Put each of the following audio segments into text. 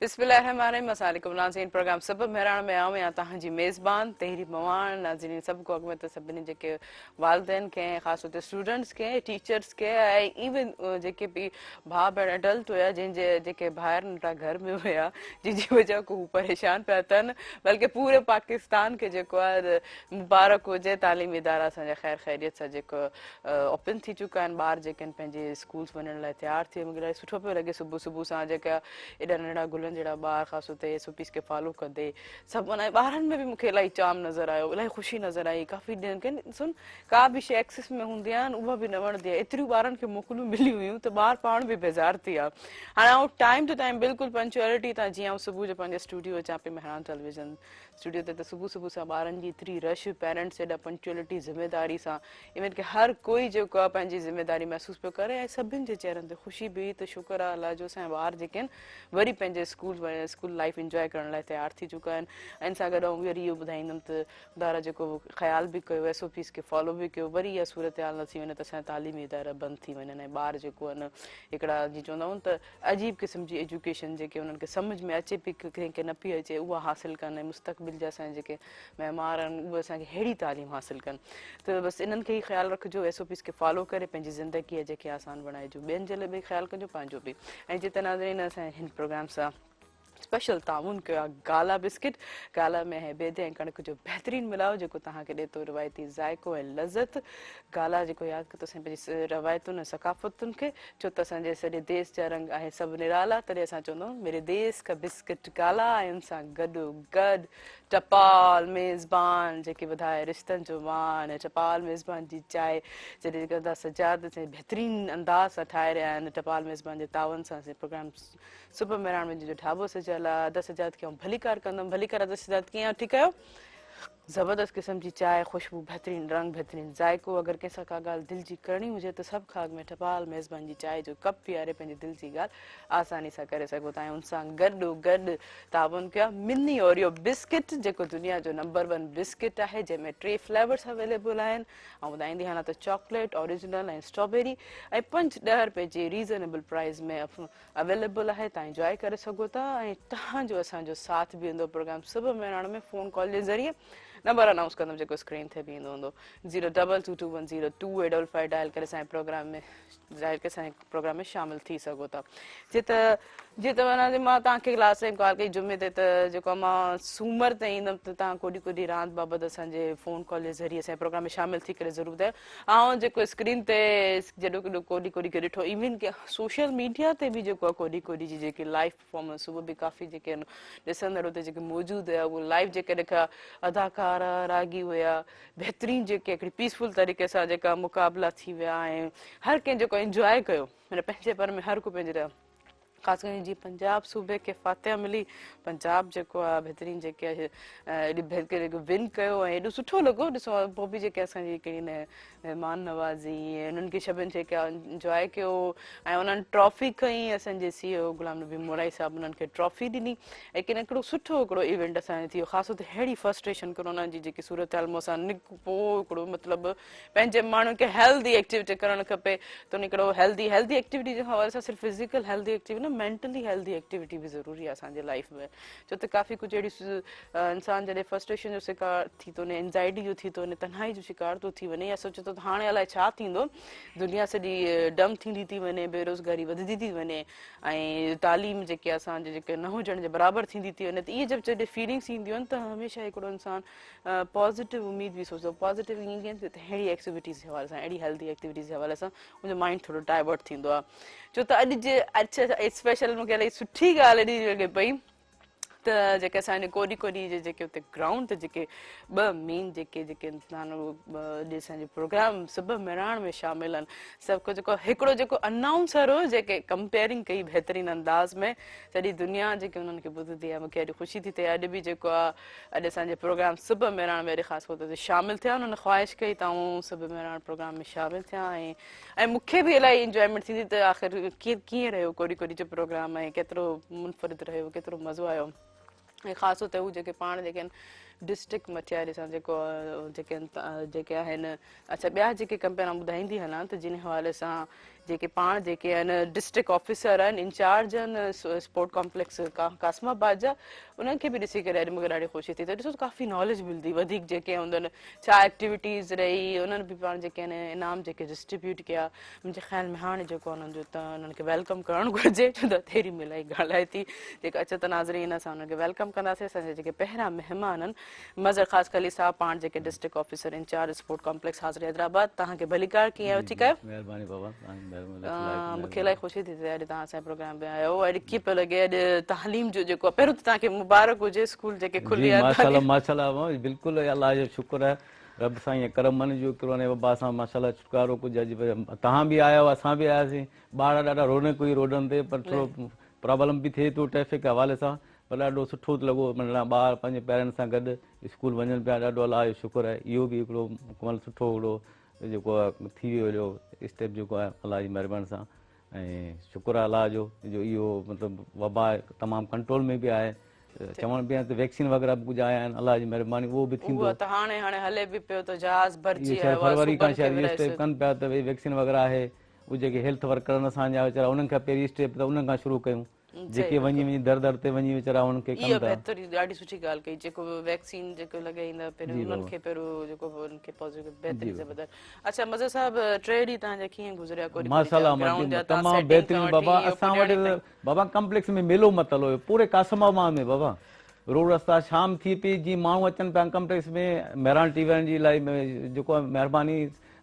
बिस्मिल्लाहिर्रहमानिर्रहीम अस्सलाम नाज़रीन प्रोग्राम सब मेहरान में आऊं या तहां जी मेज़बान तहरी मवान नाज़रीन सब को अगमें तो सभिनी जेके वालिदैन के ख़ास तौर ते स्टूडेंट्स के टीचर्स के इवन जेके भी भाउ भेण अडल्ट हुआ जिनजे जेके ॿाहिरि नंढा घर में हुआ जिनजी वजह को हू परेशान पिया थियनि बल्कि पूरे पाकिस्तान के जेको आहे मुबारक हुजे तालीमी इदारा असांजा ख़ैर ख़ैरियत सां जेको ओपन थी चुका आहिनि ॿार जेके आहिनि पंहिंजे स्कूल्स वञण लाइ तयारु थी मूंखे ॾाढो सुठो पियो लॻे सुबुह सुबुह सां जेका एॾा नंढा गुलनि जहिड़ा ॿार ख़ासि तौर ते SOPs खे फॉलो कंदे सभु माना ॿारनि में बि मूंखे इलाही चाम नज़र आयो इलाही ख़ुशी नज़र आई काफ़ी ॾींहंनि खे सुन का बि शइ एक्सेस में हूंदी आहे न उहा बि न वणंदी आहे एतिरियूं ॿारनि खे मोकलूं मिलियूं हुयूं त ॿार पाण बि बेज़ार थी विया हाणे आउं टाइम टू टाइम बिल्कुलु पंक्चुअलिटी तां जीअं आउं सुबुह जो पंहिंजे स्टूडियो अचां पई मेहरान टेलीविज़न स्टूडियो ते त सुबुह सुबुह सां ॿारनि जी एतिरी रश पेरेंट्स एॾा पंक्चुअलिटी ज़िमेदारी सां इवन की हर कोई जेको आहे पंहिंजी ज़िमेदारी महसूसु पियो करे ऐं सभिनि जे चेहरनि ते ख़ुशी बि त शुक्र आहे अलाह जो असांजा ॿार जेके आहिनि वरी पंहिंजे स्कूल लाइफ इंजॉय करण लाइ तयारु थी चुका आहिनि ऐं इन सां गॾु आउं वरी इहो ॿुधाईंदमि त ॿार जेको ख़्यालु बि कयो SOPs खे फॉलो बि कयो वरी इहा सूरत हाल न थी वञे त असांजा तालीमी इदारा बंदि थी वञनि ऐं ॿार जेको आहे न हिकिड़ा जीअं चवंदा आहियूं त अजीब क़िस्म जी एजुकेशन जेके उन्हनि खे सम्झ में अचे पई कंहिंखे न पई अचे उहा हासिलु कनि ऐं मुस्तक़बिल जा असांजा जेके महिमार आहिनि उहे असांखे अहिड़ी तालीम हासिलु कनि त बसि इन्हनि खे ई ख़्यालु रखिजो SOPs खे फॉलो करे पंहिंजी ज़िंदगीअ जेके आसान बणाइजो ॿियनि जे लाइ बि ख़्यालु कजो पंहिंजो बि ऐं जिते नाज़रीन असांजे हिन प्रोग्राम सां स्पेशल ताउन कयो आहे गाला बिस्किट गाला में है बेदे ऐं कणिक जो बहितरीनु मिलाव जेको तव्हांखे ॾिए थो रिवायती ज़ाइको ऐं लज़त गाला जेको यादि कयो असां पंहिंजी रवायतुनि ऐं सकाफ़तुनि खे छो त असांजे सॼे देश जा रंग आहे सभु निराला तॾहिं असां चवंदा आहियूं मेरे देश का बिस्किट गाला ऐं उन सां गॾो गॾु टपाल मेज़बान जेके वधाए रिश्तनि जो मान ऐं टपाल मेज़बान जी चांहि जॾहिं कंदा सजाद से बहितरीनु अंदाज़ सां ठाहे रहिया आहिनि टपाल मेज़बान जे तावन सां प्रोग्राम सुबुह मेहरान में जो ढाबो सजियल आहे अद सजाद खे आउं भलीकार कंदमि भलीकार अद सजाद कीअं आहे ठीकु आहियो ज़बरदस्त क़िस्म जी चांहि ख़ुशबू बहितरीनु रंग बहितरीनु ज़ाइको अगरि कंहिंसां का ॻाल्हि दिलि जी करणी हुजे त सभु खां अॻु में टपाल मेज़बान जी चांहि जो कप पीआरे पंहिंजी दिलि जी ॻाल्हि आसानी सां करे सघो था ऐं उन सां गॾो गॾु ताउन कयो आहे मिनी ओरियो बिस्किट जेको दुनिया जो नंबर 1 बिस्किट आहे जंहिंमें 3 फ्लेवर्स अवेलेबल आहिनि ऐं ॿुधाईंदी आहियां त चॉकलेट ओरिजिनल ऐं स्ट्रॉबेरी ऐं 5-10 रुपए जी रीज़नेबल प्राइस में अवेलेबल आहे तव्हां इंजॉय करे सघो था ऐं तव्हांजो असांजो साथ बि हूंदो प्रोग्राम सुबुह मेहरान में फ़ोन कॉल जे ज़रिए नंबर अनाउंस कंदमि जेको स्क्रीन ते बि ईंदो हूंदो 022210285 डायल करे असांजे प्रोग्राम में शामिलु थी सघो था जीअं त माना मां तव्हांखे लास्ट टाइम कॉल कई जुमे ते त जेको मां सूमर ते ईंदमि त तव्हां कोॾी कोॾी रांदि बाबति असांजे फ़ोन कॉल जे ज़रिए असांजे प्रोग्राम में शामिलु थी करे ज़रूरु ॿुधायो ऐं जेको स्क्रीन ते जॾो केॾो कोॾी कोॾी खे ॾिठो इवन की सोशल मीडिया ते बि जेको आहे कोॾी कोॾी जी जेकी लाइव परफॉर्मेंस उहे बि काफ़ी जेके आहिनि ॾिसंदड़ उते जेके मौजूदु हुया उहे लाइव जेके ॾेखारिया अदाकार रागी हुया बहितरीनु जेके हिकिड़ी पीसफुल तरीक़े सां जेका मुक़ाबला थी विया ऐं हर कंहिं जेको इंजॉय कयो माना पंहिंजे पर में हर को पंहिंजे ख़ासि करे जीअं पंजाब सूबे खे फातिहा मिली पंजाब जेको आहे बहितरीनु जेके आहे एॾी विन कयो ऐं एॾो सुठो लॻो ॾिसो पोइ बि जेके असांजी हिकिड़ी महिमान नवाज़ी ऐं उन्हनि खे सभिनि जेके आहे इंजॉय कयो ऐं उन्हनि ट्रॉफी खईं असांजे CEO गुलाम नबी मोराई साहिबु उन्हनि खे ट्रॉफी ॾिनी लेकिन हिकिड़ो सुठो हिकिड़ो इवेंट असांजो थी वियो ख़ासि तौर ते अहिड़ी फ्रस्ट्रेशन कोरोना जी जेकी सूरत हाल मूंसां निक पोइ हिकिड़ो मतिलबु पंहिंजे माण्हुनि खे हेल्दी एक्टिविटी करणु खपे त उन हिकिड़ो हेल्दी एक्टिविटी जे हवाले सां सिर्फ़ु फिज़िकल हेल्दी एक्टिविटी न मेंटली हेल्दी एक्टिविटी बि ज़रूरी आहे असांजे लाइफ में छो त काफ़ी कुझु अहिड़ी इंसानु जॾहिं फ्रस्ट्रेशन जो शिकार थी थो वञे एंज़ाइटी जो थी थो वञे तन्हाई जो शिकार थो थी वञे या सोचे थो त हाणे अलाए छा थींदो दुनिया सॼी डम थींदी थी वञे बेरोज़गारी वधंदी थी वञे ऐं तालीम जेके असांजे जेके न हुजण जे बराबरि थींदी थी वञे त इहे जब जॾहिं फीलिंग्स ईंदियूं आहिनि त हमेशह हिकिड़ो इंसानु पॉज़िटिव उमेद बि सोचंदो पॉज़िटिव ईंदी आहिनि त अहिड़ी एक्टिविटीज़ जे हवाले सां अहिड़ी हेल्दी एक्टिविटीज़ जे हवाले सां मुंहिंजो माइंड थोरो डाइवर्ट थींदो आहे छो त अॼु जे अच्छा स्पेशल मूंखे इलाही सुठी ॻाल्हि अहिड़ी लॻे पई त जेके असांजे कोॾी कोॾी जेके हुते ग्राउंड ते जेके ॿ मेन जेके इंसान असांजे प्रोग्राम सुबुह मेहरान में शामिलु आहिनि सभु कुझु जेको हिकिड़ो जेको अनाउंसर हो जेके कंपेयरिंग कई बहितरीनु अंदाज़ में सॼी दुनिया जेके उन्हनि खे ॿुधंदी आहे मूंखे अॼु ख़ुशी थी थिए अॼु बि जेको आहे अॼु असांजे प्रोग्राम सुबुह मेहरान में अॼु ख़ासि तौर ते शामिलु थिया उन्हनि ख़्वाहिश कई त आऊं सुबुह मेहरान प्रोग्राम में शामिलु थिया ऐं मूंखे बि इलाही इंजॉयमेंट थींदी त आख़िर कीअं रहियो कोॾी कोॾी जो प्रोग्राम ऐं केतिरो मुनफ़रिद रहियो केतिरो मज़ो आयो ऐं ख़ासि तौर ते हू जेके पाण जेके आहिनि डिस्ट्रिक्ट मटियारी सां जेको जेके आहिनि अच्छा ॿिया जेके कंपेयर ॿुधाईंदी हलां त जिन हवाले सां जेके पाण जेके आहिनि डिस्ट्रिक्ट ऑफिसर आहिनि इंचार्ज आहिनि स्पोर्ट कॉम्प्लेक्स कासमाबाद जा उन्हनि खे बि ॾिसी करे अॼु मूंखे ॾाढी ख़ुशी थी त ॾिसो काफ़ी नॉलेज मिलंदी वधीक जेके हूंदा आहिनि छा एक्टिविटीज़ रही उन्हनि बि पाण जेके आहिनि इनाम जेके डिस्ट्रीब्यूट कया मुंहिंजे ख़्याल में हाणे जेको उन्हनि जो त उन्हनि खे वेलकम करणु घुरिजे छो त तेरी मिलाई ॻाल्हाए थी जेका अचो त नाज़रीन असां उन्हनि खे वेलकम कंदासीं असांजे जेके पहिरियां महिमान आहिनि मज़र ख़ासि खली साहब पाण जेके district officer incharge sport complex हाज़िर हैदराबाद तव्हांखे भलीकार कीअं आहियो ठीकु आहियो महिरबानी बाबा मूंखे इलाही ख़ुशी थी थिए अॼु तव्हां असांजे प्रोग्राम में आया आहियो अॼु कीअं पियो लॻे अॼु तालीम जो जेको आहे पहिरियों त तव्हांखे मुबारक हुजे स्कूल जेके खुली जी माशाल्लाह माशाल्लाह बिल्कुलु अल्लाह जो शुक्र आहे रब साईं करमनि जो हिकिड़ो ने बाबा असां माशाल्लाह छुटकारो कुझु अॼु तव्हां बि आया असां बि आयासीं ॿार ॾाढा रौनक हुई रोडनि ते पर थोरो प्रॉब्लम बि थिए थो ट्रैफिक जे हवाले सां पर ॾाढो सुठो लॻो नंढड़ा ॿार पंहिंजे पेरेंट्स सां गॾु स्कूल वञनि पिया ॾाढो अल्लाह जो शुक्र आहे इहो बि हिकिड़ो मुकमल सुठो हिकिड़ो जेको आहे थी वियो जो स्टेप जेको आहे अल्लाह जी महिरबानी सां ऐं शुक्र आहे अल्लाह जो इहो मतिलबु वबा तमामु कंट्रोल में बि आहे चवण बि आहे त वैक्सीन वग़ैरह बि कुझु आया आहिनि अल्लाह जी महिरबानी उहो बि थींदो त हाणे हाणे हले बि पियो त जहाज़ भरिजी शायदि फरवरी खां शायदि इहो स्टेप कनि पिया त भई वैक्सीन वग़ैरह आहे उहे जेके हेल्थ वर्कर आहिनि असांजा वीचारा उन्हनि खां पहिरीं स्टेप त उन्हनि खां शुरू कयूं जेके वञी दर दर ते वञी वीचारा उनखे इहा बहितरी ॾाढी सुठी ॻाल्हि कई जेको वैक्सीन जेको लॻाईंदा पहिरियों उन्हनि खे पहिरियों जेको उनखे पॉज़िटिव बहितरी से ॿुधाए अच्छा मज़र साहब 3 ॾींहं तव्हांजा कीअं गुज़रिया माशाल्लाह तमामु बहितरीनु बाबा असां वटि बाबा कॉम्प्लेक्स में मेलो मतल हुयो पूरे कासमाबाद में बाबा रोड रस्ता शाम थी पई जीअं माण्हू अचनि पिया कॉम्प्लेक्स में महिरान टीवीनि जी इलाही जेको आहे महिरबानी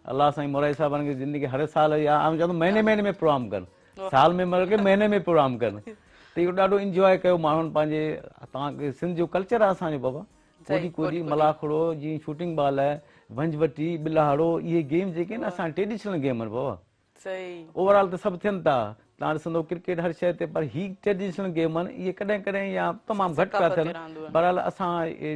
अल्लाह साईं मोराई साहिबनि खे ज़िंदगी हर साल या चवंदो महीने महीने में प्रोग्राम कनि साल में मतलब कि महीने में प्रोग्राम कनि त इहो ॾाढो इंजॉय कयो माण्हुनि पंहिंजे तव्हांखे सिंध जो कल्चर आहे असांजो बाबा कोडी कोडी मलाखड़ो जीअं शूटिंग बॉल आहे वंजवटी बिलाड़ो इहे गेम जेके आहिनि असां ट्रेडिशनल गेम आहिनि बाबा ओवरऑल त सभु थियनि था तव्हां ॾिसंदो क्रिकेट हर शइ ते पर ही ट्रेडिशनल गेम आहिनि इहे कॾहिं कॾहिं या तमामु घटि पिया थियनि बहरहाल असां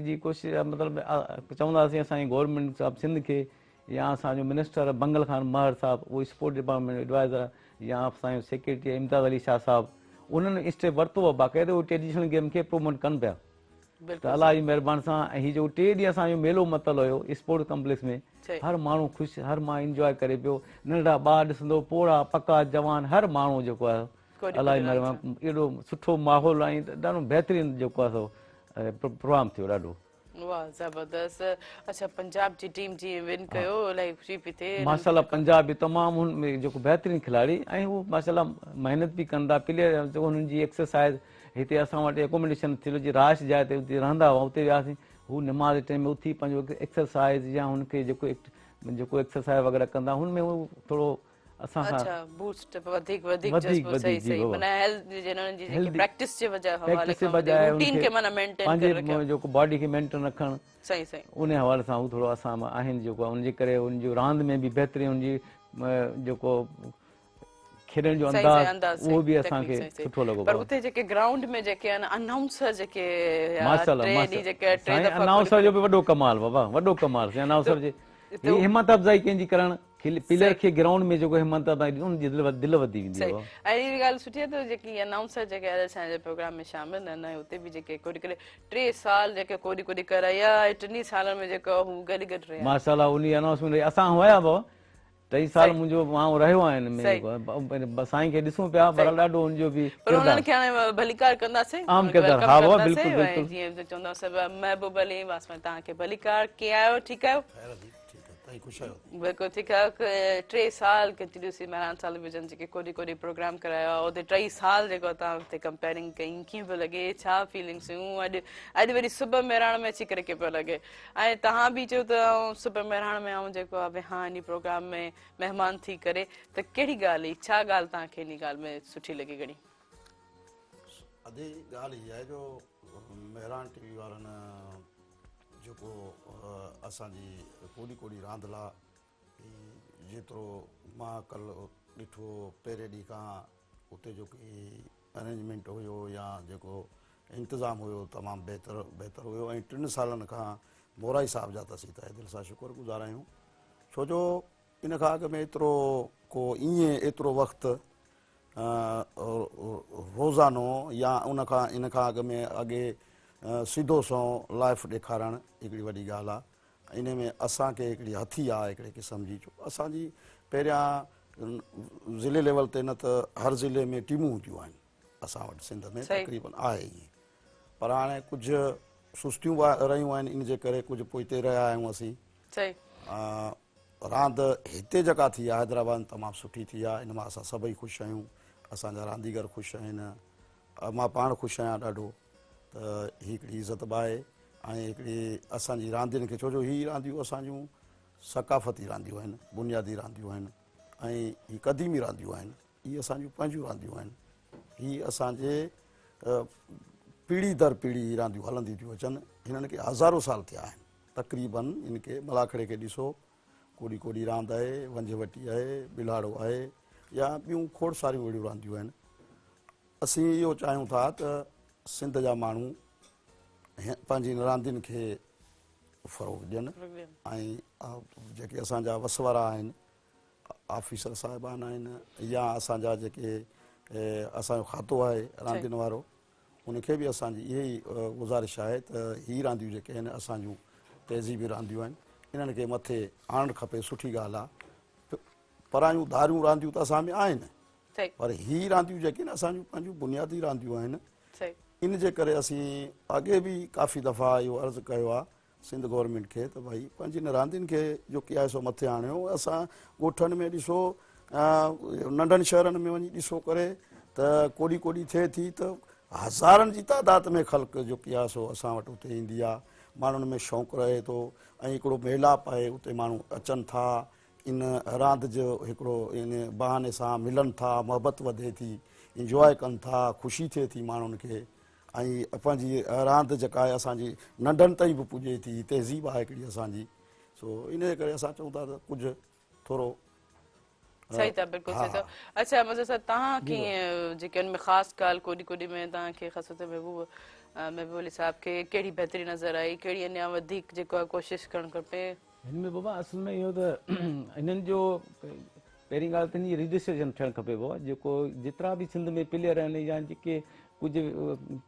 जी कोशिशि मतिलबु चवंदासीं असांजी गवर्नमेंट साहिबु सिंध खे या असांजो मिनिस्टर बंगल खान महर साहिबु उहो स्पोर्ट डिपार्टमेंट एडवाइज़र या असांजो सेक्रेटरी इम्तियाज़ अली शाह साहिबु उन्हनि स्टेप वरितो आहे बाक़ाइदे उहे ट्रेडिशनल गेम खे प्रोमोट कनि पिया त अल्लाह जी महिरबानी सां ऐं हीउ जो 3 ॾींहं असांजो मेलो मतल हुयो स्पोर्ट कॉम्प्लेक्स में हर माण्हू ख़ुशि हर मां इंजॉय करे पियो नंढड़ा ॿार ॾिसंदो पोड़ा पका जवान हर माण्हू जेको आहे अल्लाह जी महिरबानी एॾो सुठो माहौल ऐं ॾाढो बहितरीनु जेको आहे सो प्रोग्राम थियो ॾाढो वाह ज़बरदस्त अच्छा पंजाब जी टीम जी विन कयो इलाही ख़ुशी पई थिए माशाल्लाह पंजाब बि तमामु हुन में जेको बहितरीनु खिलाड़ी ऐं हू माशाल्लाह महिनत बि कंदा प्लेयर हुननि जी एक्सरसाइज़ हिते असां वटि एकोमोडेशन थियो जी राश जाइ ते उते रहंदा हुआ उते वियासीं हू नमाज़ टाइम में उथी पंहिंजो एक्सरसाइज़ या हुनखे जेको एक्सरसाइज़ वग़ैरह कंदा हुनमें हू थोरो असां खां बूस्ट वधीक सही सही माने हेल्थ जिन्हनि जी जेकी प्रैक्टिस जे हवाले सां रूटीन खे माने मेंटेन करे रखियो जेको बॉडी खे मेंटेन रखण सही सही उन हवाले सां हू थोरो असां आहिनि जेको उनजे करे उनजो रांदि में बि बहितरीनु हुनजी जेको खेॾण जो अंदाज़ उहो बि असांखे सुठो लॻो पर उते जेके ग्राउंड में जेके आहिनि अनाउंसर जेके अनाउंसर जो बि वॾो कमाल बाबा वॾो कमाल अनाउंसर जे हिमत अफ़ज़ाई कंहिंजी करणु प्लेयर खे ग्राउंड में जेको हिमत अफ़ज़ाई उनजी दिलि वधी वेंदी आहे ऐं इहा ॻाल्हि सुठी आहे त जेकी अनाउंसर जेके असांजे प्रोग्राम में शामिल आहिनि उते बि जेके कोॾी कॾहिं 3 साल जेके कोॾी कोॾी कराया 3 सालनि में जेको हू गॾु रहिया माशाल्लाह उन अनाउंसमेंट असां हुया बाबा 3 साल मुंहिंजो मां रहियो आहियां साईं खे ॾिसूं पिया पर ॾाढो हुनजो बि उन्हनि खे हाणे भलीकार कंदासीं आम किरदार हा बाबा बिल्कुलु जीअं चवंदासीं महबूब अली वासवानी तव्हांखे भलीकार कीअं आहियो ठीकु आहियो बिल्कुलु ठीकु आहे 3 साल कंटिन्यूसली महिरान साल विझनि जेके कोॾी कोॾी प्रोग्राम कराया उते 3 साल जेको तव्हां हुते कंपेयरिंग कई कीअं पियो लॻे छा फीलिंग्स हुयूं अॼु वरी सुबुह महिराण में अची करे कीअं पियो लॻे ऐं तव्हां बि चयो त सुबुह महिराण में आऊं जेको आहे भई हा इन प्रोग्राम में महिमान थी करे त कहिड़ी ॻाल्हि हुई छा ॻाल्हि तव्हांखे इन ॻाल्हि में सुठी लॻी घणी अधी ॻाल्हि इहा आहे जो महिरान टीवी वारनि जेको असांजी कोॾी कोॾी रांदि लाइ जेतिरो मां कल्ह ॾिठो पहिरें ॾींहं खां उते जेको अरेंजमेंट हुयो या जेको इंतिज़ामु हुयो तमामु बहितर हुयो ऐं 3 सालनि खां मोराई साहिब जा त असीं तहे दिलि सां शुक्रगुज़ार आहियूं छो जो इन खां अॻु में एतिरो को ईअं एतिरो वक़्तु रोज़ानो या इन खां अॻु में अॻे सीधो सो लाइफ ॾेखारणु हिकिड़ी वॾी ॻाल्हि आहे इन में असांखे हिकिड़ी हथी आहे हिकिड़े क़िस्म जी असांजी पहिरियां ज़िले लेवल ते न त हर ज़िले में टीमूं हूंदियूं आहिनि असां वटि सिंध में सही। तक़रीबन आहे ईअं, पर हाणे कुझु सुस्तियूं रहियूं आहिनि, इन जे करे कुझु पोइते रहिया आहियूं असीं। सही रांदि हिते जेका थी आहे हैदराबाद में तमामु सुठी थी आहे, इन मां असां सभई ख़ुशि आहियूं, असांजा रांदीगर ख़ुशि आहिनि, मां पाण ख़ुशि आहियां ॾाढो। त ही हिकिड़ी इज़त बि आहे ऐं हिकिड़ी असांजी रांदियुनि खे, छो जो ही रांदियूं असांजूं सकाफ़ती रांदियूं आहिनि, बुनियादी रांदियूं आहिनि ऐं ही क़दीमी रांदियूं आहिनि, ही असांजूं पंहिंजूं रांदियूं आहिनि। ही असांजे पीढ़ी दर पीढ़ी ही रांदियूं हलंदियूं थियूं अचनि, हिननि खे हज़ारो साल थिया आहिनि तक़रीबन। इनखे मलाखड़े खे ॾिसो, कोड़ी कोड़ी रांदि आहे, वंजवटी आहे, बिलाड़ो आहे, या ॿियूं खोड़ सारियूं अहिड़ियूं रांदियूं आहिनि। असीं इहो चाहियूं था त सिंध जा माण्हू पंहिंजी रांदियुनि खे फ़रोग़ ॾियनि ऐं जेके असांजा वसवारा आहिनि, ऑफिसर साहिबान आहिनि, या असांजा जेके असांजो खातो आहे रांदियुनि वारो, उनखे बि असांजी इहा ई गुज़ारिश आहे त ही रांदियूं जेके आहिनि असांजूं तहज़ीबी रांदियूं आहिनि, इन्हनि खे मथे आणणु खपे। सुठी ॻाल्हि आहे, परायूं धारियूं रांदियूं त असां में आहिनि, पर ही रांदियूं जेके आहिनि असांजूं पंहिंजूं बुनियादी रांदियूं आहिनि। इन जे करे असीं अॻे बि काफ़ी दफ़ा इहो अर्ज़ु कयो आहे सिंध गवर्नमेंट खे त भई पंहिंजी इन रांदियुनि खे जेकी आहे सो मथे आणियो। असां ॻोठनि में ॾिसो, नंढनि शहरनि में वञी ॾिसो करे त कोॾी कोॾी थिए थी त हज़ारनि जी तादाद में ख़ल्क़ जेकी आहे सो असां वटि उते ईंदी आहे, माण्हुनि में शौक़ु रहे थो ऐं हिकिड़ो मेलाप आहे, उते माण्हू अचनि था, इन रांदि जो हिकिड़ो इन बहाने सां मिलनि था, मोहबत वधे थी, इंजॉय कनि था, ख़ुशी थिए थी माण्हुनि खे, ऐं पंहिंजी रांदि जेका आहे असांजी नंढनि ताईं बि पुॼे थी, तहज़ीब आहे हिकिड़ी असांजी। सो इन जे करे असां चऊं था त कुझु थोरो सही था, बिल्कुलु सही था। अच्छा मुझे सर तव्हां कीअं जेके उनमें ख़ासि ॻाल्हि कोॾी कोॾी में तव्हांखे ख़ासि तौर ते महबूब अली साहब खे कहिड़ी बहितरी नज़र आई, कहिड़ी अञा वधीक जेको आहे कोशिशि करणु खपे? हिन में बाबा असल में इहो त हिननि जो पहिरीं ॻाल्हि त हिन जी रजिस्ट्रेशन थियणु खपे बाबा, जेको जेतिरा बि सिंध में प्लेयर आहिनि या जेके कुझु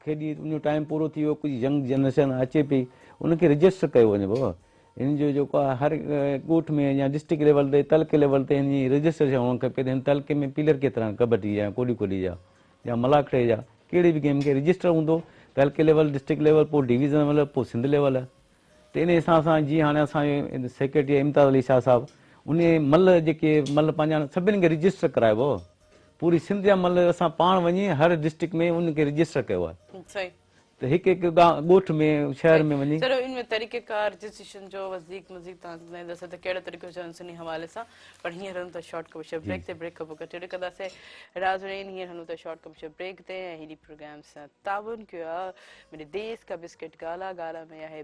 खेॾी उन टाइम पूरो थी वियो, कुझु यंग जनरेशन अचे पई, उनखे रजिस्टर कयो वञे बाबा। हिन जो जेको आहे हर ॻोठ में या डिस्ट्रिक्ट लेवल ते, तलके लेवल ते हिन जी रजिस्ट्रेशन हुअणु खपे त हिन तलके में प्लेयर केतिरा, कबड्डी जा, कोॾी कोॾी जा, या मलाखड़े जा, कहिड़ी बि गेम खे रजिस्टर हूंदो, तलके लेवल, डिस्ट्रिक्ट लेवल, पोइ डिवीज़न लेवल, पोइ सिंध लेवल आहे। त इन हिसाब सां जीअं हाणे असांजे सेक्रेटरी इम्तियाज़ अली शाह साहिबु, उन मल जेके मल पंहिंजा सभिनी खे रजिस्टर कराइबो, पूरी सिंध जा मल असां पाण वञी हर डिस्ट्रिक्ट में उनखे रजिस्टर कयो आहे, त हिकु हिकु ॻोठ में, शहर में वञी। चलो इनमें तरीक़ेकार रजिस्ट्रेशन जो वधीक तव्हां ॿुधाईंदसि त कहिड़ो तरीक़ो चवनि उन हवाले सां, पर हींअर हलूं था शॉर्ट कमर्शियल ब्रेक ते, ब्रेक खां पोइ कंटिन्यू कंदासीं। राज़रीन हींअर हलूं था शॉर्ट कमर्शियल ब्रेक ते, ऐं हिन प्रोग्राम सां ताउन कयो आहे मेरे देश का बिस्किट गाला, गाला में आहे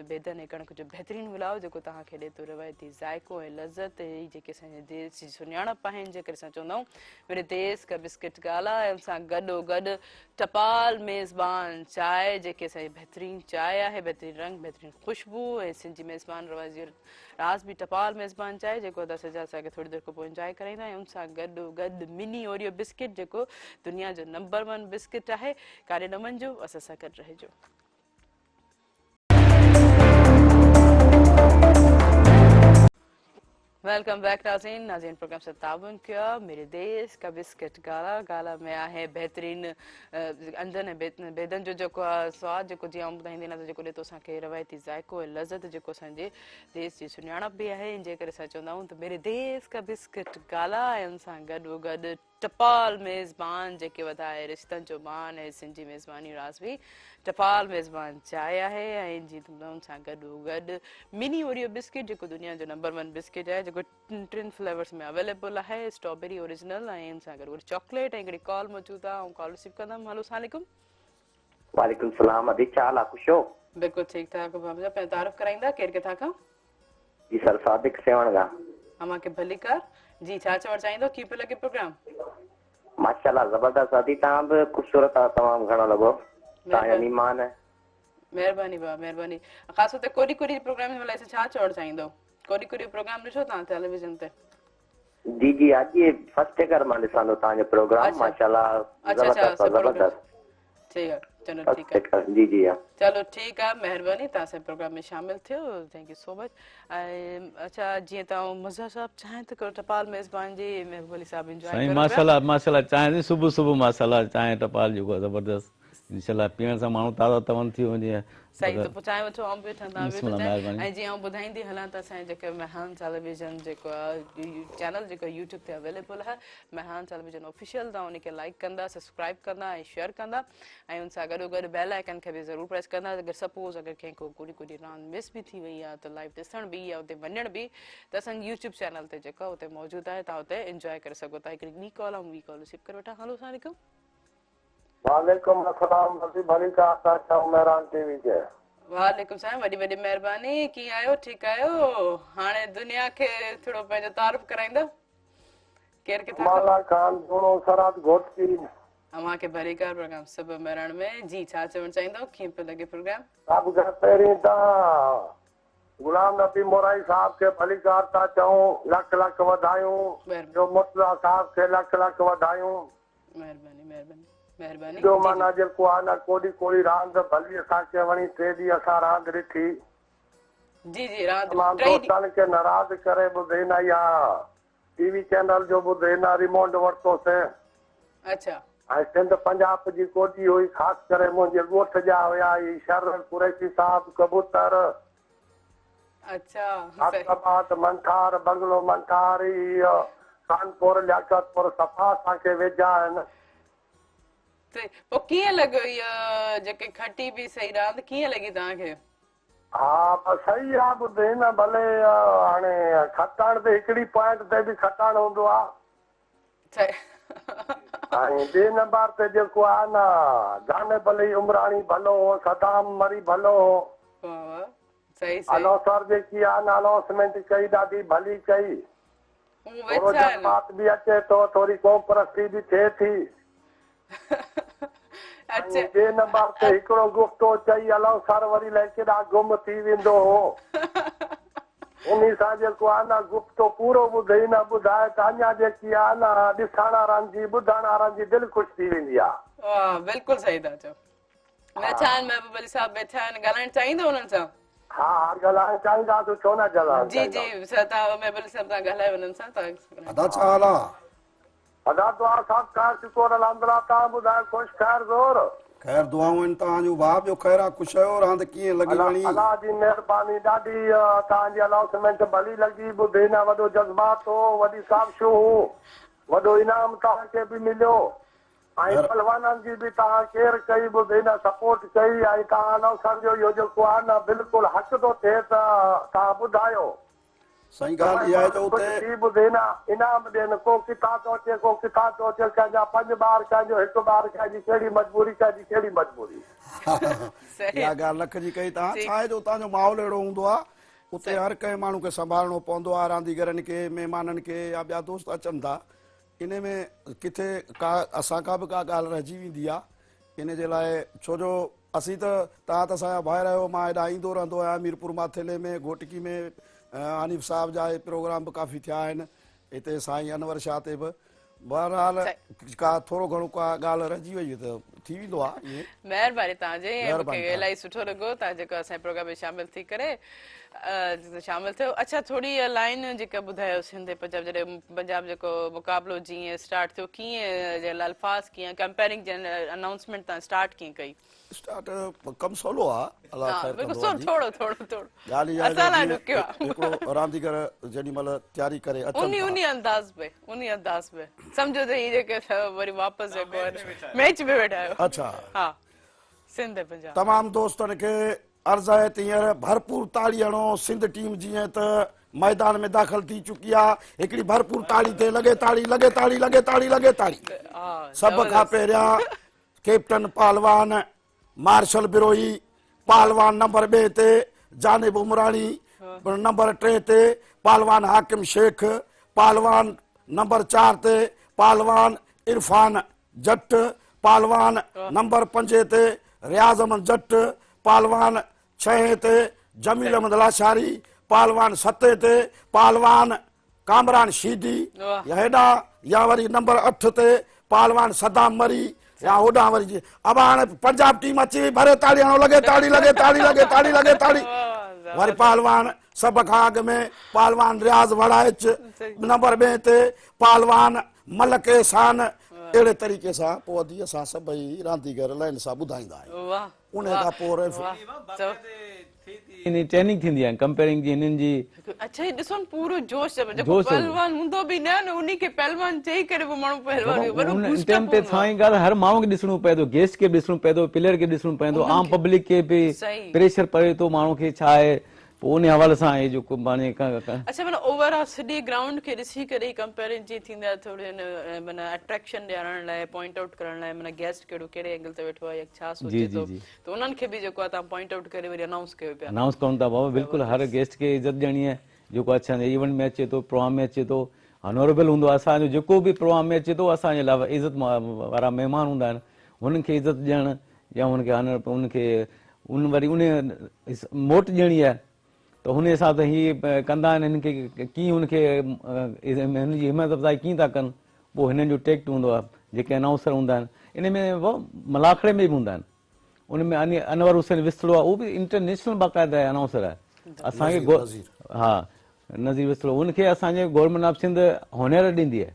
बेदन ऐं कणिक जो बहितरीनु मिलाव जेको तव्हांखे ॾिए थो रवायती ज़ाइक़ो ऐं लज़त, ही जेके असांजे देश जी सुञाणप आहिनि, जेकर असां चवंदा आहियूं मेरे देश का बिस्किट गाला, ऐं सां गॾोगॾु टपाल मेज़बान चांहि, जेके असांजी बहितरीनु चांहि आहे, बहितरीनु रंग, बहितरीनु ख़ुशबू, ऐं सिंधी मेज़बान राज़ बि टपाल मेज़बान चांहि, जेको असांखे थोरी देरि खां पोइ इंजॉय कराईंदा आहियूं। उन सां गॾोगॾु मिनी ओरियो बिस्किट, जेको दुनिया जो नंबर 1 बिस्किट आहे। कारे न वञिजो, असां सां गॾु रहिजो। वेलकम बैक नाज़रीन, नाज़रीन प्रोग्राम से ताउन किया मेरे देश का बिस्किट गाला, गाला में आहे बहितरीनु अंदनि ऐं बेदनि जो जेको आहे स्वादु, जेको जीअं आउं ॿुधाईंदी न त जेको ॾिए थो असांखे रवायती ज़ाइक़ो ऐं लज़त, जेको असांजे देश जी सुञाणप बि आहे, इन जे करे असां चवंदा आहियूं त मेरे देश का बिस्किट गाला, ऐं उन सां गॾोगॾु टपाल मेज़बान, जेके वधाए रिश्तनि जो मान ऐं सिंधी मेज़बानी राज़ बि टपाल मेज़बान चांहि आहे, ऐं जी उन सां गॾोगॾु मिनी ओरियो बिस्किट, जेको दुनिया जो नंबर 1 बिस्किट आहे, जेको 3 फ्लेवर्स में अवेलेबल आहे, स्ट्रॉबेरी ओरिजिनल, ऐं इन सां गॾु चॉकलेट, ऐं हिकिड़ी कॉल मौजूदु आहे, ऐं कॉल रिसीव कंदमि। हेलो अस्सलाम वालेकुम। वालेकुम सलाम, अदी चाल आहे, खुश हो? बिल्कुलु ठीकु ठाक बाबा, पंहिंजो तारुफ़ कराईंदा, केरु किथां खां? जी सर, सादिक सेवणगा। अमांखे भली कर जी, छा चवणु चाहींदो, कीअं पियो लॻे प्रोग्राम? माशाल्लाह ज़बरदस्त अदी, तव्हां बि ख़ूबसूरत आहे, तमामु घणो लॻो, तव्हांजा महिमान। महिरबानी बाबा, महिरबानी। ख़ासि तौर ते कोॾी कोॾी प्रोग्राम जे लाइ छा चवणु चाहींदो? कोॾी कोॾी प्रोग्राम ॾिठो तव्हां टेलीविजन ते? जी जी, अॼु फर्स्ट कर मां ॾिसां थो तव्हांजो प्रोग्राम, माशाल्लाह ज़बरदस्त ज़बरदस्त। ठीक है, चलो ठीक है। अच्छा जी जी हाँ चलो ठीक है, महिरबानी तव्हां असांजे प्रोग्राम में शामिल थियो, थैंक यू सो मच। अच्छा जीअं तव्हां मुज़ा साहब चाहें त करो टपाल मेज़बान जी महबूब अली साहब इंजॉय साईं करो पिया। माशाल्लाह माशाल्लाह चांहि सुबुह सुबुह माशाल्लाह चांहि टपाल जेको आहे ज़बरदस्त इंशाल्लाह पीअण सां माण्हू ताज़ा तवन थी वञे। सही, त पोइ चांहि वठो, आउं बि वठां, तव्हां बि बिस्मिल्लाह वठो चांहि। महिरबानी। ऐं जीअं आउं ॿुधाईंदी हलां त असांजे जेके मेहान टेलीविजन जेको आहे चैनल जेको यूट्यूब ते अवेलेबल आहे, मेहान टेलीविजन ऑफिशियल, तव्हां उनखे लाइक कंदा, सब्सक्राइब कंदा ऐं शेयर कंदा, ऐं उन सां गॾो गॾु बेल आइकन खे बि ज़रूरु प्रेस कंदा। अगरि सपोज़ अगरि कंहिं को कुड़ी रांदि मिस बि थी वई आहे त लाइव ॾिसण बि या उते वञण बि, त असांजे यूट्यूब चैनल ते जेको उते मौजूदु आहे, तव्हां उते इंजॉय करे सघो था। हिकिड़ी ॿी कॉल ऐं ॿी कॉल रिसीव करे वठां। हलो अस्सलाम वालेकुम। वालेकुम अस्सलाम, भली का आशा मेहरान टीवी के। वालेकुम सलाम, वॾी वॾी महिरबानी। कीअं आहियो? ठीकु आहियो? हाणे दुनिया खे थोरो पंहिंजो तारीफ़ कराईंदो, केरु किथां खां? माला खान दोनों सरात घोट की। अव्हांखे भलीकार प्रोग्राम सभु मेरण में जी, छा चवणु चाहींदो? कीअं पियो लॻे प्रोग्राम? अब घर पहिरीं त गुलाम नबी मोराई साहब के भलीकार था चऊं, लख लख वधायूं। महिरबानी जो मुर्तज़ा साहब के लख लख वधायूं। महिरबानी महिरबानी महिरबानी। जो जी, माना जेको आहे न कोड़ी कोड़ी रांदि भली असांखे वणी, 3 ॾींहं असां रांदि ॾिठी। जी जी रांदि तमामु टई ॾींहं। दोस्तनि खे नाराज़ करे ॿुधे न, या टीवी चैनल जो ॿुधे न, रिमोट वरितोसीं। अच्छा ऐं सिंध पंजाब जी कोठी हुई, ख़ासि करे मुंहिंजे ॻोठ जा हुया, ही शरर कुरैशी साहब, कबूतर, अच्छा सही। अहमदाबाद मंठार, बंगलो मंठार, कानपुर लियाकतपुर, सफ़ा असांखे वेझा आहिनि। सही। पोइ कीअं लॻो इहो जेके खटी बि सही रांदि कीअं लॻी तव्हांखे? हा बसि सही आहे, ॿुधे न, भले हाणे खटाइण ते हिकिड़ी पॉइंट ते बि खटाइण हूंदो आहे। सही। ऐं ॿिए नंबर ते जेको आहे न, जाने भले उमराणी भलो हो, सदाम मरी भलो हो। वाह वाह, सही सही। अनाउंसर जेकी आहे न, अनाउंसमेंट कई, ॾाढी भली कई। उहो थोरो वेठा आहिनि। जज़्बात बि अचे थो, थोरी कोपरस्ती बि थिए थी। अच्छा ॿिए नंबर ते हिकिड़ो गुफ़्तो चई, अलाउंसर वरी लाइ केॾा गुम थी वेंदो हो। उन सां जेको आहे न गुफ़्तो पूरो ॿुधई न ॿुधाए त अञा जेकी आहे न ॾिसण वारनि जी, ॿुधण वारनि जी दिलि ख़ुशि थी वेंदी आहे। वाह, बिल्कुलु सही था चओ। वेठा आहिनि महबूब अली साहब, वेठा आहिनि, ॻाल्हाइण चाहींदो उन्हनि सां? हा हा ॻाल्हाइण चाहींदासीं, छो न ॻाल्हाइण जी जी चाहींदासीं। तव्हां महबूब अली साहब सां ॻाल्हायो उन्हनि सां अदा छा हाल आहे? अदा दुआ साहब ख़ैर शुकुर अल्हम्दुलिल्लाह, तव्हां ॿुधायो ख़ुशि ख़ैर ज़ोर? ख़ैर दुआऊं आहिनि तव्हांजो भाउ, ॿियो ख़ैर आहे? ख़ुशि आहियो? रांदि कीअं लॻी वणी? अलाह जी महिरबानी, ॾाढी तव्हांजी अनाउंसमेंट भली लॻी, ॿुधे न, वॾो जज़्बात हो, वॾी साबिशूं हो, वॾो इनाम तव्हांखे बि मिलियो। ऐं पहलवाननि जी बि तव्हां केयर कई, ॿुधे न, सपोर्ट कई। ऐं तव्हां अनाउंसर जो इहो जेको आहे न बिल्कुलु हक़ थो थिए त तव्हां ॿुधायो। सही ॻाल्हि इहा आहे जो उते थी ॿुधे न, इनाम ॾियनि, को किथां थो अचे, को किथां थो अचे, कंहिंजा 5 ॿार, कंहिंजो 1 ॿार, कंहिंजी कहिड़ी मजबूरी, कंहिंजी कहिड़ी मजबूरी। इहा ॻाल्हि लख जी कई तव्हां। छा आहे जो उतां जो माहौल अहिड़ो हूंदो आहे, उते हर कंहिं माण्हू खे संभालणो पवंदो आहे, रांदीगरनि खे, महिमाननि खे, या ॿिया दोस्त अचनि था। इन में किथे का असां का बि का ॻाल्हि रहिजी वेंदी आहे। इन जे लाइ छो जो असीं त, तव्हां त असांजा ॿाहिरि आहियो, मां हेॾा ईंदो रहंदो आहियां, मीरपुर माथेले में, घोटकी में आनिफ साहब जा प्रोग्राम बि काफ़ी थिया आहिनि, हिते साईं अनवर शाह ते बि। बहरहाल का थोरो घणो का ॻाल्हि रहिजी वई त थी वेंदो आहे। महिरबानी तव्हांजी, मूंखे इलाही सुठो लॻो तव्हां जेको असांजे प्रोग्राम में शामिल थी करे शामिल थियो। अच्छा थोरी इहा लाइन जेका ॿुधायो, सिंध पंजाब, जॾहिं पंजाब जेको मुक़ाबिलो जीअं स्टार्ट थियो, कीअं अल्फाज़, कीअं कंपेयरिंग अनाउंसमेंट तव्हां स्टार्ट कीअं कई? स्टार्ट कमु सवलो आहे, अलाह ख़ैर कंदो आहे। थोरो थोरो थोरो ॻाल्हि इहा आहे जो हिकिड़ो रांदीगर जेॾी महिल तयारी करे अचनि था, उन अंदाज़ में सम्झो त ही जेके वरी वापसि जेको मैच में वेठा आहियो। अच्छा हा, सिंध पंजाब तमामु दोस्तनि खे अर्ज़ु आहे त हींअर भरपूर ताड़ी हणो। सिंध टीम जीअं त मैदान में दाख़िल थी चुकी आहे, हिकिड़ी भरपूर ताड़ी थिए, लॻे ताड़ी, लॻे ताड़ी, लॻे ताड़ी, लॻे ताड़ी। सभ खां पहिरियां कैप्टन पहलवान मार्शल बिरोही, पहलवान नंबर 2 ते जानिब उमराणी, नंबर 3 ते पहलवान हाकिम शेख, पहलवान नंबर 4 ते पहलवान इरफान जट, पहलवान नंबर 5 ते रियाज़ अहमद जट, पहलवान 6 ते जमील अहमद लाशारी, पहलवान 7 ते पहलवान कामरान शीदी, हेॾा या वरी नंबर 8 ते पहलवान सदाम मरी, या होॾां वरी जीअं अब हाणे पंजाब टीम अची वई भरे ताड़ी हणो लॻे ताड़ी लॻे ताड़ी लॻे ताड़ी लॻे ताड़ी वरी पहलवान सभ खां अॻु में पहलवान रियाज़ वड़ाइच नंबर 2 ते पहलवान मलक एहसान अहिड़े तरीक़े सां पोइ वधी असां सभई रांदीगर लाइन सां ॿुधाईंदा आहियूं वाह उन खां पोइ इन ट्रेनिंग थींदी आहे कंपेयरिंग जी हिननि जी अच्छा ॾिसो न पूरो जोश जेको जोश पहलवान हूंदो बि न उन्ही खे पहलवान चई करे पोइ माण्हू पहलवान उन टाइम ते साईं ॻाल्हि हर माण्हू खे ॾिसणो पए थो गेस्ट खे बि ॾिसणो पए थो प्लेयर खे ॾिसणो पए थो आम पब्लिक खे बि सही। प्रेशर पए थो माण्हू खे छा आहे पोइ उन हवाले सां हे जेको माने अच्छा माना ओवरऑल सॼे ग्राउंड खे ॾिसी करे कंपेरिजन जी थींदा थोरे माना अट्रैक्शन ॾियारण लाइ पॉइंट आउट करण लाइ माना गेस्ट कहिड़े एंगल ते वेठो आहे या छा सोचे थो त उन्हनि खे बि जेको आहे तव्हां पॉइंट आउट करे वरी अनाउंस कयो पिया अनाउंस कयूं था बाबा बिल्कुलु हर गेस्ट खे इज़त ॾियणी आहे जेको असांजे इवेंट में अचे थो प्रोग्राम में अचे थो ऑनरेबल हूंदो आहे असांजो जेको बि प्रोग्राम में अचे थो असांजे लाइ इज़त वारा महिमान हूंदा आहिनि हुननि खे इज़त ॾियणु या हुनखे उनखे वरी उन मोट ॾियणी आहे त हुन हिसाब सां हीअ कंदा आहिनि हिननि खे कीअं हुनखे हिन जी हिमत अफ़ज़ाई कीअं था कनि पोइ हिननि जो टेक्ट हूंदो आहे जेके अनाउंसर हूंदा आहिनि इन में मलाखड़े में बि हूंदा आहिनि उन में अनवर हुसैन विस्तड़ो आहे उहो बि इंटरनेशनल बाक़ाइदा अनाउंसर आहे असांखे हा नज़ीर विस्तड़ो उनखे असांजे गवर्नमेंट ऑफ सिंध होनर ॾींदी आहे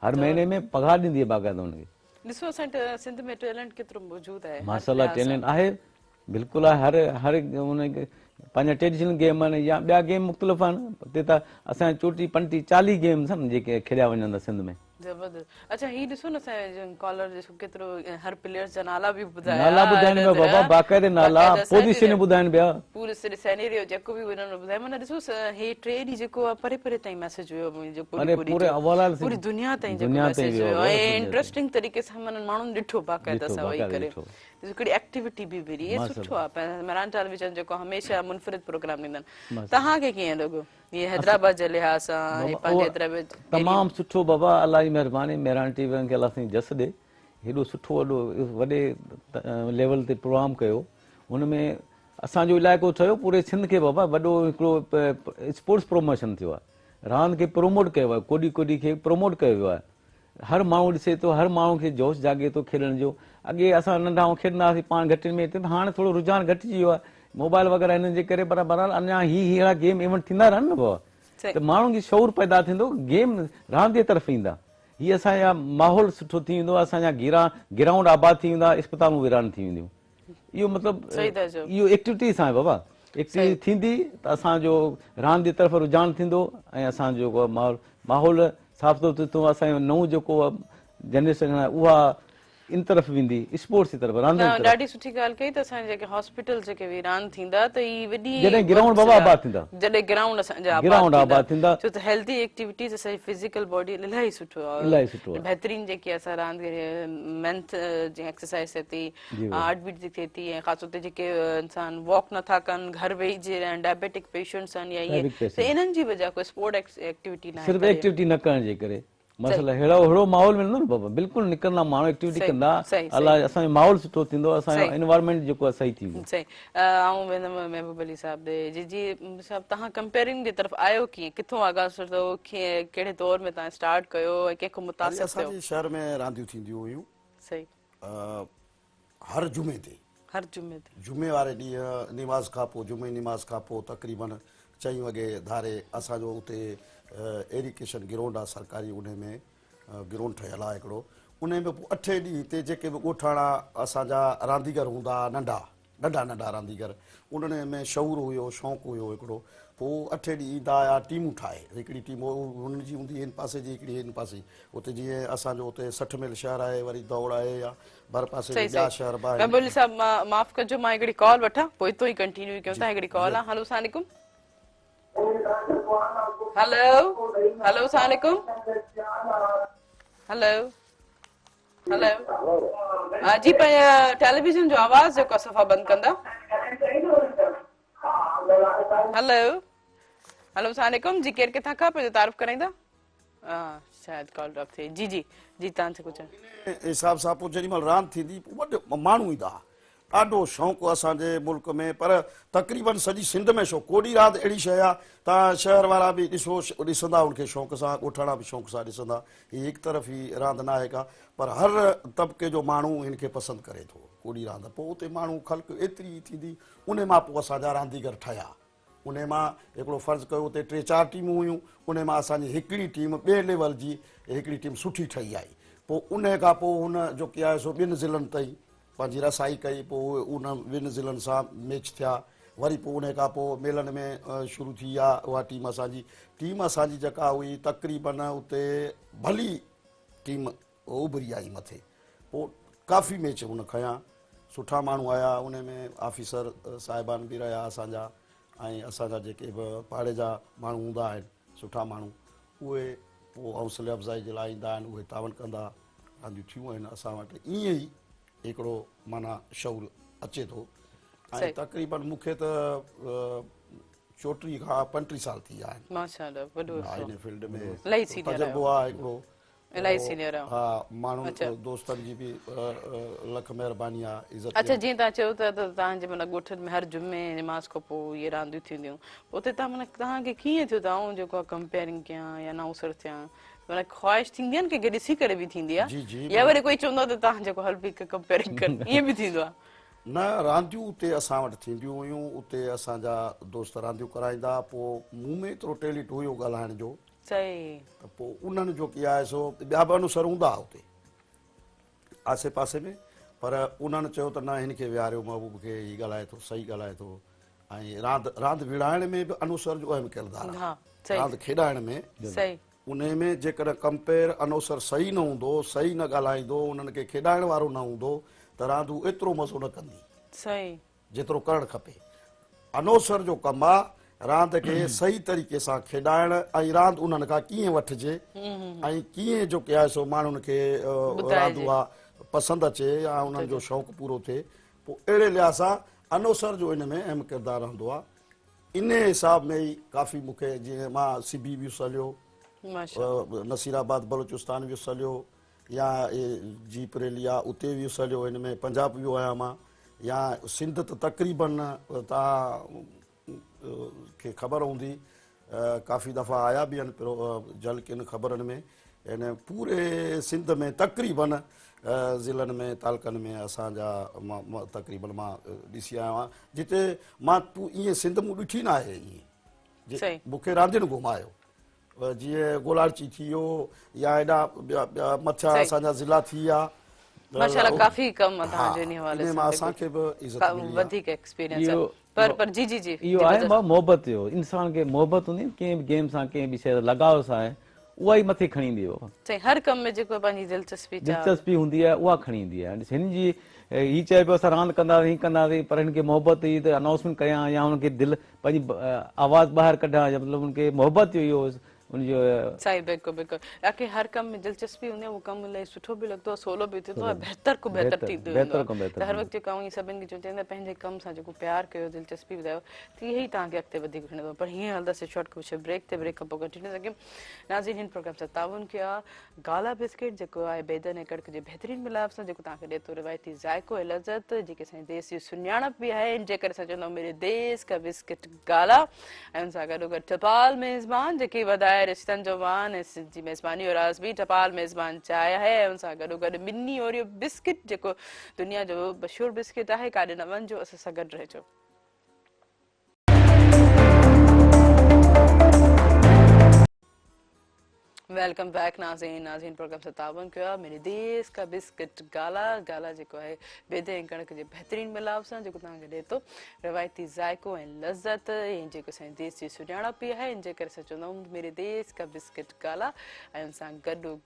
हर महीने में पघार ॾींदी आहे बाक़ाइदा हुनखे ॾिसो असांजे सिंध में टैलेंट केतिरो मौजूदु आहे माशाल्लाह टैलेंट आहे बिल्कुलु आहे हर हुनखे पंहिंजा ट्रेडिशनल गेम आहिनि या ॿिया गेम मुख़्तलिफ़ आहिनि हिते त असांजे चोटी पंटी 40 गेम्स आहिनि जेके खेॾिया वञनि था सिंध में जबरदस्त अच्छा ही ॾिसो न असांजे कॉलर ॾिसो केतिरो हर प्लेयर्स जा नाला बि ॿुधाया नाला ॿुधाइनि पिया बाबा बाक़ाइदे नाला पोजीशन ॿुधाइनि पिया पूरे सेनेरियो जेको बि हुननि ॿुधायो माना ॾिसो हे 3 ॾींहं जेको आहे परे परे ताईं मैसेज वियो मुंहिंजो पूरी दुनिया ताईं जेको मैसेज वियो ऐं इंटरेस्टिंग तरीक़े सां माना माण्हुनि ॾिठो बाक़ाइदा सां वेही करे हिकिड़ी एक्टिविटी बि हुई इहे सुठो आहे मेरान टेलीविजन जेको हमेशह मुनफरिद प्रोग्राम ॾींदा आहिनि तव्हांखे कीअं लॻो ये हैदराबाद जे लिहाज़ सां पंहिंजे हैदराबाद तमामु सुठो बाबा अलाह जी महिरबानी मेरान टीवी खे अलाह साईं जस ॾे हेॾो सुठो वॾे लेवल ते प्रोग्राम कयो हुनमें असांजो इलाइक़ो ठहियो पूरे सिंध खे बाबा वॾो हिकिड़ो स्पोर्ट्स प्रमोशन थियो आहे रांदि खे प्रोमोट कयो आहे कोडी कोडी खे प्रोमोट कयो वियो आहे हर माण्हू ॾिसे थो हर माण्हू खे जोश जागे थो खेॾण जो अॻे असां नंढा खेॾंदा हुआसीं पाण घटि में त हाणे थोरो रुझान घटिजी वियो आहे मोबाइल वग़ैरह हिननि जे करे पर बहरहाल अञा अहिड़ा गेम इवेंट थींदा रहनि न बाबा त माण्हुनि खे शौर पैदा थींदो गेम रांदि जे तरफ़ ईंदा हीअ असांजा माहौल सुठो थी वेंदो असांजा ग्राउंड आबाद थी वेंदा इस्पतालूं वीरान थी वेंदियूं इहो मतिलबु इहो एक्टिविटी सां आहे बाबा एक्टिविटी थींदी त असांजो रांदि जे तरफ़ रुझान थींदो ऐं असांजो जेको माहौल साफ़ सुथरो थींदो असांजो नओं जेको जनरेशन आहे उहा इन तरफ़ वेंदी स्पोर्ट्स जी तरफ़ रांदि ॾाढी सुठी ॻाल्हि कई त असांजे जेके हॉस्पिटल जेके वीरान थींदा त ई वॾी जॾहिं ग्राउंड बाबा आबाद थींदा जॾहिं ग्राउंड असांजा ग्राउंड आबाद थींदा छो त हेल्दी एक्टिविटीज़ असांजी फिजिकल बॉडी इलाही सुठो आहे इलाही सुठो आहे बहितरीन जेकी असां रांदि मेंथ जी एक्सरसाइज थिए थी हार्ट बीट जी थिए थी ऐं ख़ासि तौर ते जेके इंसान वॉक नथा कनि घर वेही जे डायबिटिक पेशेंट्स आहिनि या इहे त इन्हनि जी वजह कोई स्पोर्ट एक्टिविटी न सिर्फ़ु एक्टिविटी न करण जे करे मसला अहिड़ो माहौल मिलंदो न बाबा बिल्कुलु निकिरंदा माण्हू एक्टिविटी कंदा अलाह असांजो माहौल सुठो थींदो असांजो एनवायरमेंट जेको आहे सही थींदो सही आऊं वेंदमि महबूब अली साहब ॾे जी साहब तव्हां कंपेयरिंग जी तरफ़ आयो कीअं किथां आगाज़ थियो कहिड़े दौर में तव्हां स्टार्ट कयो ऐं कंहिंखां मुतासिर थियो असांजे शहर में रांदियूं थींदियूं हुयूं सही हर जुमे ते जुमे वारे ॾींहुं निमाज़ खां पोइ जुमे निमाज़ खां पोइ तक़रीबन 4 वॻे धारे असांजो उते एरिकेशन ग्राउंड आहे सरकारी उन में ग्राउंड ठहियलु आहे हिकिड़ो उन में पोइ 8 ॾींहं ते जेके बि ॻोठाणा असांजा रांदीगर हूंदा नंढा रांदीगर उन्हनि में शौर हुयो शौक़ु हुयो हिकिड़ो पोइ 8 ॾींहं ईंदा हुआ टीमूं ठाहे हिकिड़ी टीम हुननि जी हूंदी हिन पासे जी हिकिड़ी हिन पासे उते जीअं असांजो उते 60 मील शहर आहे वरी दौड़ आहे या भर पासे ॿिया शहर महबूब अली साहब माफ़ कजो मां हिकिड़ी कॉल वठां पोइ हितो ई कंटिन्यू कयूं था हिकिड़ी कॉल आहे हेलो अस्सलाम वालेकुम हेलो अस्सलाम वालेकुम हेलो जी पंहिंजा टेलीविजन जो आवाज़ जेको सफ़ा बंदि कंदा हेलो अस्सलाम वालेकुम जी केरु किथां खां पंहिंजो तारीफ़ कराईंदा शायदि कॉल ड्रॉप थी जी तव्हां छा कुझु हिसाब सां पोइ जेॾी महिल रांदि थींदी वॾो माण्हू ईंदा ॾाढो शौक़ु असांजे मुल्क में, पर तक़रीबन सॼी सिंध में शौक़ु। कोॾी रांदि अहिड़ी शइ आहे तव्हां शहर वारा बि ॾिसंदा उनखे शौक़ सां, ॻोठाणा बि शौक़ सां ॾिसंदा। हीअ हिकु तरफ़ ई रांदि न आहे का, पर हर तबिके जो माण्हू हिन खे पसंदि करे थो कोॾी रांदि। पोइ उते माण्हू ख़ल्क़ एतिरी थींदी, उन मां पोइ असांजा रांदीगर ठहिया। उन मां हिकिड़ो फ़र्ज़ु कयो उते 3-4 टीमूं हुयूं, उन मां असांजी हिकिड़ी टीम ॿिए लेवल जी हिकिड़ी टीम सुठी ठही आई। पोइ उन खां पोइ हुन जेकी आहे सो 2 ज़िलनि ताईं पंहिंजी रसाई कई, पोइ उन 2 ज़िलनि सां मैच थिया। वरी पोइ उन खां पोइ मेलनि में शुरू थी आहे उहा टीम असांजी जेका हुई तक़रीबन उते भली टीम उभरी आई मथे। पोइ काफ़ी मैच हुन खयां, सुठा माण्हू आया, उन में ऑफिसर साहिबान बि रहिया असांजा, ऐं असांजा जेके बि पाड़े जा माण्हू हूंदा आहिनि सुठा माण्हू, उहे पोइ हौसले अफ़ज़ाई जे लाइ ईंदा आहिनि, उहे तावन कंदा, रांदियूं थियूं आहिनि असां वटि। ईअं ई हिकिड़ो माना शौर अचे थो। ऐं तक़रीबन मूंखे त 34 खां 35 साल थी विया आहिनि माशाअल्लाह, वॾो हिन फील्ड में। इलाही सीनियर तजुर्बो आहे हिकिड़ो, इलाही सीनियर आहे। हा, माण्हू दोस्तनि जी बि लख महिरबानी आहे, इज़त। अच्छा, जीअं तव्हां चयो था त तव्हांजे माना ॻोठनि में हर जुमे नमाज़ खां पोइ इहे रांदियूं थींदियूं, उते तव्हां माना तव्हांखे कीअं थियो तव्हां जेको आहे कंपेयरिंग कयां या नाउसर थियां, माना ख़्वाहिश थींदी आहे न कंहिंखे ॾिसी करे बि थींदी आहे, या वरी कोई चवंदो आहे त तव्हां जेको हल बि कंपेयरिंग कर, ईअं बि थींदो आहे? न, रांदियूं उते असां वटि थींदियूं हुयूं, उते असांजा दोस्त रांदियूं कराईंदा। पोइ मूं में एतिरो टैलेंट हुयो ॻाल्हाइण जो, सही, त पोइ उन्हनि जो की आहे सो ॿिया बि अनुसर हूंदा उते आसे पासे में, पर उन्हनि चयो त न हिनखे विहारियो महबूब खे, हीउ ॻाल्हाए थो, सही ॻाल्हाए थो। ऐं रांदि विड़ाइण में बि अनुसर जो अहम किरदारु आहे, रांदि खेॾाइण में। उन में जेकॾहिं कंपेयर अनुसर सही न हूंदो, सही न ॻाल्हाईंदो, उन्हनि खे खेॾाइण वारो न हूंदो, त रांदू एतिरो मज़ो न कंदी जेतिरो करणु खपे। अनुसर जो कमु आहे रांदि खे सही तरीक़े सां खेॾाइण, ऐं रांदि उन्हनि खां कीअं वठिजे, ऐं कीअं जेके आहे सो माण्हुनि खे रांदू आहे पसंदि अचे या उन्हनि जो शौक़ु पूरो थिए। पोइ अहिड़े लिहाज़ सां अनुसर जो इन में अहम किरदारु रहंदो आहे। इन हिसाब में ई काफ़ी मूंखे, जीअं मां सिबी बि हलियो, नसीराबाद बलोचिस्तान बि हलियो, या जीप रैली आहे उते बि हलियो, हिन में पंजाब वियो आहियां मां, या सिंध त तक़रीबन तव्हां खे ख़बर हूंदी काफ़ी दफ़ा आया बि आहिनि झलकिन ख़बरनि में। इन पूरे सिंध में तक़रीबन ज़िलनि में तालुकनि में असांजा तक़रीबन मां ॾिसी आयो आहियां, जिते मां ईअं सिंध मूं ॾिठी न आहे ईअं, मूंखे रांदियुनि घुमायो, जीअं गोलारची थी वियो या हेॾा ॿिया मथियां असांजा ज़िला थी विया। माशाअल्लाह, काफ़ी कम आहे तव्हांजो इन हवाले सां, असांखे बि इज़त मिली, वधीक एक्सपीरियंस आहे। पर जी जी जी इहो आहे मोहबत जो, इंसान खे मोहबत हूंदी कंहिं बि गेम सां, कंहिं बि शइ लगाव सां आहे, उहा ई मथे खणी ईंदी आहे। हर कम में जेको पंहिंजी दिलचस्पी हूंदी आहे उहा खणी ईंदी आहे। हिन जी हीअ चए पियो असां रांदि कंदासीं, हीअं कंदासीं, पर हिनखे मोहबत हुई त अनाउंसमेंट कयां या हुनखे दिलि पंहिंजी आवाज़ु ॿाहिरि कढां, या मतिलबु हुनखे मोहबत जो इहो उनजो सही, बिल्कुलु बिल्कुलु। आखिर हर कम में दिलचस्पी हूंदी आहे, उहो कमु इलाही सुठो बि लॻंदो आहे, सवलो बि थींदो आहे, बहितर को बहितर थींदो आहे। त हर वक़्तु जेको आऊं सभिनि खे चवंदा पंहिंजे कम सां जेको प्यार कयो, दिलचस्पी ॿुधायो, त इहे ई तव्हांखे अॻिते वधीक खणंदो। पर हीअं हलंदासीं शॉर्ट कुझु ब्रेक ते, ब्रेक खां पोइ कंटिन्यू सघियूं। नाज़रीन, हिन प्रोग्राम सां ताउन कयो आहे गाला बिस्किट, जेको आहे बेदन ऐं कड़क जे बहितरीनु मिलाप सां, जेको तव्हांखे ॾिए थो रिवायती ज़ाइको ऐं लज़त, जेके असांजे देश जी सुञाणप बि आहे, जेकर असां चवंदा आहियूं मेरे देश का बिस्किट गाला। ऐं हुन सां गॾोगॾु टपाल मेज़बान, जेकी वधाए रिश्तनि जो मान ऐं सिंधी मेज़बानी और आज़मी टपाल मेज़बान चांहि आहे, ऐं हुन सां गॾोगॾु मिनी ओरियो बिस्किट, जेको दुनिया जो मशहूरु बिस्किट आहे। काॾे न वञिजो, असां सां गॾु रहिजो। वेलकम बैक नाज़रीन प्रोग्राम सां ताउन कयो आहे मेरे देश का बिस्किट गाला जेको आहे बेदे ऐं कणिक जे बहितरीनु मिलाप सां, जेको तव्हांखे ॾिए थो रिवायती ज़ाइको ऐं लज़त, ऐं जेको असांजे देश जी सुञाणप बि आहे, इन जे करे असां चवंदा आहियूं मेरे देश का बिस्किट गाला। ऐं हुन सां गॾोगॾु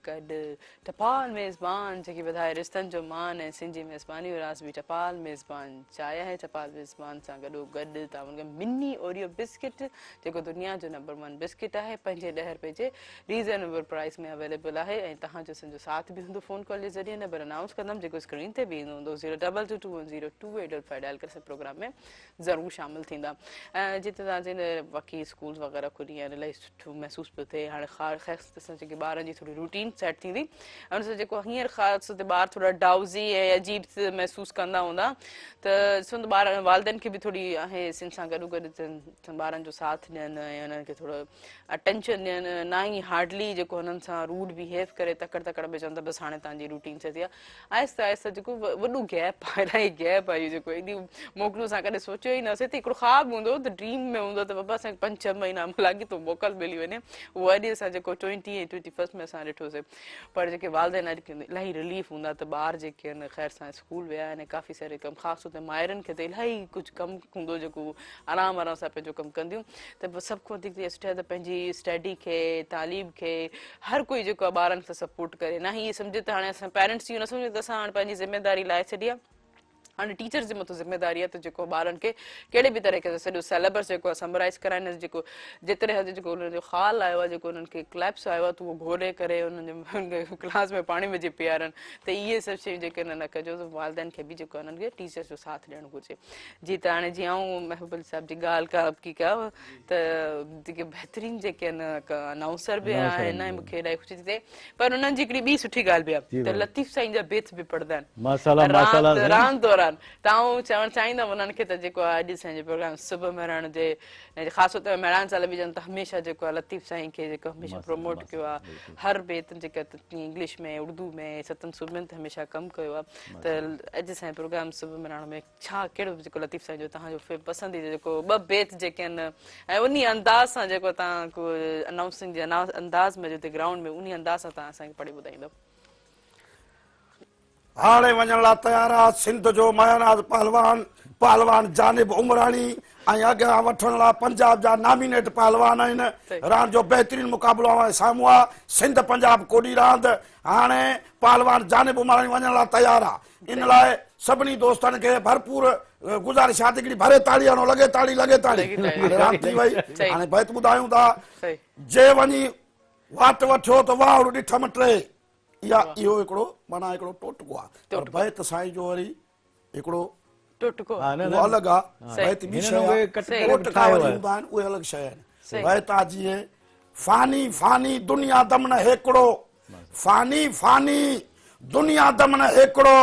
टपाल मेज़बान, जेकी वधाए रिश्तनि जो मान ऐं सिंधी मेज़बानी और आज़मी टपाल मेज़बान चांहि आहे। टपाल मेज़बान सां गॾोगॾु तव्हां मिनी ओरियो बिस्किट, जेको दुनिया जो नंबर 1 बिस्किट आहे, ₹5 जे रीज़नेबल व्हाटएवर प्राइस में अवेलेबल है ऐं तव्हांजो असांजो साथ बि हूंदो फ़ोन कॉल जे ज़रिए नंबर अनाउंस कंदमि जेको स्क्रीन ते बि ईंदो हूंदो 02221022885 डायल करे प्रोग्राम में ज़रूरु शामिल थींदा। ऐं जिते तव्हांजे बाक़ी स्कूल्स वग़ैरह खुली आहिनि इलाही सुठो महसूस पियो थिए हाणे ख़ासि असां जेके ॿारनि जी थोरी रूटीन सेट थींदी ऐं उनसां जेको हींअर ख़ासि ते ॿार थोरा डाउज़ी ऐं अजीब महसूस कंदा हूंदा त ॾिसो त ॿार वालिदैन खे बि थोरी आहे सिन सां गॾु गॾु ॿारनि जो साथ ॾियनि ऐं उन्हनि खे थोरो अटेंशन ॾियनि ना ई हार्डली जेको हुननि सां रूड बिहेव करे तकड़ तकड़ में चवनि था बसि हाणे तव्हांजी रूटीन से थी आहे आहिस्ते आहिस्ते जेको वॾो गैप आहे इलाही गैप आहे इहो जेको एॾी मोकिलियूं असां कॾहिं सोचियो ई न हुयोसीं त हिकिड़ो ख़्वाबु हूंदो त ड्रीम में हूंदो त बाबा असांखे 5-6 महीना लॻे थो मोकल मिली वञे उहो अॼु असां जेको 20 ऐं 21 में असां ॾिठोसीं पर जेके वालिदैन अॼु इलाही रिलीफ हूंदा त ॿार जेके आहिनि ख़ैर सां स्कूल विया आहिनि काफ़ी सारे कमु ख़ासि तौर ते माइरुनि खे त इलाही कुझु कमु हूंदो जेको आराम आराम सां पंहिंजो कमु कंदियूं त सभु खां वधीक सुठा त पंहिंजी स्टडी खे तालीम खे हर कोई जेको आहे ॿारनि सां सपोर्ट करे ना ही सम्झे त हाणे असां पेरेंट्स इहो न सम्झो त असां हाणे पंहिंजी ज़िमेदारी लाहे छॾी आहे हाणे टीचर्स जे मथां ज़िमेदारी आहे त जेको ॿारनि खे कहिड़े बि तरीक़े सां सॼो सिलेबस जेको आहे समराइज़ कराइनि जेको जेतिरे हद जेको हुननि जो ख़ाल आयो आहे जेको हुननि खे क्लैप्स आयो आहे त उहो घोरे करे हुननि जो क्लास में पाणी विझी पीआरनि त इहे सभु शयूं जेके न कजो त वालिदैन खे बि जेको हुननि खे टीचर्स जो साथ ॾियणु घुरिजे जी त हाणे जीअं आऊं महबूब साहिब जी ॻाल्हि की कयो त जेके बहितरीन जेके अनाउंसर बि आहिनि ऐं मूंखे इलाही ख़ुशी थी थिए पर हुननि जी हिकिड़ी ॿी सुठी ॻाल्हि बि आहे त लतीफ़ साईं जा बेथ बि पढ़ंदा आहिनि रांदि दौरान तव्हां चवणु चाहींदमि उन्हनि खे त जेको आहे अॼु असांजे प्रोग्राम सुबुह मेहराण जे ख़ासि तौर ते मेहरान साल बि ॼण त हमेशह जेको आहे लतीफ़ साईं खे जेको हमेशह प्रमोट कयो आहे हर बेत जेका इंग्लिश में उर्दू में सतनि सूबनि ते हमेशह कमु कयो आहे त अॼु असांजे प्रोग्राम सुबुह मेहराण में छा कहिड़ो जेको लतीफ़ साईं जो तव्हांजो पसंदीदा जेको ॿ बेत जेके आहिनि ऐं उन अंदाज़ सां जेको तव्हां को अनाउंसिंग जे अंदाज़ में जिते ग्राउंड में उन अंदाज़ सां तव्हां असांखे पढ़ी ॿुधाईंदव हाणे वञण लाइ तयार आहे सिंध जो मयानाज़ पहलवान पहलवान जानिब उमराणी ऐं अॻियां वठण लाइ पंजाब जा नॉमिनेट पहलवान आहिनि रांदि जो बहितरीन मुक़ाबिलो आहे साम्हूं आहे सिंध पंजाब कोडी रांदि हाणे पहलवान जानिब उमराणी वञण लाइ तयार आहे इन लाइ सभिनी दोस्तनि खे भरपूर गुज़ारिश आहे हिकिड़ी भरे ताड़ी हणो लॻे ताड़ी रांदि थी वई हाणे बैत ॿुधायूं था जे वञी वाट वठियो त वाहुड़ ॾिठमि टे इहा इहो हिकिड़ो माना हिकिड़ो टोटको आहे पर बैत साईं जो वरी हिकिड़ो टोटको उहो अलॻि आहे बैत ॿी शइ आहे टोटका वरी हूंदा आहिनि उहे अलॻि शइ आहिनि बैत आहे जीअं फानी फानी दुनिया दम न हिकिड़ो फानी फानी दुनिया दम न हिकिड़ो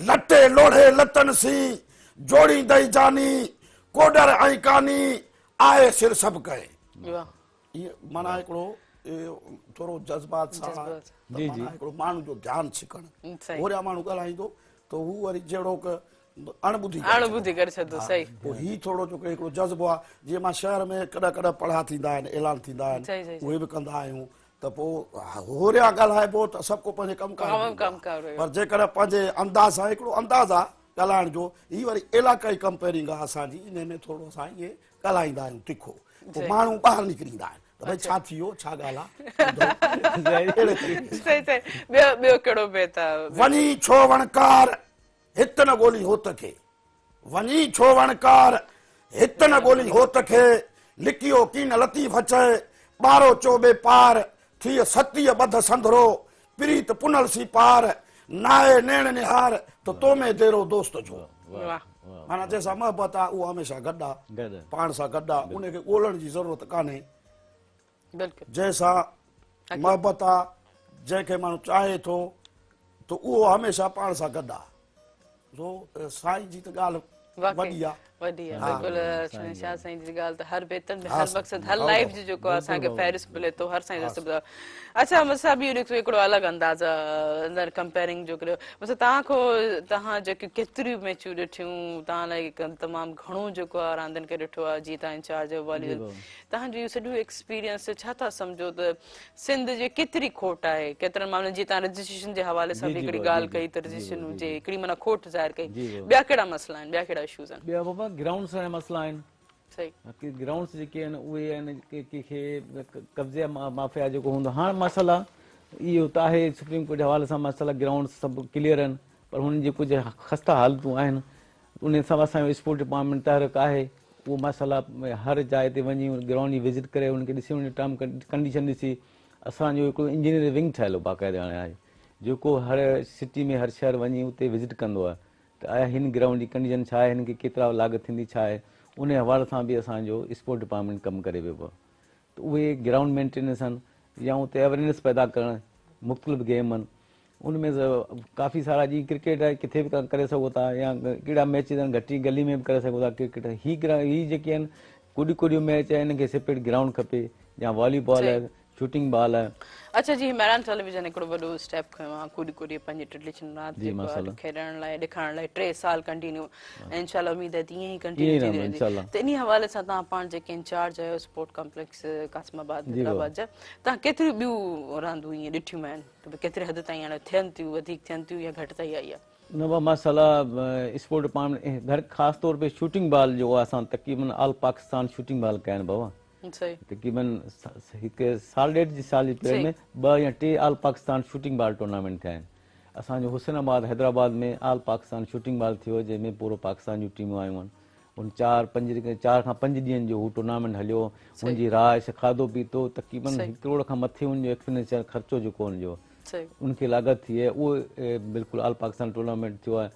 लटे लोढ़े लतन सी जोड़ी दई जानी कोडर ऐं कानी आहे सिर सभु कए इहे माना हिकिड़ो थोरो जज़्बात सां हिकिड़ो माण्हू जो ध्यानु छिकणु होरिया माण्हू ॻाल्हाईंदो त हू वरी जहिड़ो अणॿुधी करे छॾंदो सही पोइ हीउ थोरो जो हिकिड़ो जज़्बो आहे जीअं मां शहर में कॾहिं कॾहिं पढ़ा थींदा आहिनि ऐलान थींदा आहिनि उहे बि कंदा आहियूं त पोइ होरिया ॻाल्हाइबो त सभु को पंहिंजे कमु पर जेकॾहिं पंहिंजे अंदाज़ सां हिकिड़ो अंदाज़ आहे ॻाल्हाइण जो हीअ वरी इलाक़ाई कंपेयरिंग आहे असांजी इन में थोरो असां इहे ॻाल्हाईंदा आहियूं तिखो पोइ माण्हू ॿाहिरि निकिरींदा आहिनि भई छा थी वियो छा ॻाल्हि वञी छो वणकार हित न ॻोल्ही होत खे वञी छो वणकार हित न ॻोल्ही होत खे लिकियो कीन लतीफ़ चए ॿारो चोबे पार थी सतीअ ॿध संधरो प्रीत पुनल सी पार नाए नेण निहार त तो में देरो दोस्त जो माना जंहिंसां मोहबत आहे उहो हमेशह गॾु आहे पाण सां गॾु आहे उनखे ॻोल्हण जी ज़रूरत कान्हे जंहिंसां मोहबत आहे जंहिंखे माण्हू चाहे थो त उहो हमेशह पाण सां गॾु आहे साईं जी त ॻाल्हि वॾी आहे वॾी आहे बिल्कुलु शाह साईं जी ॻाल्हि त हर बेतन में हर मक़सद हर लाइफ जो जेको आहे असांखे फ़हरिस्त मिले थो हर साईं जो अच्छा मूंसां बि ॾिठो हिकिड़ो अलॻि अंदाज़ आहे अंदरि कंपेयरिंग जो करियो मूंसां तव्हां खां तव्हां जेकियूं केतिरियूं मैचूं ॾिठियूं तव्हां लाइ तमामु घणो जेको आहे रांदियुनि खे ॾिठो आहे जीअं तव्हां इंचार्ज वॉलीबॉल तव्हांजो इहो सॼो एक्सपीरियंस छा था सम्झो त सिंध जी केतिरी खोट आहे केतिरनि माण्हुनि जीअं तव्हां रजिस्ट्रेशन जे हवाले सां बि हिकिड़ी ॻाल्हि कई त रजिस्ट्रेशन हुजे हिकिड़ी माना खोट ज़ाहिर कई ॿिया कहिड़ा मसइला आहिनि ॿिया कहिड़ा इशूज़ आहिनि ग्राउंड्स जा मसइला आहिनि ग्राउंड्स जेके आहिनि उहे आहिनि कंहिंखे कब्ज़े माफ़िया जेको हूंदो हाणे मसइला इहो त आहे सुप्रीम कोर्ट जे हवाले सां मसइला ग्राउंड्स सभु क्लियर आहिनि पर हुननि जी कुझु ख़स्ता हालतूं आहिनि उन सां असांजो स्पोर्ट डिपार्टमेंट तहरीक आहे उहो मसइला हर जाइ ते वञी ग्राउंड जी विज़िट करे हुनखे ॾिसी हुन टर्म कंडीशन ॾिसी असांजो हिकिड़ो इंजीनियर विंग ठहियल हो बाक़ाइदा हाणे आहे, जेको हर सिटी में हर शहर वञी उते विज़िट कंदो आहे त आया हिन ग्राउंड जी कंडीशन छा आहे, हिन खे केतिरा लागत थींदी छा आहे, उन हवाले सां बि असांजो स्पोर्ट डिपार्टमेंट कमु करे पियो पियो। त उहे ग्राउंड मेंटेनेंस आहिनि या उते अवेयरनेस पैदा करणु, मुख़्तलिफ़ गेम आहिनि उनमें काफ़ी सारा जीअं क्रिकेट आहे किथे बि करे सघो था, या कहिड़ा मैचिस आहिनि घटी गली में बि करे सघो था क्रिकेट। ही जेके आहिनि कुॾियूं मैच आहे, हिनखे सेपरेट ग्राउंड खपे, या वॉलीबॉल आहे, शूटिंग बॉल आहे। अच्छा जी, मैरान टेलीविजन हिकिड़ो वॾो स्टेप खयो आहे कुॾी पंहिंजी ट्रेडिशन राति खेॾण लाइ ॾेखारण लाइ 3 साल कंटिन्यू, ऐं इंशाल्लाह उमेद आहे तीअं ई कंटिन्यू थींदी रहंदी। त इन हवाले सां तव्हां पाण जेके इंचार्ज आहियो स्पोर्ट कॉम्प्लेक्स कासिमाबाद हैदराबाद जा, तव्हां केतिरियूं ॿियूं रांदियूं ईअं ॾिठियूं आहिनि त केतिरे हद ताईं हाणे थियनि थियूं, वधीक थियनि थियूं या घटि ताईं आई आहे? न बा माशाल्लाह स्पोर्ट डिपार्टमेंट घर ख़ासि तौर पे शूटिंग बॉल जो असां तक़रीबन ऑल पाकिस्तान शूटिंग बॉल कया आहिनि बाबा, तक़रीबन हिकु साल ॾेढ साल जी पीरियड में 2 या 3 all Pakistan shooting ball tournament थिया आहिनि। असांजो हुसैनाबाद हैदराबाद में ऑल पाकिस्तान शूटिंग बॉल थियो, जंहिंमें पूरो पाकिस्तान जूं टीमूं आयूं आहिनि। उन 4 खां 5 ॾींहंनि जो हू टूर्नामेंट हलियो, हुनजी राश खाधो पीतो तक़रीबन 1 करोड़ खां मथे हुनजो एक्सपेंडिचर ख़र्चो जेको हुनजो उनखे लागत थी आहे, उहो बिल्कुलु ऑल पाकिस्तान टूर्नामेंट थियो आहे।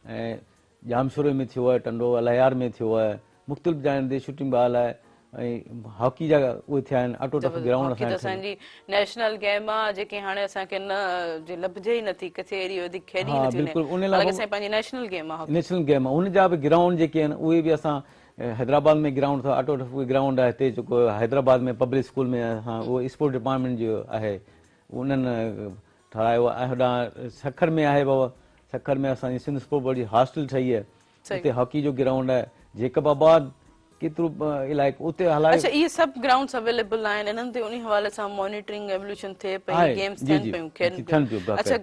ऐं जामशोरे में थियो आहे, टंडो अलयार में थियो आहे, मुख़्तलिफ़ जायुनि ते शूटिंग बॉल आहे, ऐं हॉकी जा उहे थिया आहिनि। ऑटो टफ ग्राउंड असांजी नेशनल गेम आहे जेके हाणे असांखे न लभजे ई नथी, किथे एॾी वधीक खेॾी नथी, बिल्कुलु उन लाइ पंहिंजी नेशनल गेम आहे, नेशनल गेम आहे। उन जा बि ग्राउंड जेके आहिनि उहे बि असां हैदराबाद में ग्राउंड अथव, ऑटो टफ ग्राउंड आहे हिते जेको हैदराबाद में पब्लिक स्कूल में असां उहो स्पोर्ट डिपार्टमेंट जो आहे, उन्हनि ठारायो आहे। ऐं होॾां सखर में आहे बाबा, सखर में असांजी सिंध स्पोर्ट बोर्ड जी हॉस्टल ठही आहे, उते हॉकी जो ग्राउंड आहे। जेकबाबाद केतिरो इलाइक़ो उते हलाए। अच्छा, इहे सभु ग्राउंड्स अवेलेबल आहिनि, इन्हनि ते उन हवाले सां मॉनिटरिंग एवोल्यूशन थिए पई, गेम्स थियनि पियूं, खेॾनि पियूं। अच्छा,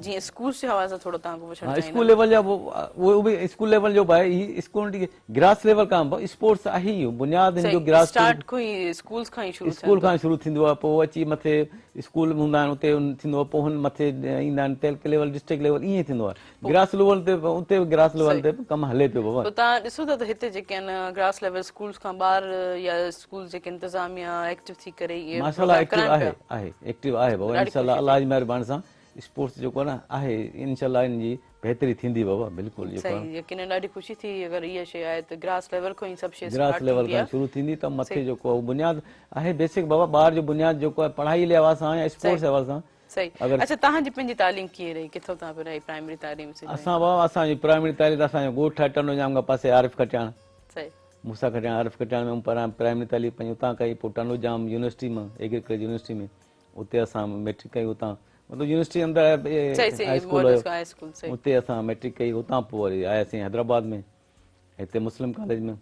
जीअं स्कूल्स जे हवाले सां थोरो तव्हांखे पुछणु चाहींदमि। स्कूल लेवल जा उहो बि स्कूल लेवल जो बि आहे, ही स्कूल ग्रास लेवल खां स्पोर्ट्स आहे ई बुनियाद हिन जो ग्रास स्टार्ट खां ई स्कूल खां ई शुरू थींदो आहे, पोइ अची मथे स्कूल हूंदा आहिनि उते थींदो आहे, पोइ हुन मथे ईंदा आहिनि तहसील लेवल, डिस्ट्रिक्ट लेवल, ईअं थींदो आहे। ग्रास लेवल ते उते ग्रास लेवल ते कमु हले पियो बाबा। तव्हां ॾिसो था त हिते जेके आहिनि ग्रास लेवल स्कूल्स खां ॿार या स्कूल जेके इंतज़ामिया एक्टिव थी करे इहे माशाल्लाह एक्टिव आहे एक्टिव आहे बाबा, इंशाल्लाह अल्लाह जी महिरबानी सां स्पोर्ट्स जेको आहे न आहे, इंशाल्लाह इन जी बहितरी थींदी बाबा, बिल्कुलु सही। यकीनन ॾाढी ख़ुशी थी अगरि इहा शइ आहे त ग्रास लेवल खां ई सभु शइ ग्रास लेवल खां शुरू थींदी त मथे जेको आहे बुनियाद आहे बेसिक बाबा, ॿार जो बुनियाद जेको आहे पढ़ाई जे हवाले सां या स्पोर्ट्स हवाले सां। सही। अच्छा, तव्हांजी पंहिंजी तालीम कीअं रही, किथां तव्हां पढ़ाई प्राइमरी तालीम? असां बाबा असांजी प्राइमरी तालीम असांजो ॻोठ आहे टनोजाम खां पासे आरिफ खटियाण, मूसा खटियाण आरिफ खटियाण में प्राइमरी तालीम पंहिंजी उतां कई, पोइ टनोजाम यूनिवर्सिटी मां एग्रीकल्चर यूनिवर्सिटी में उते असां मैट्रिक कई, उतां मतिलबु यूनिवर्सिटी अंदरि हाई स्कूल हुयो, उते असां मैट्रिक कई। उतां पोइ वरी आयासीं हैदराबाद में हिते मुस्लिम कॉलेज में,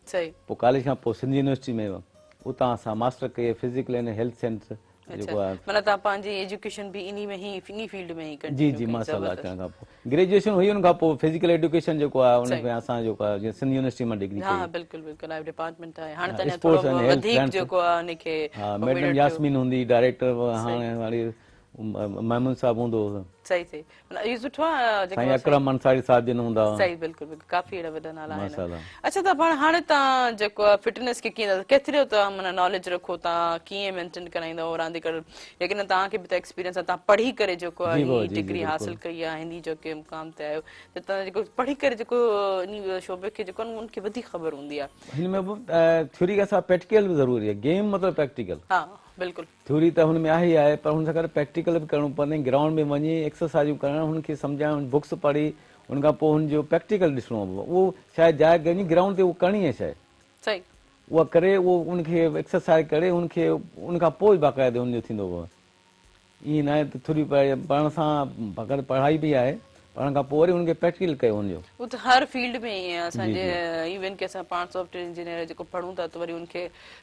पोइ कॉलेज खां पोइ सिंध यूनिवर्सिटी में उतां असां मास्टर कई फिजिकल एंड हेल्थ साइंस जेको आहे। माना तव्हां पंहिंजी एजुकेशन बि इन में ही इन फील्ड में ही कई? जी जी माशाल्लाह। अचण खां पोइ ग्रेजुएशन हुई, उन खां पोइ फिजिकल एजुकेशन जेको आहे उन में असां जेको आहे जीअं सिंध यूनिवर्सिटी मां डिग्री कई। हा बिल्कुलु बिल्कुलु, आहे डिपार्टमेंट आहे हाणे त थोरो वधीक जेको आहे उनखे। हा, मैडम यास्मीन हूंदी डायरेक्टर, हाणे वारी महमूद साहब हूंदो। सही सही, इहो सुठो आहे जेको अकरम अंसारी साहब जिन हूंदा। सही, बिल्कुलु बिल्कुलु, काफ़ी अहिड़ा वॾा नाला आहिनि। अच्छा, त पाण हाणे तव्हां जेको आहे फिटनेस खे कीअं केतिरो तव्हां माना नॉलेज रखो, तव्हां कीअं मेंटेन कराईंदो रांदीगर, लेकिन तव्हांखे बि त एक्सपीरियंस आहे, तव्हां पढ़ी करे जेको आहे ही डिग्री हासिल कई आहे, हिन जेके मुक़ाम ते आयो, त तव्हां जेको पढ़ी करे जेको इन शोबे खे जेको आहे उनखे वधीक ख़बर हूंदी आहे। हिन में बि थ्योरी खां सवाइ प्रैक्टिकल बि ज़रूरी आहे, गेम मतिलबु प्रैक्टिकल। हा बिल्कुलु, थ्योरी त हुन में आहे ई आहे, पर हुन सां गॾु प्रैक्टिकल बि करिणो पवंदे, ग्राउंड में वञी एक्सरसाइज़ूं करणु, हुनखे सम्झाइणु, बुक्स पढ़ी, हुनखां पोइ हुनजो प्रैक्टिकल ॾिसणो पवंदो। उहो शायदि जाइ करणी ग्राउंड ते उहो करणी आहे शइ, सही उहा करे उहो उनखे एक्सरसाइज़ करे हुनखे उनखां पोइ बाक़ाइदे हुनजो थींदो पियो। ईअं न आहे त थोरी पढ़ण सां अगरि पढ़ाई बि आहे, पढ़ण खां पोइ वरी हुनखे प्रैक्टिकल कयो हुनजो। उहो त हर फील्ड में ईअं आहे असांजे, इवन की असां पाण सॉफ्टवेयर इंजीनियर जेको पढ़ूं था त वरी उनखे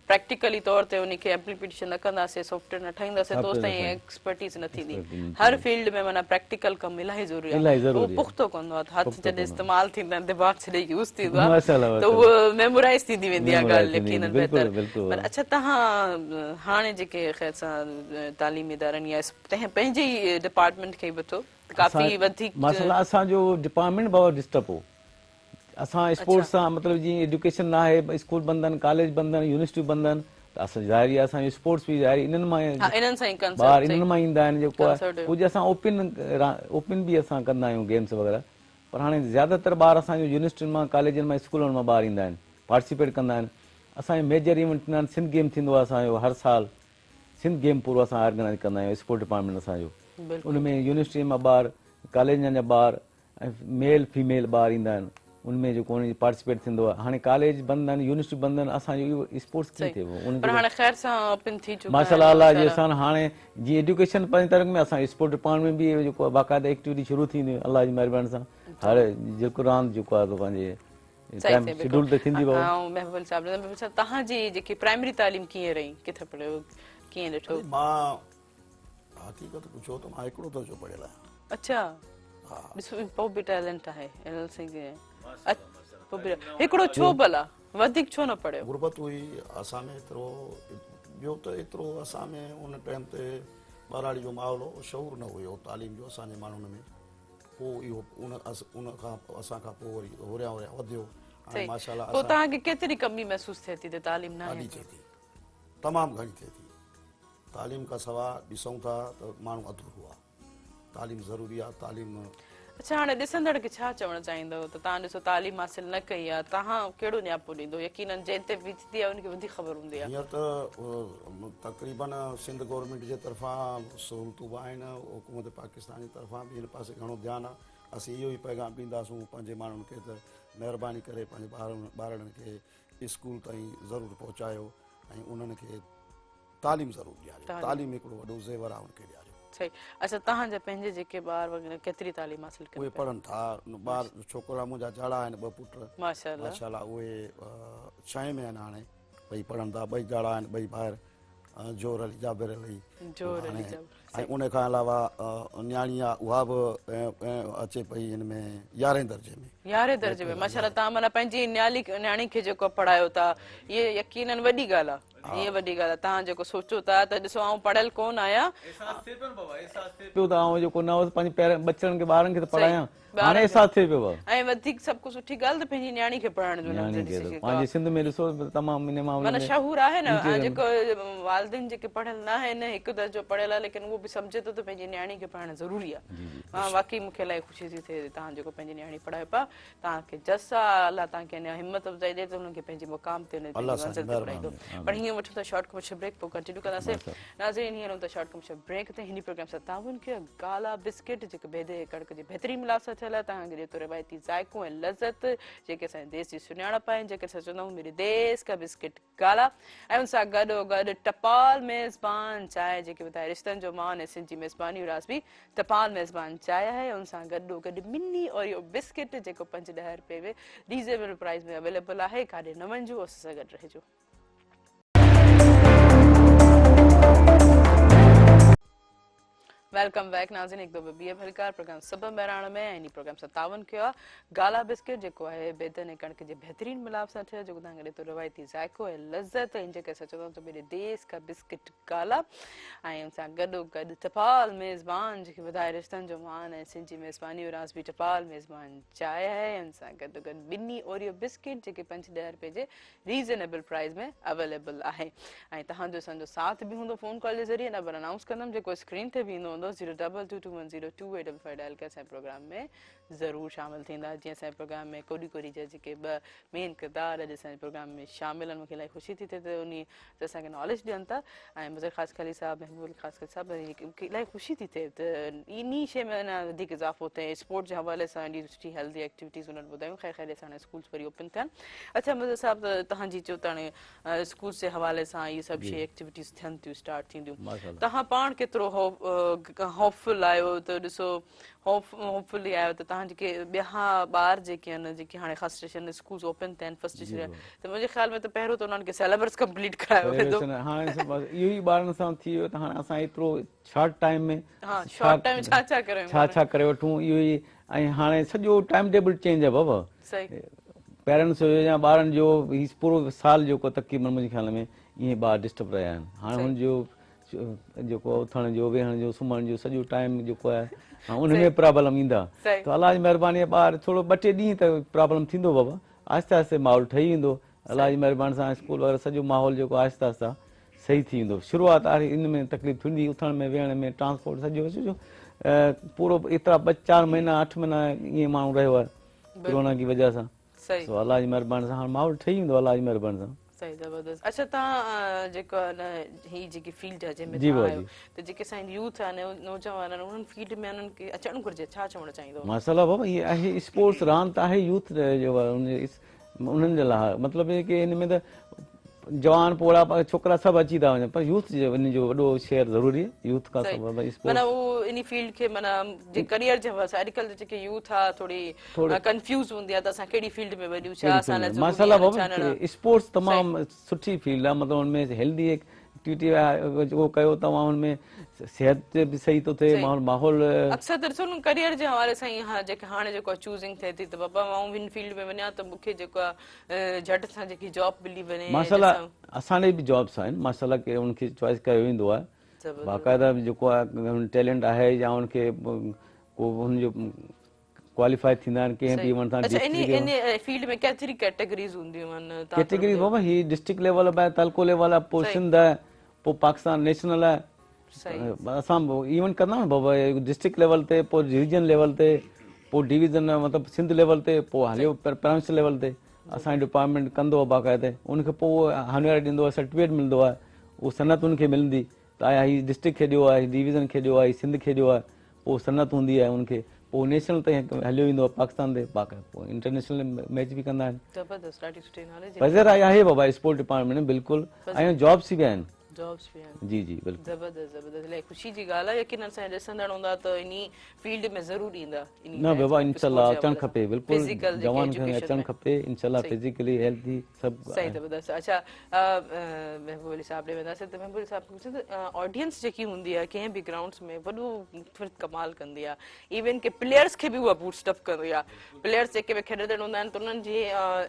प्रैक्टिकली तौर ते उनखे एप्लीकेशन न कंदासीं, सॉफ्टवेयर न ठाहींदासीं त उस ताईं एक्सपर्टीज़ न थींदी। हर फील्ड में माना प्रैक्टिकल कमु इलाही ज़रूरी आहे, उहो पुख़्तो कंदो आहे, हथ जॾहिं इस्तेमालु थींदा आहिनि, दिमाग़ जॾहिं यूज़ थींदो आहे त उहो मेमोराइज़ थींदी वेंदी आहे ॻाल्हि, यकीनन बहितर। अच्छा, तव्हां हाणे जेके ख़ैर सां तालीमी इदारनि या पंहिंजे ई डिपार्टमेंट खे ई वठो, काफ़ी वधीक माशाल्लाह असांजो डिपार्टमेंट बाबा डिस्टर्ब हो। असां स्पोर्ट्स सां मतिलबु जीअं एजुकेशन न आहे, स्कूल बंदि आहिनि, कॉलेज बंदि आहिनि, यूनिवर्सिटियूं बंदि आहिनि, त असां ज़ाहिरी आहे असांजो स्पोर्ट्स बि ज़ाहिरी इन्हनि मां हाँ इन्हनि सां ई ॿार कंसर्ट इन्हनि मां ईंदा आहिनि जेको आहे Concert. कुझु असां ओपन बि असां कंदा आहियूं गेम्स वग़ैरह पर हाणे ज़्यादातर ॿार असांजो यूनिवर्सिटियुनि मां कॉलेजनि मां स्कूलनि मां ॿार ईंदा आहिनि पार्टिसिपेट कंदा आहिनि असांजो मेजर इवेंट थींदा आहिनि सिंध गेम थींदो आहे असांजो हर साल सिंध गेम पूरो असां ऑर्गेनाइज़ कंदा आहियूं स्पोर्ट डिपार्टमेंट असांजो उन में यूनिवर्सिटी मां ॿार कॉलेजनि जा ॿार ऐं मेल फीमेल ॿार ईंदा आहिनि उनमें जेको उन पार्टिसिपेट थींदो आहे हाणे कॉलेज बंदि आहिनि यूनिवर्सिटी बंदि आहिनि असांजो इहो स्पोर्ट्स कीअं थिए पर हाणे ख़ैर सां ओपन थी चुका माशाल्लाह अल्लाह जे अहसान हाणे जीअं एजुकेशन पंहिंजी तरफ़ में असां स्पोर्ट डिपार्टमेंट बि जेको आहे बाक़ाइदा एक्टिविटी शुरू थींदी अल्लाह जी महिरबानी सां हर जेको रांदि जेको आहे पंहिंजे शेड्यूल ते थींदी वयो महबूब साहब तव्हांजी जेकी प्राइमरी तालीम कीअं रही किथे पढ़ियो कीअं ॾिठो मां हक़ीक़त पुछो त मां हिकिड़ो दर्जो पढ़ियल आहियां अच्छा ॾिसो पोइ बि टैलेंट आहे हिकिड़ो छो भला वधीक छो न पढ़ियो गुरबत हुई असां में एतिरो ॿियो त एतिरो असां में उन टाइम ते ॿाराड़ी जो माहौल हो शऊर न हुयो तालीम जो असांजे माण्हुनि में पोइ इहो उन खां असां खां पोइ वरी होरिया होरिया वधियो हाणे माशाल्लाह पोइ तव्हांखे केतिरी कमी महसूस थिए थी त तालीम न ॾाढी थिए थी तमामु घणी थिए थी तालीम खां सवाइ ॾिसूं था त माण्हू अधूरो आहे तालीम ज़रूरी आहे तालीम अच्छा हाणे ॾिसंदड़ खे छा चवणु चाहींदव त तव्हां ॾिसो तालीम हासिल न कई आहे तव्हां कहिड़ो न्यापो ॾींदो यकीनन जंहिं ते बि थी आहे उनखे वधीक ख़बर हूंदी आहे हींअर त तक़रीबन सिंध गवर्नमेंट जे तरफ़ां सहूलियतूं बि आहिनि हुकूमत पाकिस्तान जी तरफ़ां बि हिन पासे घणो ध्यानु आहे असीं इहो ई पैगाम ॾींदासूं पंहिंजे माण्हुनि खे त महिरबानी करे पंहिंजे ॿारनि खे स्कूल ताईं ज़रूरु पहुचायो ऐं उन्हनि खे तालीम ज़रूरु ॾियारियो तालीम हिकिड़ो वॾो ज़ेवर आहे उनखे ॾियारियो सही अच्छा तव्हांजा पंहिंजे जेके ॿार वग़ैरह केतिरी तालीम हासिल कनि उहे पढ़नि था ॿार छोकिरा मुंहिंजा झाड़ा आहिनि ॿ पुट माशाल्लाह माशाल्लाह उहे 6 में आहिनि हाणे ॿई पढ़नि था ॿई झाड़ा आहिनि ॿई ॿाहिरि जोर अली जाबिर अली ऐं उन खां अलावा न्याणी आहे उहा बि अचे पई हिन में 11 दर्जे में माशाल्लाह तव्हां माना पंहिंजी न्याणी खे जेको पढ़ायो था इहे यकीनन वॾी ॻाल्हि आहे इहे वॾी ॻाल्हि आहे तव्हां जेको सोचो था त ॾिसो आउं पढ़ियल कोन आहियां पियो त आउं जेको न हुअसि पंहिंजे पेरनि बच्चनि खे ॿारनि खे त पढ़ायां हाणे अहसासु थिए पियो ऐं वधीक सभु कुझु सुठी ॻाल्हि त पंहिंजी न्याणी खे पढ़ाइण जो पंहिंजे सिंध में ॾिसो तमामु इन मामले माना शहूर आहे न जेको वालिदिन जेके पढ़ियल न आहिनि हिकु दर्जो पढ़ियल आहे लेकिन उहो बि सम्झे थो त पंहिंजी न्याणी खे पढ़ाइण ज़रूरी आहे हा वाकई मूंखे इलाही ख़ुशी थी थिए तव्हां जेको पंहिंजी न्याणी पढ़ायो पिया तव्हांखे जस आहे अलाह तव्हांखे अञा हिमत अफ़ज़ाई ॾिए त हुनखे पंहिंजे मुक़ाम ते मंज़िल ते पढ़ाईंदो पर हीअं वठूं था शॉर्ट कमर्शियल ब्रेक पोइ कंटिन्यू कंदासीं नाज़रीन हींअर था शॉर्ट कमर्शियल ब्रेक ते हिन प्रोग्राम सां ताउन कयो गाला बिस्किट जेके बेदे कड़क जी बहितरीन मिलाप सां थियल आहे तव्हांखे ॾिए थो रिवायती ज़ाइक़ो ऐं लज़त जेके असांजे देश जी सुञाणप आहिनि जेके असां चवंदा आहियूं मेरे देश का बिस्किट गाला ऐं हुन सां गॾोगॾु टपाल मेज़बान चांहि जेके ॿुधाए रिश्तनि जो मान ऐं सिंधी मेज़बानी उरास बि टपाल मेज़बान चांहि आहे हुन सां गॾोगॾु मिनी ओरियो बिस्किट जेको 5-10 रुपए में रीज़नेबल प्राइस में अवेलेबल आहे काॾे न वञिजो असां सां गॾु रहिजो वेलकम बैक नाज़रीन हिकु दफ़ो ॿिए भलकार प्रोग्राम सब बहिराणे में इन प्रोग्राम सां तावन कयो आहे गाला बिस्किट जेको आहे बेदन ऐं कणिक जे बहितरीन मिलाप सां ठहियो जेको तव्हांखे ॾिए थो रिवायती ज़ाइक़ो ऐं लज़त ऐं जेके असां चवंदा आहियूं त मेरे देश का बिस्किट गाला ऐं हुन सां गॾोगॾु टपाल मेज़बान जेके ॿुधाए रिश्तनि जो मान ऐं सिंधी मेज़बानी उरास बि टपाल मेज़बान चांहि आहे हुन सां गॾोगॾु मिनी ओरियो बिस्किट जेके 5-10 रुपए जे रीज़नेबल प्राइस में अवेलेबल आहे ऐं तव्हांजो असांजो साथ बि हूंदो फ़ोन कॉल जे ज़रिए नंबर अनाउंस कंदमि जेको स्क्रीन ते बि ईंदो 022210285 डायल असांजे प्रोग्राम में ज़रूरु शामिल थींदा जीअं असांजे प्रोग्राम में कोडी कोडी जा जेके 2 मेन किरदार अॼु असांजे प्रोग्राम में शामिल आहिनि मूंखे इलाही ख़ुशी थी थिए त उन ते असांखे नॉलेज ॾियनि था ऐं मुज़र ख़ासि ख़ाली साहब महबूब ख़ासि ख़ाली साहब मूंखे इलाही ख़ुशी थी थिए त इन शइ में अञा वधीक इज़ाफ़ो थिए स्पोर्ट जे हवाले सां एॾी सुठी हेल्दी एक्टिविटीज़ उन्हनि ॿुधायूं ख़ैर ख़ैर सां हाणे स्कूल्स वरी ओपन थियनि अच्छा मुज़र साहब त तव्हांजी चयो त हाणे स्कूल्स जे हवाले सां इहे सभु शइ एक्टिविटीज़ थियनि थियूं स्टार्ट थींदियूं तव्हां पाण केतिरो होपफुल आहियो त ॾिसो होपफुली आहियो त तव्हां जेके ॿिया ॿार जेके आहिनि जेके हाणे ख़ासि स्टेशन स्कूल्स ओपन थिया आहिनि फर्स्ट स्टेशन त मुंहिंजे ख़्याल में त पहिरियों त उन्हनि खे सिलेबस कंप्लीट करायो वेंदो हाणे इहो ई ॿारनि सां थी वियो त हाणे असां एतिरो शॉर्ट टाइम में छा करे वठूं इहो ई ऐं हाणे सॼो टाइम टेबल चेंज आहे बाबा पेरेंट्स जो या ॿारनि जो हीउ पूरो साल जेको तक़रीबन मुंहिंजे ख़्याल में ईअं ॿार डिस्टर्ब रहिया आहिनि हाणे हुनजो जेको उथण जो वेहण जो सुम्हण जो सॼो टाइम जेको आहे उनमें प्रॉब्लम ईंदा त अलाह जी महिरबानी ॿार थोरो 2-3 ॾींहं त प्रॉब्लम थींदो बाबा आहिस्ते आहिस्ते माहौल ठही वेंदो अलाह जी महिरबानी सां स्कूल वग़ैरह सॼो माहौल जेको आहिस्ते आहिस्ते सही थी वेंदो। शुरूआत आहे इन में तकलीफ़ थींदी, उथण में वेहण में ट्रांसपोर्ट सॼो जो पूरो एतिरा 4 महीना 8 महीना ईअं माण्हू रहियो आहे कोरोना की वजह सां। सही सो अलाह जी महिरबानी सां हाणे माहौल ठही वेंदो अलाह जी महिरबानी सां। सही ज़बरदस्त। अच्छा तव्हां जेको आहे न ही जेकी फील्ड आहे जंहिंमें जी तव्हां भाउ आहियो जी। त जेके असांजी यूथ आहे नौजवान आहिनि उन्हनि फील्ड में उन्हनि खे अचणु घुरिजे, छा चवणु चाहींदो? माशाल्लाह बाबा ये आहे स्पोर्ट्स रांदि त आहे यूथ जो उन्हनि जे लाइ मतिलबु इहे की हिन में त जवान पोड़ा छोकिरा सभु अची था वञनि पर यूथ जो इन जो वॾो शेयर ज़रूरी आहे यूथ खां सभु माना स्पोर्ट्स उहो इन फील्ड खे माना जे करियर जे वस अॼुकल्ह जेके यूथ आहे थोरी कंफ्यूज हूंदी आहे त असां कहिड़ी फील्ड में वञूं, छा असां लाइ माशाल्लाह ज़रूरी आहे, बाबा छा न। स्पोर्ट्स तमामु सुठी फील्ड आहे मतिलबु हुनमें हेल्दी एक्टिविटी उहो कयो तव्हां हुनमें सिहत बि सही थो थिए माहौल अक्सर त ॾिसो न करियर जे हवाले सां ई जेके हाणे जेको आहे चूज़िंग थिए थी त बाबा मां हिन फील्ड में वञा त मूंखे जेको आहे झटि सां जेकी जॉब मिली वञे। माशाल्लाह असांजे बि जॉब्स आहिनि माशाल्लाह की उनखे चॉइस कयो वेंदो आहे बाक़ाइदा जेको आहे टैलेंट आहे या उनखे को हुनजो क्वालिफाई थींदा आहिनि कंहिं बि वञण अच्छा इन सां फील्ड में केतिरी कैटेगरीज़ हूंदियूं आहिनि? कैटेगरी बाबा ही डिस्ट्रिक्ट लेवल आहे तालको लेवल आहे पोइ सिंध आहे पोइ पाकिस्तान नेशनल आहे असां इवेंट कंदा आहियूं बाबा डिस्ट्रिक्ट लेवल ते पोइ रीजन लेवल ते पोइ डिवीज़न मतिलबु सिंध लेवल ते पोइ हलियो प्रोविंशियल लेवल ते असांजो डिपार्टमेंट कंदो आहे बाक़ाइदे उनखे पोइ हाणे ॾींदो आहे सर्टिफिकेट मिलंदो आहे उहो सनत उनखे मिलंदी त आया हीउ डिस्ट्रिक्ट खेॾियो आहे हीउ डिवीज़न खेॾियो आहे हीउ सिंध खेॾियो आहे पोइ सनत हूंदी आहे उनखे पोइ नेशनल ताईं हलियो वेंदो आहे पाकिस्तान ते पोइ इंटरनेशनल मैच बि कंदा आहिनि। ज़बरदस्त, ॾाढी सुठी नॉलेज वज़र आहे बाबा स्पोर्ट डिपार्टमेंट में बिल्कुलु ऐं जॉब्स बि आहिनि। जॉब्स भी आहिनि। जी जी बिल्कुलु ज़बरदस्त ज़बरदस्त इलाही ख़ुशी जी ॻाल्हि आहे यकीन असां ॾिसंदड़ हूंदा त इन फील्ड में ज़रूर ईंदा। न बाबा इंशाल्लाह अचणु खपे बिल्कुलु जवान खे अचणु खपे इंशाल्लाह फिजिकली हेल्थी सभु सही ज़बरदस्त। अच्छा महबूब अली साहब ॾे वेंदासीं त महबूब अली साहब पुछे त ऑडियंस जेकी हूंदी आहे कंहिं बि ग्राउंड्स में वॾो फिर कमाल कंदी आहे इवन के प्लेयर्स खे बि उहा बूस्ट अप कंदी आहे प्लेयर्स जेके बि खेॾंदड़ हूंदा आहिनि त उन्हनि जी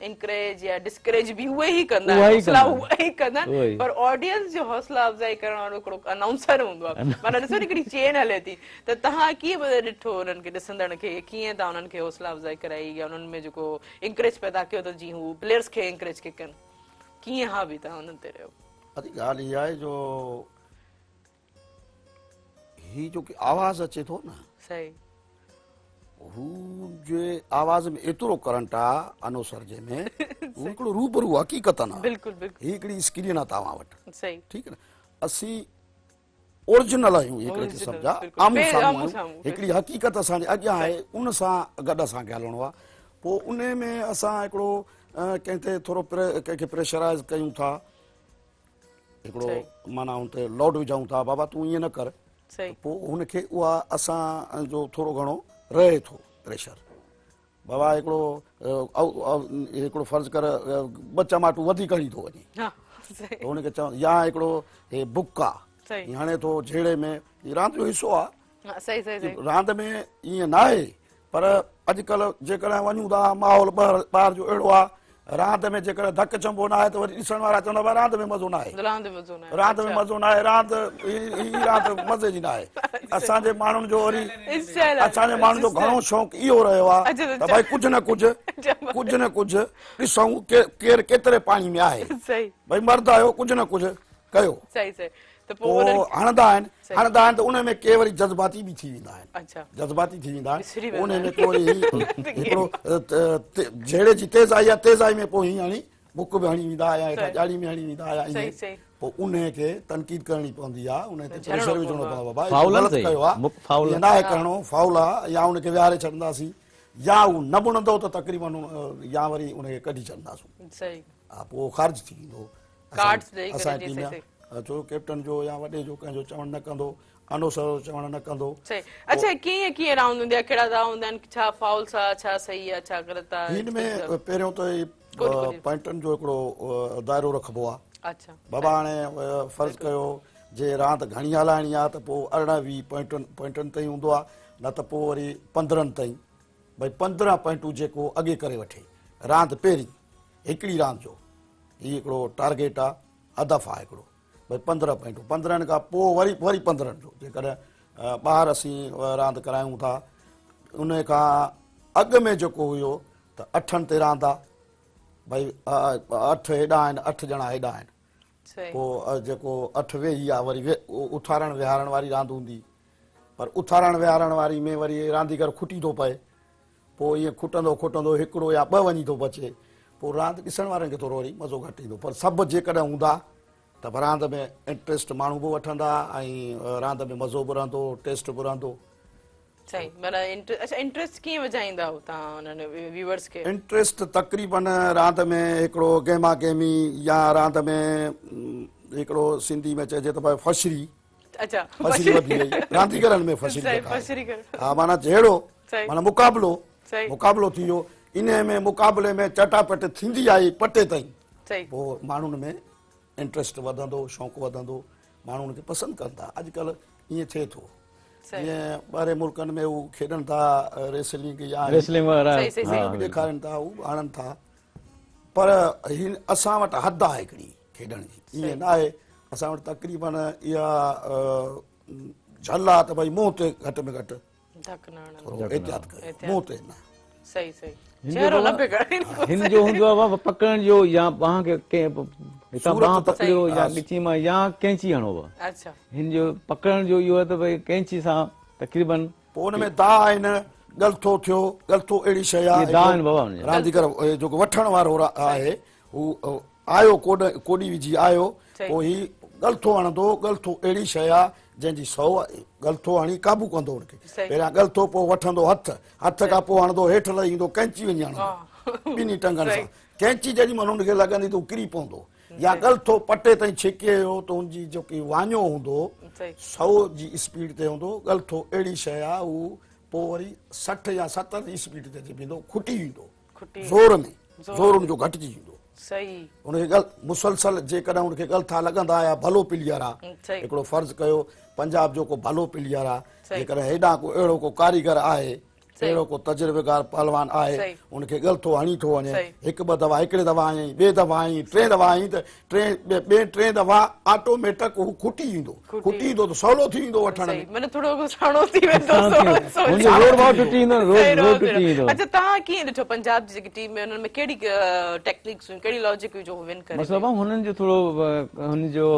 इनकरेज या डिस्करेज बि उहे ई कंदा आहिनि उहे ई कंदा आहिनि पर ऑडियंस जो हौसला अफ़ज़ाई करण वारो हिकिड़ो अनाउंसर हूंदो आहे माना ॾिसो हिकिड़ी चेन हले थी त तव्हां कीअं ॾिठो उन्हनि खे ॾिसंदड़ खे कीअं तव्हां उन्हनि खे हौसला अफ़ज़ाई कराई या उन्हनि में जेको इंकरेज पैदा कयो त जीअं हू प्लेयर्स खे इंकरेज के कनि कीअं हा बि तव्हां उन्हनि ते रहियो? अॼु ॻाल्हि इहा आहे जो ही जो की आवाज़ अचे थो न सही हू जे आवाज़ में एतिरो करंट आहे अनुसर जे में हू हिकिड़ो रूबरू हक़ीक़त न बिल्कुलु बिल्कुलु ही हिकिड़ी स्क्रीन आहे तव्हां वटि सही ठीकु आहे न असीं ओरिजिनल आहियूं हिकिड़े क़िस्म जा आम्हूं साम्हूं आहियूं हिकिड़ी हक़ीक़त असांजे अॻियां आहे उन सां गॾु असांखे हलणो आहे पोइ उन में असां हिकिड़ो कंहिं ते थोरो कंहिंखे प्रेशराइज़ कयूं था हिकिड़ो माना हुन ते लॉड विझूं था बाबा तूं ईअं न कर पोइ हुनखे उहा असांजो थोरो घणो रहे थो प्रेशर बाबा हिकिड़ो फर्ज़ु कर ॿ चमाटूं वधीक हणी थो वञे हुनखे चव या हिकिड़ो हे बुक आहे हाणे थो झेड़े में रांदि जो हिसो आहे रांदि में ईअं न आहे पर अॼुकल्ह जेकॾहिं वञूं था माहौल ॿाहिरि जो अहिड़ो आहे रांदि में जेकॾहिं धक चंबो न आहे त वरी ॾिसण वारा चवंदा भई रांदि में मज़ो न आहे रांदि में मज़ो न आहे रांदि मज़े जी न आहे असांजे माण्हुनि जो वरी असांजे माण्हुनि जो घणो शौक़ु इहो रहियो आहे त भई कुझु न कुझु ॾिसूं केरु केतिरे पाणी में आहे भई मर्द आहियो कुझु न कुझु कयो पोइ हणंदा आहिनि त उन में के वरी जज़्बाती बि थी वेंदा आहिनि उन में को वरी हिकिड़ो झेड़े जी तेज़ाई में पोइ हीअं हणी बुक बि हणी वेंदा या हेठां ॼाड़ी में हणी वेंदा या ईअं पोइ उन खे तनक़ीद करणी पवंदी आहे उन ते प्रेशर विझणो पवंदो आहे ग़लति कयो आहे न आहे करिणो फाउल आहे या उनखे विहारे छॾंदासीं या उहो न बुणंदो त तक़रीबन या वरी उनखे कढी छॾंदासीं हा पोइ ख़ारिज थी वेंदो असांजी टीम में छो कैप्टन जो या वॾे जो कंहिंजो चवणु न कंदो अनुसर चवणु न कंदो। अच्छा कीअं राउंड हूंदी आहे कहिड़ा राउंड हूंदा आहिनि छा फाउल्स आहे छा सही आहे छा ग़लति आहे हिन में पहिरियों त पॉइंटनि जो हिकिड़ो दाइरो रखबो आहे अच्छा बाबा हाणे फर्ज़ कयो जे रांदि घणी हलाइणी आहे त पोइ 18-20 पॉइंटनि ताईं हूंदो आहे न त पोइ वरी 15 ताईं भई 15 पॉइंटूं जेको अॻे करे वठे रांदि पहिरीं हिकिड़ी रांदि जो हीउ हिकिड़ो टारगेट आहे हदफ़ आहे हिकिड़ो भई 15 पॉइंटूं 15 खां पोइ वरी 15 जो जेकॾहिं ॿाहिरि असीं रांदि करायूं था उन खां अॻु में जेको हुयो त 8 ते रांदि आहे भई 8 हेॾा आहिनि 8 ॼणा हेॾा आहिनि सही पोइ जेको 8 वेही आहे वरी उथारण विहारण वारी रांदि हूंदी, पर उथारण विहारण वारी में वरी रांदीगर खुटी थो पए, पोइ ईअं खुटंदो खुटंदो हिकिड़ो या 2 वञी थो बचे, पोइ रांदि ॾिसण वारनि खे थोरो वरी मज़ो घटि ईंदो। पर सभु जेकॾहिं हूंदा त रांदि में इंट्रस्ट माण्हू बि वठंदा ऐं रांदि में मज़ो बि रहंदो, टेस्ट बि रहंदो। सही माना अच्छा इंटरेस्ट कीअं वजाईंदा हो तव्हां उन्हनि व्यूअर्स खे? इंट्रस्ट तक़रीबन रांदि में हिकिड़ो गेमा गेमी या रांदि में हिकिड़ो सिंधी में चइजे त भाई फशरी, अच्छा फशरी वधी वई रांदीगरनि में, फशरी सही जेका आहे। फशरी कर हा माना जहिड़ो सही माना मुक़ाबिलो सही थी वियो, इन में मुक़ाबले में चटापट थींदी आई पटे ताईं, सही पोइ माण्हुनि में इंट्रस्ट वधंदो, शौक़ु वधंदो, माण्हू उनखे पसंदि कंदा। अॼुकल्ह ईअं थिए थो, सही जीअं ॿाहिरि मुल्कनि में हू खेॾनि था रेसलिंग या रेसलिंग वगैरह सही सही सही बि ॾेखारनि था, हू आणनि था, पर हिन असां वटि हद आहे हिकिड़ी खेॾण जी, ईअं न आहे। असां वटि तक़रीबन इहा झल आहे त भई मुंहं ते घटि में घटि धक न हणनि। थोरो एहतियात कयो, मुंहं ते न। सही सही हिन चेहरो जो न पे कर हिन जो हूंदो आहे बाबा पकड़ण जो या बांह खे हितां सूरत बांह त- पकड़ियो या सही। ॻिची मां या कैंची हणो आहे। अच्छा हिन जो पकड़ण जो इहो आहे त भई कैंची सां तक़रीबन पोइ हुन में दाह आहिनि, गलथो थियो, गलथो अहिड़ी शइ इहे आहे दाह आहिनि बाबा हुनजा। रांदीगर जेको वठण वारो आहे हू आयो कोडी विझी आयो, सही। पोइ ही गलथो हणंदो, गलथो अहिड़ी शइ आहे जंहिंजी 100 गलथो हणी काबू कंदो हुनखे। सही। पहिरियां गलथो, पोइ वठंदो हथ खां पोइ हणंदो हेठि लही ईंदो, कैंची वञी हणंदो ॿिन्ही टंगनि सही। सां। कैंची जेॾी महिल हुनखे लॻंदी त हू किरी पवंदो, या गलथो पटे ताईं छिके वियो त हुनजी जेकी वाञो हूंदो सही 100 जी स्पीड ते हूंदो, गलथो अहिड़ी शइ आहे हू पोइ वरी 60 या 70 जी स्पीड ते अची वेंदो, खुटी वेंदो खुटी ज़ोर में, ज़ोर हुनजो घटिजी वेंदो। सही हुनखे मुसलसल जेकॾहिं हुनखे गलथा लॻंदा या भलो प्लेयर आहे, सही हिकिड़ो फर्ज़ु कयो पंजाब जो को भलो प्लेयर आहे, सही। जेकॾहिं हेॾां को अहिड़ो को कारीगर आहे, सही। अहिड़ो को तजुर्बेकार पहलवान आहे, सही। हुनखे गलथो हणी थो वञे, सही। हिकु ॿ दफ़ा हिकिड़े दफ़ा आई, ॿिए दफ़ा आई, 3 दफ़ा आई त टे दफ़ा ऑटोमेटिक हू खुटी ईंदो, खुटी ईंदो त सवलो थी वेंदो वठण सही में। मैंने थोड़ो गुस्साणो थी वेंदो हुनजो ज़ोर भाव टुटी वेंदो, ज़ोर टुटी वेंदो। अच्छा तव्हां कीअं ॾिठो पंजाब जी जेकी टीम में उन्हनि में कहिड़ी टेक्निक्स हुयूं, कहिड़ी लॉजिक हुई जो हू विन करे? मतिलबु हुननि जो थोरो हुनजो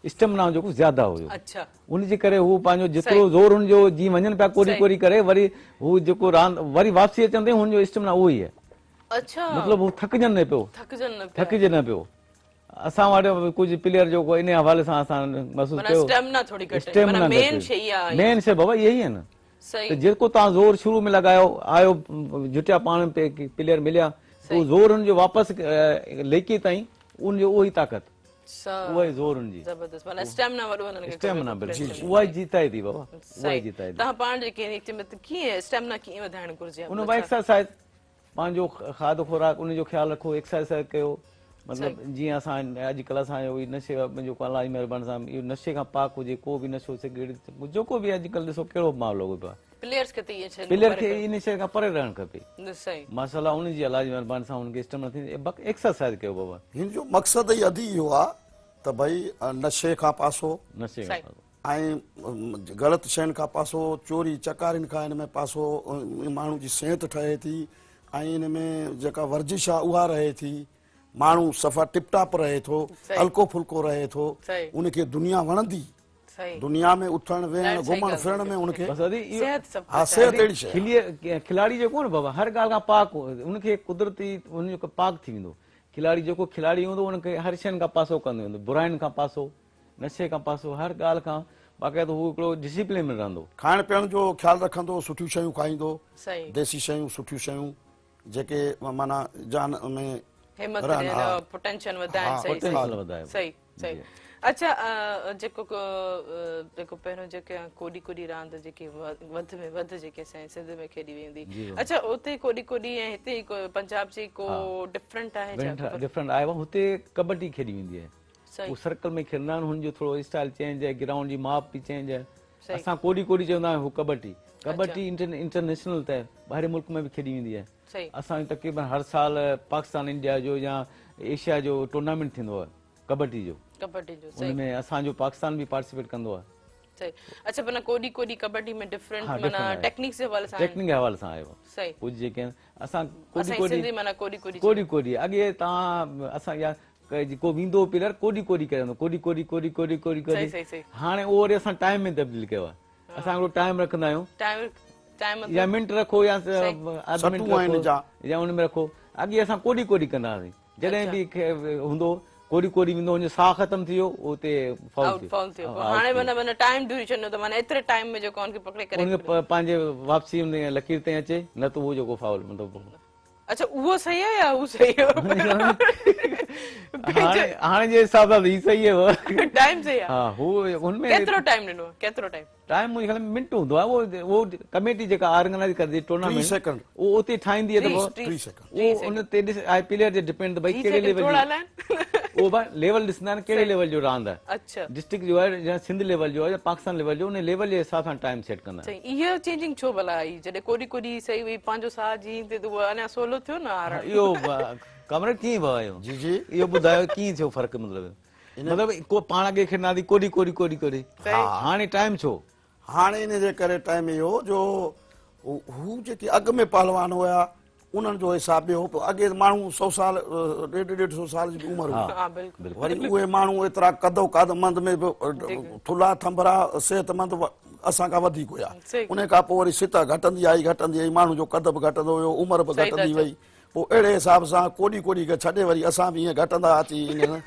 स्टेमिना जेको ज़्यादा हुयो, अच्छा उनजे करे हू पंहिंजो जेतिरो ज़ोर हुनजो जीअं वञनि पिया कोरी सही। कोरी करे वरी हू जेको रांदि वरी वापसी अचंदे हुनजो स्टेमिना उहो ई आहे। अच्छा मतिलबु हू थकिजनि न पियो, थकजनि न पिया। थकिजे न पियो। असां वटि कुझु प्लेयर जेको इन हवाले सां असां महसूसु माना कयो, स्टेमिना थोड़ी घटि है, स्टेमिना माना मेन शइ इहा आहे। मेन शइ बाबा इहा ई आहे न, सही त जेको तव्हां ज़ोर शुरू में लॻायो आयो जुटिया पाण पे प्लेयर मिलिया, सही। उहो ज़ोर हुनजो वापसि लेकी ताईं उनजो उहो ई ताक़त, सा- उहा ई ज़ोर हुनजी जबरदस्त माना स्टेमिना वॾो हुननि खे स्टेमिना खपे। बिल्कुलु उहा ई जीताए थी बाबा, उहा सही ई जीताए थी। तव्हां पाण जेके कीअं स्टेमिना कीअं वधाइण घुरिजे? उन में एक्सरसाइज पंहिंजो खाधो खुराक उनजो ख़्यालु रखो, एक्सरसाइज कयो, मतिलबु जीअं असां अॼुकल्ह असांजो नशे जेको अलाह जी महिरबानी सां इहो नशे खां पाक हुजे, को बि नशो सिगरेट जेको बि अॼुकल्ह ॾिसो कहिड़ो मामलो पियो आहे, प्लेयर्स खे त इहे शइ प्लेयर खे इन शइ खां परे रहणु खपे। सही माशाल्लाह उनजी अलाह जी महिरबानी सां हुनखे स्टेमिना थींदी, एक्सरसाइज कयो बाबा, हिन जो मक़सदु ई अधी इहो आहे त भई नशे खां पासो नशे सही। खां ऐं ग़लति शयुनि खां पासो, चोरी चकारियुनि खां हिन में पासो, माण्हू जी सिहत ठहे थी, ऐं हिन में जेका वर्जिश आहे उहा रहे थी, माण्हू सफ़ा टिपटाप रहे थो, सही। हल्को फुल्को रहे थो, सही उनखे दुनिया वणंदी, सही दुनिया में उथण वेहण सही घुमण ॻाल्हि फिरण में उनखे बसि अदी इहो सेहत सभु हा सिहत अहिड़ी शइ आहे। खिलाड़ी जेको न बाबा हर ॻाल्हि खां पाक उनखे कुदरती उनजो पाक थी वेंदो, खिलाड़ी जेको खिलाड़ी हूंदो उनखे हर शयुनि खां पासो कंदो वेंदो, बुराइनि खां पासो, नशे खां पासो, हर ॻाल्हि खां बाक़ाइदो हू हिकिड़ो डिसिप्लिन में रहंदो। खाइण पीअण जो ख़्यालु रखंदो, सुठियूं शयूं खाईंदो, सही देसी शयूं, सुठियूं शयूं जेके माना जान में हिम्मत रहनि, हा। पोटेंशियल वधाइण हा, सही पोटेंशियल सही वधाइण। सही सही जी। अच्छा जेको जेको पहिरियों जेके कोडी कोडी रांदि जेकी वध में वध जेके असांजे सिंध में खेॾी वेंदी, अच्छा उते कोडी कोडी ऐं हिते पंजाब जी को डिफरेंट आहे छा? डिफरेंट आहे हुते कबड्डी खेॾी वेंदी आहे, सही उहो सर्कल में खेॾंदा आहिनि, हुनजो थोरो स्टाइल चेंज आहे, ग्राउंड जी माप बि चेंज आहे। सही। असां कोडी कोडी चवंदा आहियूं, हू कबड्डी कबड्डी इंटरनेशनल त ॿाहिरि मुल्क में बि खेॾी वेंदी आहे। सही असांजो तक़रीबन हर साल पाकिस्तान इंडिया जो या एशिया जो टूर्नामेंट थींदो आहे कबड्डी जो, कबड्डी जो सही उनमें असांजो पाकिस्तान बि पार्टिसिपेट कंदो आहे। सही अच्छा माना कोडी कोडी कबड्डी में डिफरेंट हा, माना different आहे। टेक्निक्स जे हवाले सां टेक्निक जे हवाले सां आयो आहे। सही कुझु जेके आहिनि असां कोडी असांजी कोडी सिंधी माना कोडी कोडी कोडी कोडी अॻे तव्हां असां या को विंदो पिलर कोडी कोडी करंदो कोडी कोडी कोडी कोडी कोडी कोडी सही सही हाणे उहो वरी असां टाइम में तब्दील कयो आहे असां हिकिड़ो टाइम रखंदा आहियूं टाइम टाइम या मिंट रखो या अधु मिंट सतूं आहिनि रखो या उन में रखो अॻे असां कोडी कोडी कंदा हुआसीं जॾहिं बि हूंदो कोडी कोडी वेंदो हुनजो साह ख़तम थी वियो उते फाउल थियो हाणे माना टाइम ड्यूरेशन त माना एतिरे टाइम में जेको उनखे पकड़े करे उनखे पंहिंजे वापसी उन लकीर ते अचे न त उहो जेको फाउल मतिलबु अच्छा उहो सही आहे या हू सही आहे हाणे जे हिसाब सां ही सही आहे टाइम सही आहे हा हू हुनमें केतिरो टाइम ॾिनो केतिरो टाइम टाइम मुंहिंजे ख़्याल में मिंट हूंदो आहे उहो कमेटी जेका ऑर्गेनाइज करदी 3 टूर्नामेंट सेकंड उहो उते ठाहींदी आहे त 3 सेकंड उहो उन ते ॾिस आई प्लेयर जे डिपेंड भई कहिड़े लेवल थोड़ा जी लाइन उहो भाई लेवल ॾिसंदा आहिनि कहिड़े लेवल जो रांदि आहे अच्छा डिस्ट्रिक्ट जो आहे या सिंध लेवल जो आहे या पाकिस्तान लेवल जो उन लेवल जे हिसाब सां टाइम सेट कंदा सही इहो चेंजिंग छो भला आई जॾहिं कोडी कोडी सही हुई पंहिंजो साह जी ते उहो अञा सवलो थियो न हार इहो कमरे कीअं भयो जी जी इहो ॿुधायो कीअं थियो फ़र्क़ु मतिलबु को पाण अॻे खेॾंदा कोडी कोडी कोडी कोडी हाणे टाइम छो हाणे इन जे करे टाइम इहो जो हू जेके अॻु में पहलवान हुया उन्हनि जो हिसाब ॿियो हो अॻे माण्हू 100 साल 150 साल जी उमिरि हुई हा बिल्कुल वरी उहे माण्हू एतिरा कदो क़दमंद में बि थुला थंभरा सिहतमंद असां खां वधीक हुया उन खां पोइ वरी सित घटंदी आई माण्हू जो कद बि घटंदो हुयो उमिरि बि घटंदी वई पोइ अहिड़े हिसाब सां कोडी कोडी खे छॾे वरी असां बि ईअं घटंदा अची इन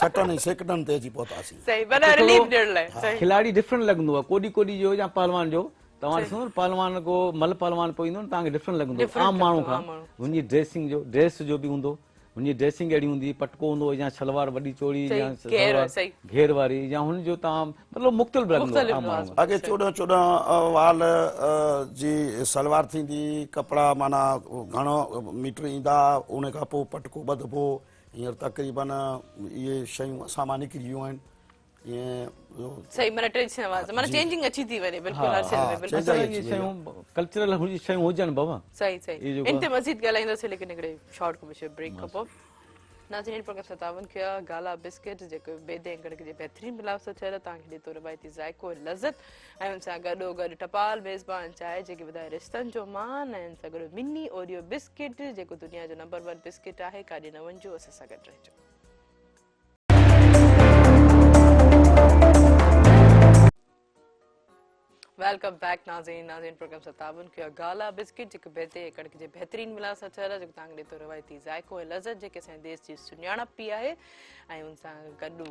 सटनि ऐं सेकंडनि ते अची पहुतासीं सही भला रिलीफ ॾियण लाइ खिलाड़ी डिफरेंट लॻंदो आहे कोडी कोडी जो या पहलवान जो तव्हां ॾिसो न पहलवान को मल पहलवान पोइ ईंदो न तव्हांखे डिफरेंट लॻंदो आम माण्हू खां हुनजी ड्रेसिंग जो ड्रेस जो बि हूंदो हुनजी ड्रेसिंग अहिड़ी हूंदी पटको हूंदो या सलवार वॾी चोड़ी या घेर वारी या हुनजो तव्हां मतिलबु मुख़्तलिफ़ लॻंदो आम माण्हू अॻे 14 वाल जी सलवार थींदी कपिड़ा माना घणो मीटर ईंदा उन खां पोइ पटको ॿधबो हींअर तक़रीबन इहे शयूं असां मां निकिरी वियूं आहिनि सही माना ट्रेडिशनल माना चेंजिंग अच्छी थी वने बिल्कुल हर शइ में बिल्कुल ये शयूं कल्चरल हुई शयूं हुजन बाबा सही सही इन ते मजीद ॻाल्हाईंदासीं लेकिन हिकिड़े शॉर्ट कमर्शियल ब्रेक खां पोइ नाज़रीन प्रोग्राम 57 के गाला बिस्किट जेको बेदे कणिक जे बहितरीन मिलाव सां ठहियल तव्हांखे ॾे थो रिवायती ज़ाइको लज़त ऐं हुन सां गॾोगॾु टपाल मेज़बान चांहि जेकी ॿुधाए रिश्तनि जो मान ऐं सां गॾु मिनी ओरियो बिस्किट जेको दुनिया जो नंबर 1 बिस्किट आहे काॾे न वञिजो असां सां गॾु रहिजो वेलकम बैक नाज़रीन प्रोग्राम 57 के गाला बिस्किट जेको बेदे कणिक जे बहितरीन मिलाव सां ठहियल जेको तव्हांखे ॾे थो रिवायती ज़ाइको ऐं लज़त जेके असांजे देश जी सुञाणप बि आहे ऐं हुन सां गॾु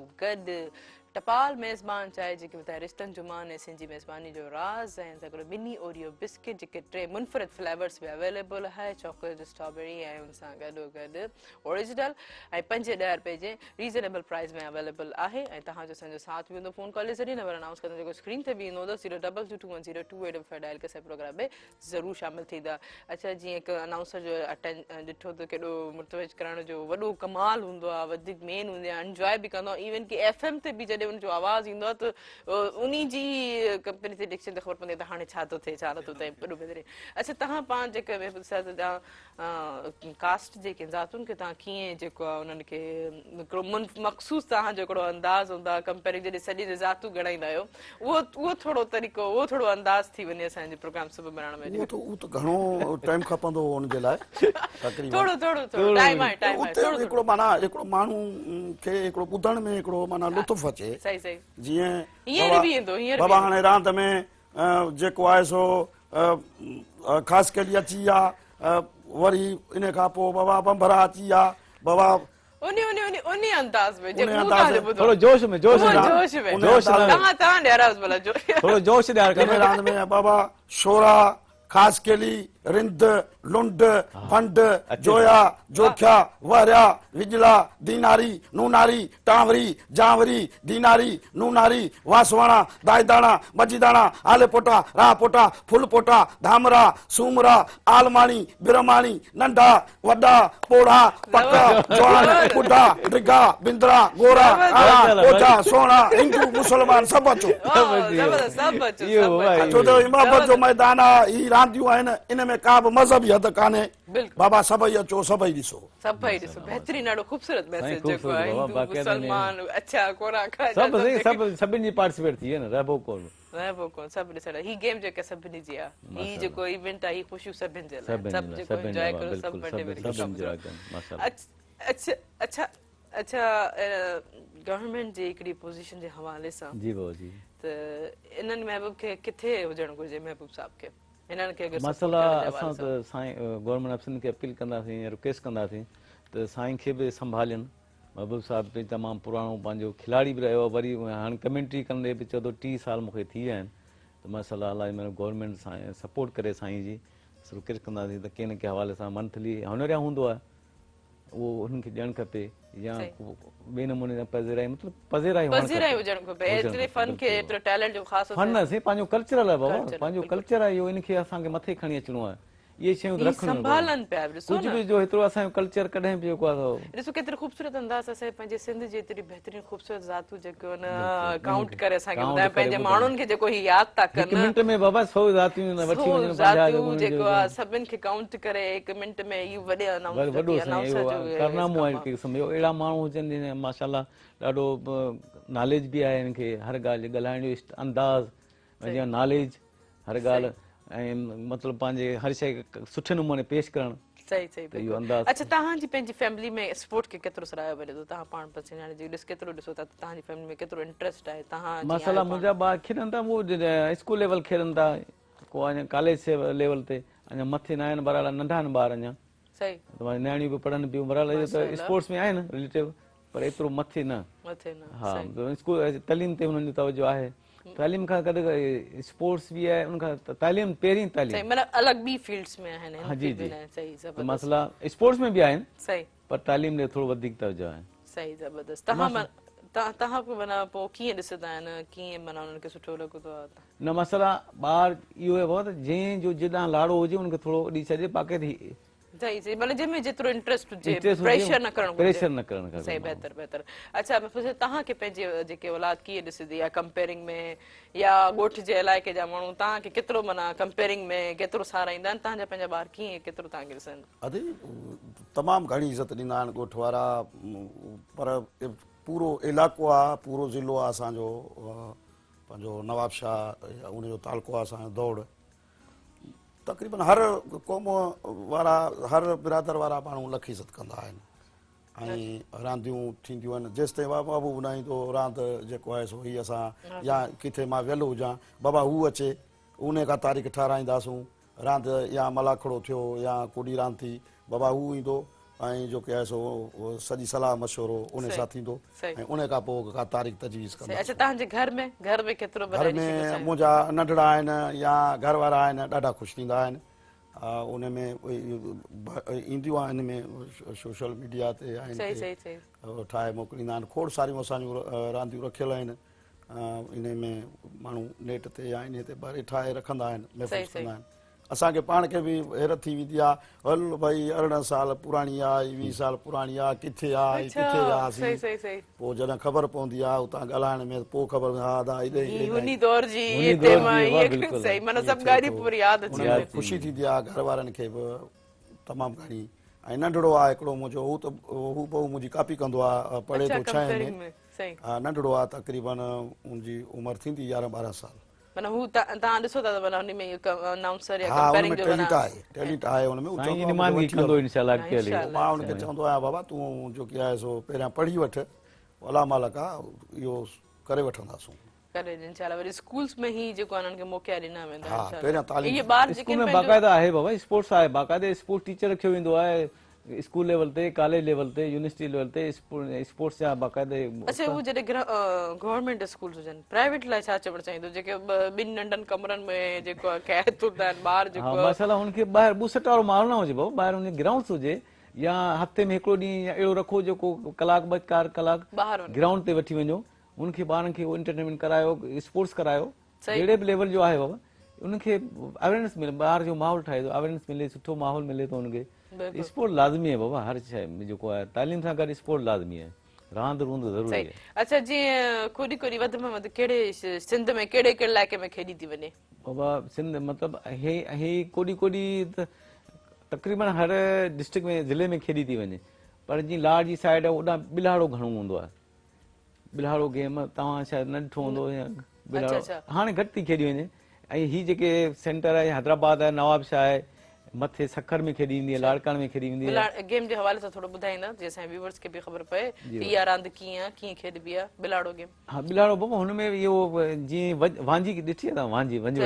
टपाल मेज़बान चांहि जेके ॿुधाए रिश्तनि जो मान ऐं सिंधी मेज़बानी जो राज़ ऐं सां गॾु मिनी ओरियो बिस्किट जेके 3 मुनफ़रिद फ्लेवर्स में अवेलेबल आहे चॉकलेट स्ट्रॉबेरी ऐं हुन सां गॾोगॾु ओरिजिनल ऐं 5-10 रुपए जे रीज़नेबल प्राइस में अवेलेबल आहे ऐं तव्हांजो असांजो साथ बि हूंदो फ़ोन कॉल जे ज़रिए नंबर अनाउंस कंदो जेको स्क्रीन ते बि ईंदो हूंदो 022210285 डायल करे प्रोग्राम में ज़रूरु शामिल थींदा अच्छा जीअं हिकु अनाउंसर जो ॾिठो त केॾो मुतवज करण जो वॾो कमाल हूंदो आहे वधीक मेन हूंदी आहे एंजॉय बि कंदो आहे इवन की FM ते बि जॾहिं उनजो आवाज़ ईंदो आहे त उन जी कंपनी ते डिक्शन ते ख़बर पवंदी आहे त हाणे छा थो थिए छा नथो थिए वॾो बहितरीन अच्छा तव्हां पाण जेके कास्ट जेके ज़ातुनि खे तव्हां कीअं जेको आहे उन्हनि खे हिकिड़ो मख़सूस तव्हांजो हिकिड़ो अंदाज़ हूंदो आहे कंपेरिंग जॾहिं सॼी ज़ातूं ॻणाईंदा आहियो उहो थोरो तरीक़ो उहो थोरो अंदाज़ थी वञे असांजे प्रोग्राम सुबुह बनाइण में उहो त घणो टाइम खपंदो हुनजे लाइ थोरो टाइम आहे हिकिड़ो माना हिकिड़ो माण्हू खे हिकिड़ो ॿुधण में हिकिड़ो माना लुत्फ़ अचे सही सही जीअं बाबा हाणे रांदि में जेको आहे सो ख़ासि करे अची विया वरी इन खां पोइ बाबा बंभरा अची विया बाबा थोरो जोश में रांदि में बाबा शोरा ख़ासि केली रिंद लुंड फंड जोया जोख्या वहरिया विजला दीनारी नूनारी टांवरी जांवरी दीनारी नूनारी वासवाणा दायदाणा मजीदाणा आले पोटा राह पोटा फुल पोटा धामरा सूमरा आलमाणी बिरमाणी नंढा वॾा पोड़ा पक्का जवान बुढ़ा डिगा बिंदरा गोरा आला कोठा सोना हिंदू मुसलमान सब अचो छो त इमामत जो मैदान आहे ही रांदियूं आहिनि इन में का बि मज़हबी हद कान्हे बाबा सभई अचो सभई ॾिसो बहितरीन ॾाढो ख़ूबसूरत मैसेज जेको आहे मुसलमान अच्छा कोरा सभिनी जी पार्टिसिपेट थी न रहबो कोन सभु ॾिसण ही गेम जेका सभिनी जी आहे ही जेको इवेंट आहे ही ख़ुशियूं सभिनी जे लाइ सभु जेको एंजॉय करो सभु अच्छा अच्छा अच्छा गवर्नमेंट जी हिकिड़ी पोजीशन जे हवाले सां जी बाबा जी त इन्हनि महबूब खे किथे हुजणु घुरिजे महबूब साहब खे हिननि खे अगरि support मसला करण जे असां हवाले सां त साईं गवर्नमेंट अफसरनि खे अपील कंदासीं या रिक्वेस्ट कंदासीं त साईं खे बि संभालनि महबूब साहिब बि तमामु पुराणो पंहिंजो खिलाड़ी बि रहियो आहे वरी हाणे कमेंट्री कंदे बि चए थो 30 साल मूंखे थी विया आहिनि त मसला इलाही महिल गवर्नमेंट सां सपोर्ट करे साईं जी रिक्वेस्ट कंदासीं त कंहिं न कंहिं हवाले सां मंथली हुनरिया हूंदो आहे उहो उन्हनि खे ॾियणु खपे या ॿिए नमूने सां पज़ेराई मतिलबु पज़ीराई हुजणु खपे एतिरे फन खे एतिरो टैलेंट जो ख़ासि फन असीं पंहिंजो कल्चरल आहे बाबा पंहिंजो कल्चर आहे इहो इनखे असांखे मथे खणी अचिणो आहे इहे शयूं रखणु संभालनि पिया ॾिसो कुझु बि जो हेतिरो असांजो कल्चर कॾहिं बि जेको आहे ॾिसो केतिरो ख़ूबसूरत अंदाज़ असांजे पंहिंजे सिंध जी एतिरी बहितरीन ख़ूबसूरत ज़ातूं जेको न काउंट करे असांखे ॿुधाए पंहिंजे माण्हुनि खे जेको ही यादि था हिकु कनि मिंट में बाबा 100 ज़ातियूं वठी वञनि ज़ातूं जेको आहे सभिनि खे काउंट करे हिकु मिंट में इहो वॾे वॾो कारनामो आहे हिकु क़िस्म जो अहिड़ा माण्हू हुजनि जिन माशाल्लाह ॾाढो नॉलेज बि आहे हिनखे हर ॻाल्हि ॻाल्हाइण जो अंदाज़ जीअं नॉलेज हर ॻाल्हि ऐं मतिलबु पंहिंजे हर शइ सुठे नमूने पेश करणु सही सही अच्छा तव्हांजी पंहिंजी फैमिली में स्पोर्ट खे केतिरो सराहियो वञे थो तव्हां पाण पसीनाणे जी ॾिस केतिरो ॾिसो था तव्हांजी फैमिली में केतिरो इंट्रस्ट आहे तव्हां मसाला मुंहिंजा ॿार खेॾनि था उहो स्कूल लेवल खेॾनि था को अञा कॉलेज लेवल ते अञा मथे न आहिनि बराला नंढा आहिनि ॿार अञा सही नियाणियूं बि पढ़नि पियूं बराला त स्पोर्ट्स में आहिनि रिलेटिव पर एतिरो मथे न हा स्कूल तालीम ते हुननि जो तवजो आहे तालीम खां गॾु स्पोर्ट्स बि आहे उनखां तालीम पहिरीं तालीम अलॻि ॿी फील्ड्स में आहिनि हा जी जी मसला स्पोर्ट्स में बि आहिनि सही पर तालीम ॾे थोरो वधीक तवजो आहे सही ज़बरदस्त तव्हां माना पोइ कीअं ॾिसंदा आहिनि कीअं माना उन्हनि खे सुठो लॻंदो आहे न मसला ॿार इहो आहे त जंहिंजो जितां लाड़ो हुजे उनखे थोरो ॾेई छॾे बाक़ी सही सही मतलब जंहिंमें जेतिरो इंट्रस्ट हुजे प्रेशर न करणु घुरिजे सही बहितर बहितर अच्छा तव्हांखे पंहिंजे जेके औलाद कीअं ॾिसंदी आहे कंपेयरिंग में या ॻोठ जे इलाइक़े जा माण्हू तव्हांखे केतिरो माना कंपेयरिंग में केतिरो सहाराईंदा आहिनि तव्हांजा पंहिंजा ॿार कीअं केतिरो तव्हांखे ॾिसनि अरे तमामु घणी इज़त ॾींदा आहिनि ॻोठ वारा पर पूरो इलाइक़ो आहे पूरो ज़िलो आहे असांजो पंहिंजो नवाबशाह उनजो तालको आहे असांजो दौड़ तक़रीबन हर क़ौम वारा हर बिरादर वारा माण्हू लख इज़त कंदा आहिनि ऐं रांदियूं थींदियूं आहिनि जेसि ताईं बाबू ॿुधाईंदो रांदि जेको आहे सो हीअ असां या किथे मां वियल हुजां बाबा हू अचे उन खां तारीख़ ठाराईंदासूं रांदि या मलाखड़ो थियो या कुड़ी रांदि थी बाबा हू ईंदो ऐं जो की आहे सो सॼी सलाह मशवरो उन सां थींदो ऐं उन खां पोइ का तारीख़ तजवीज़ कंदा अच्छा तव्हांजे घर में केतिरो घर में मुंहिंजा नंढड़ा आहिनि या घर वारा आहिनि ॾाढा ख़ुशि थींदा आहिनि उन में ईंदियूं आहिनि में सोशल मीडिया ते आहिनि ठाहे मोकिलींदा आहिनि खोड़ सारियूं असांजूं रांदियूं रखियल आहिनि इन में माण्हू नेट ते या इन ते भरे ठाहे रखंदा आहिनि महफ़ूज़ कंदा आहिनि असांखे पाण खे बि हैरत थी वेंदी आहे हल भई 18 साल पुराणी आहे 20 साल पुराणी आहे किथे आहे किथे वियासीं पोइ जॾहिं ख़बर पवंदी आहे उतां ॻाल्हाइण में पोइ ख़बर ख़ुशी थींदी आहे घर वारनि खे बि तमामु घणी ऐं नंढड़ो आहे हिकिड़ो मुंहिंजो हू त हू पोइ मुंहिंजी कॉपी कंदो आहे पढ़े थो 6 में नंढड़ो आहे तक़रीबन उनजी उमिरि थींदी 11-12 साल माना हू तव्हां ॾिसो था माना हुन में अनाउंसर या कंपेयरिंग जो टैलेंट आहे हुन में मां उनखे चवंदो आहियां बाबा तूं जो की आहे सो पहिरियां पढ़ी वठ अला मालक आहे इहो करे वठंदासूं स्कूल्स में ही जेको उन्हनि खे मौक़ा ॾिना वेंदा आहिनि पहिरियां तालीम स्कूल में बाक़ाइदा आहे बाबा स्पोर्ट्स आहे बाक़ाइदे स्पोर्ट्स टीचर रखियो वेंदो आहे स्कूल लेवल ते कॉलेज लेवल ते यूनिवर्सिटी लेवल ते स्पोर्ट्स जा बाक़ाइदे अच्छा हू जॾहिं गवर्नमेंट स्कूल हुजनि प्राइवेट लाइ छा चवणु चाहींदो जेके ॿिनि नंढनि कमरनि में जेको क़ैद हूंदा आहिनि ॿार जेको मसाला हुनखे ॿाहिरि ॿुसट वारो माहौल न हुजे बाबा ॿाहिरि हुन ग्राउंड्स हुजे या हफ़्ते में हिकिड़ो ॾींहुं अहिड़ो रखो जेको कलाक ॿ कलाक ग्राउंड ते वठी वञो उनखे ॿारनि खे एंटरटेनमेंट करायो स्पोर्ट्स करायो जहिड़े बि लेवल जो आहे बाबा उनखे अवेयरनेस मिले ॿार जो माहौल ठाहे थो अवेयरनेस मिले सुठो माहौल मिले थो हुनखे स्पोर्ट लाज़मी आहे बाबा हर शइ में जेको आहे तालीम सां गॾु स्पोर्ट लाज़मी आहे रांदि रूंद ज़रूरी आहे अच्छा जीअं कोडी वधि में वधि कहिड़े सिंध में कहिड़े इलाइक़े में खेॾी थी वञे बाबा सिंध मतिलबु हे कोडी तक़रीबन हर डिस्ट्रिक्ट में ज़िले में खेॾी थी वञे पर जीअं लाड़ जी साइड आहे ओॾां बिलाड़ो घणो हूंदो आहे बिलाड़ो गेम तव्हां शायदि न ॾिठो हूंदो या बिलाड़ो हाणे घटि थी खेॾी वञे ऐं ही जेके सेंटर आहे हैदराबाद आहे नवाबशाह आहे मथे सखर में खेॾी वेंदी आहे, लाड़काणे में खेॾी वेंदी आहे। गेम जे हवाले सां थोरो ॿुधाईंदा जीअं असांजे व्यूअर्स खे बि ख़बर पए त इहा रांदि कीअं आहे, कीअं खेॾबी आहे, बिलाड़ो गेम। हाँ, बिलाड़ो बाबा हुनमें इहो जीअं वांजी ॾिठी आहे तव्हां, वांजी वंजी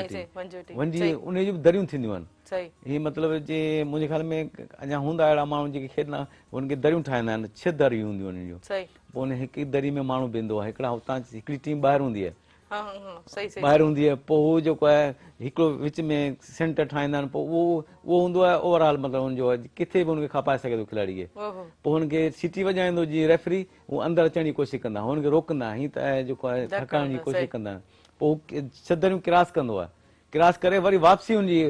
उन जी बि दरियूं थींदियूं आहिनि। सही। हीअ मतिलबु जीअं मुंहिंजे ख़्याल में अञा हूंदा अहिड़ा माण्हू जेके खेॾंदा हुनखे दरियूं ठाहींदा आहिनि, 6 दरियूं हूंदियूं आहिनि जूं। सही। पोइ उन हिकु दरी में माण्हू बीहंदो आहे, हिकिड़ा हुतां हिकिड़ी टीम ॿाहिरि हूंदी आहे, सही सही ॿाहिरि हूंदी आहे, पोइ उहो जेको आहे हिकिड़ो विच में सेंटर ठाहींदा आहिनि, पोइ उहो हूंदो आहे ओवरऑल मतिलबु हुनजो किथे बि हुनखे खपाए सघे थो खिलाड़ी खे। पोइ हुनखे सीटी वॼाईंदो जीअं रेफरी, उहो अंदरि अचण जी कोशिशि कंदा, हुनखे रोकंदा, हीअं त जेको आहे थकाइण जी कोशिशि कंदा। पोइ 6 दरियूं क्रॉस कंदो आहे, क्रॉस करे वरी वापसी हुनजी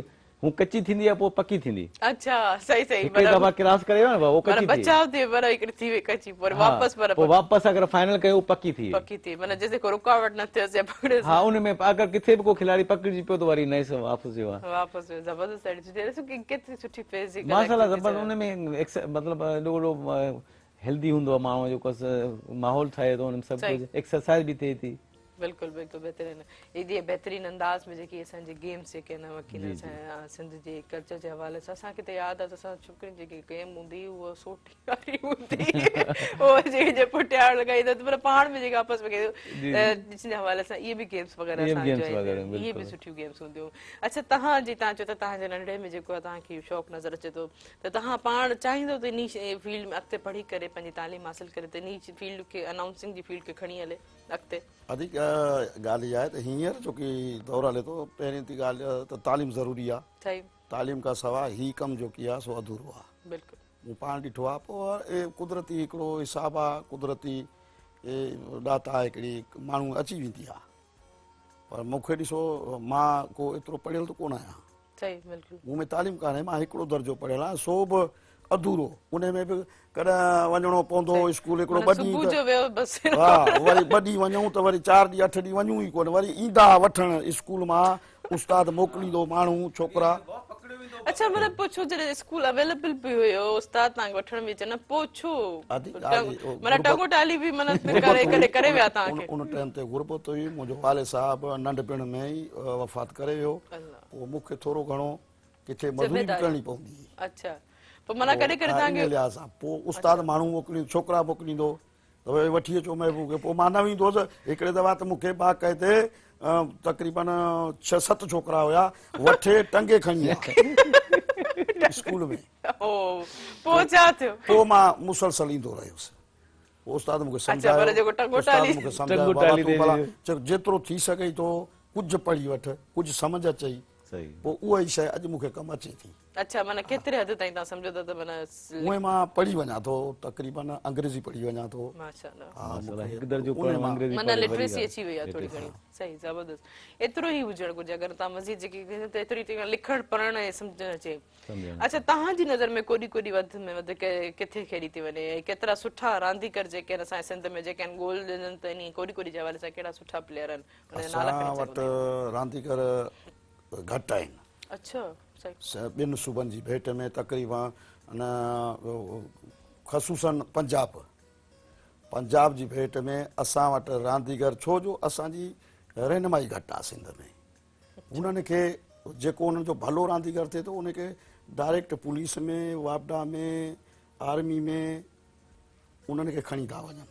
हू कच्ची थींदी आहे, पोइ पकी थींदी। अच्छा, सही सही। हिकु दफ़ा क्रॉस करे न वो कच्ची थी, बचाव थी पर हिकड़ी थी वे कच्ची, पर वापस पर पोइ वापस अगर फाइनल कयो पकी थी, पकी थी माने जैसे को रुकावट न थिए से पकड़े। हाँ, उन में अगर किथे भी को खिलाड़ी पकड़जी पियो तो वरी नए से वापस जो वापस जबरदस्त एडिट है। सो केतरी सुठी फिजिकल माशाल्लाह जबरदस्त। उन में मतलब एडो हेल्दी हुंदो माण्हू जो कस माहौल ठाहे तो उन सब कुछ एक्सरसाइज भी थिए थी। बिल्कुल बिल्कुल बेहतरीन। ये बेहतरीन अंदाज में जेकी असन जे गेम्स के न वकील सिंध जे कल्चर जे हवाले से असा के याद है असा छोकरी जेकी गेम हुंदी वो सोटी वाली हुंदी वो जे पुटियाड़ लगाई तो पर पाण में जेका आपस में जिसने हवाले से ये भी गेम्स वगैरह सा जो ये भी सुठी गेम्स हुंदियो। अच्छा तहां जी ता जो तहां जे नंढे में जेको तहां की शौक नजर अचे तो तहां पाण चाहिंदो तो नी फील्ड में अगते पढ़ी करे पंजी तालीम हासिल करे त नी फील्ड के अनाउंसिंग जी फील्ड के खणी हले अगते। अधिक ॻाल्हि इहा आहे त हींअर छोकी दौर हले थो, पहिरीं ती ॻाल्हि त तालीम ज़रूरी आहे। तालीम खां सवाइ ही कमु जेकी आहे सो अधूरो आहे। बिल्कुलु मूं पाण ॾिठो आहे। पोइ कुदरती हिकिड़ो हिसाबु आहे, कुदरती ॾाता हिकिड़ी माण्हू अची वेंदी आहे। पर मूंखे ॾिसो मां को एतिरो पढ़ियल त कोन आहियां। सही बिल्कुलु। मूं में तालीम कान्हे, मां हिकिड़ो दर्जो पढ़ियल आहियां, सो बि अधूरो। उन में बि कॾहिं वञिणो पवंदो स्कूल हिकिड़ो ॿ ॾींहं, हा वरी 2 ॾींहं वञूं त वरी 4 ॾींहं 8 ॾींहं वञूं ई कोन, वरी ईंदा वठण स्कूल मां उस्ताद मोकिलींदो माण्हू छोकिरा। अच्छा मतलब पूछो जॾहिं स्कूल अवेलेबल भी हुयो उस्ताद तव्हां वठण में अचनि पूछो माना टंगो टाली भी माना करे विया तव्हांखे। उन टाइम ते गुरबत हुई, मुंहिंजो वाले साहब नंढपिण में ई वफ़ात करे वियो। पोइ मूंखे थोरो घणो किथे मज़दूरी बि करणी पवंदी। अच्छा पोइ माना करे तव्हांखे लिहाज़ सां पोइ उस्ताद माण्हू मोकिलींदो, छोकिरा मोकिलींदो त वरी वठी अचो महबूब खे। पोइ मां न वेंदो हुउसि। हिकिड़े दफ़ा त मूंखे बाक़ाइदे तक़रीबन 6-7 छोकिरा हुया, वठे टंगे खणी स्कूल में। पोइ छा थियो? पोइ मां मुसलसल ईंदो रहियुसि। उस्ताद मूंखे सम्झायो जेतिरो थी सघे थो कुझु पढ़ी वठ, कुझु सम्झ अचई, पोइ उहा ई शइ अॼु मूंखे कमु अचे थी। अच्छा माना केतिरे हद ताईं तव्हां सम्झो था त माना उहे मां पढ़ी वञा थो, तक़रीबन अंग्रेजी पढ़ी वञा थो। माशाल्लाह हिकु दर्जो पढ़ण अंग्रेजी माना लिटरेसी अची वई आहे थोड़ी घणी। सही जबरदस्त। एतिरो ई हुजणु घुरिजे अगरि तव्हां मज़ीद जेकी त एतिरी लिखणु पढ़णु ऐं सम्झणु अचे। अच्छा तव्हांजी नज़र में कोॾी कोॾी वधि में वधि किथे खेॾी थी वञे, केतिरा सुठा रांदीगर जेके आहिनि असांजे सिंध में जेके आहिनि गोल ॾिननि त इन कोॾी कोॾी जे हवाले सां कहिड़ा सुठा प्लेयर आहिनि? असां वटि रांदीगर घटि आहिनि। अच्छा ॿिनि सूबनि जी भेट में तक़रीबन ख़सूसन पंजाब जी भेट में असां वटि रांदीगर, छो जो असांजी रहनुमाई घटि आहे सिंध में। उन्हनि खे जेको उन्हनि जो भलो रांदीगर थिए थो उनखे डायरेक्ट पुलिस में, वापडा में, आर्मी में उन्हनि खे खणी था वञनि।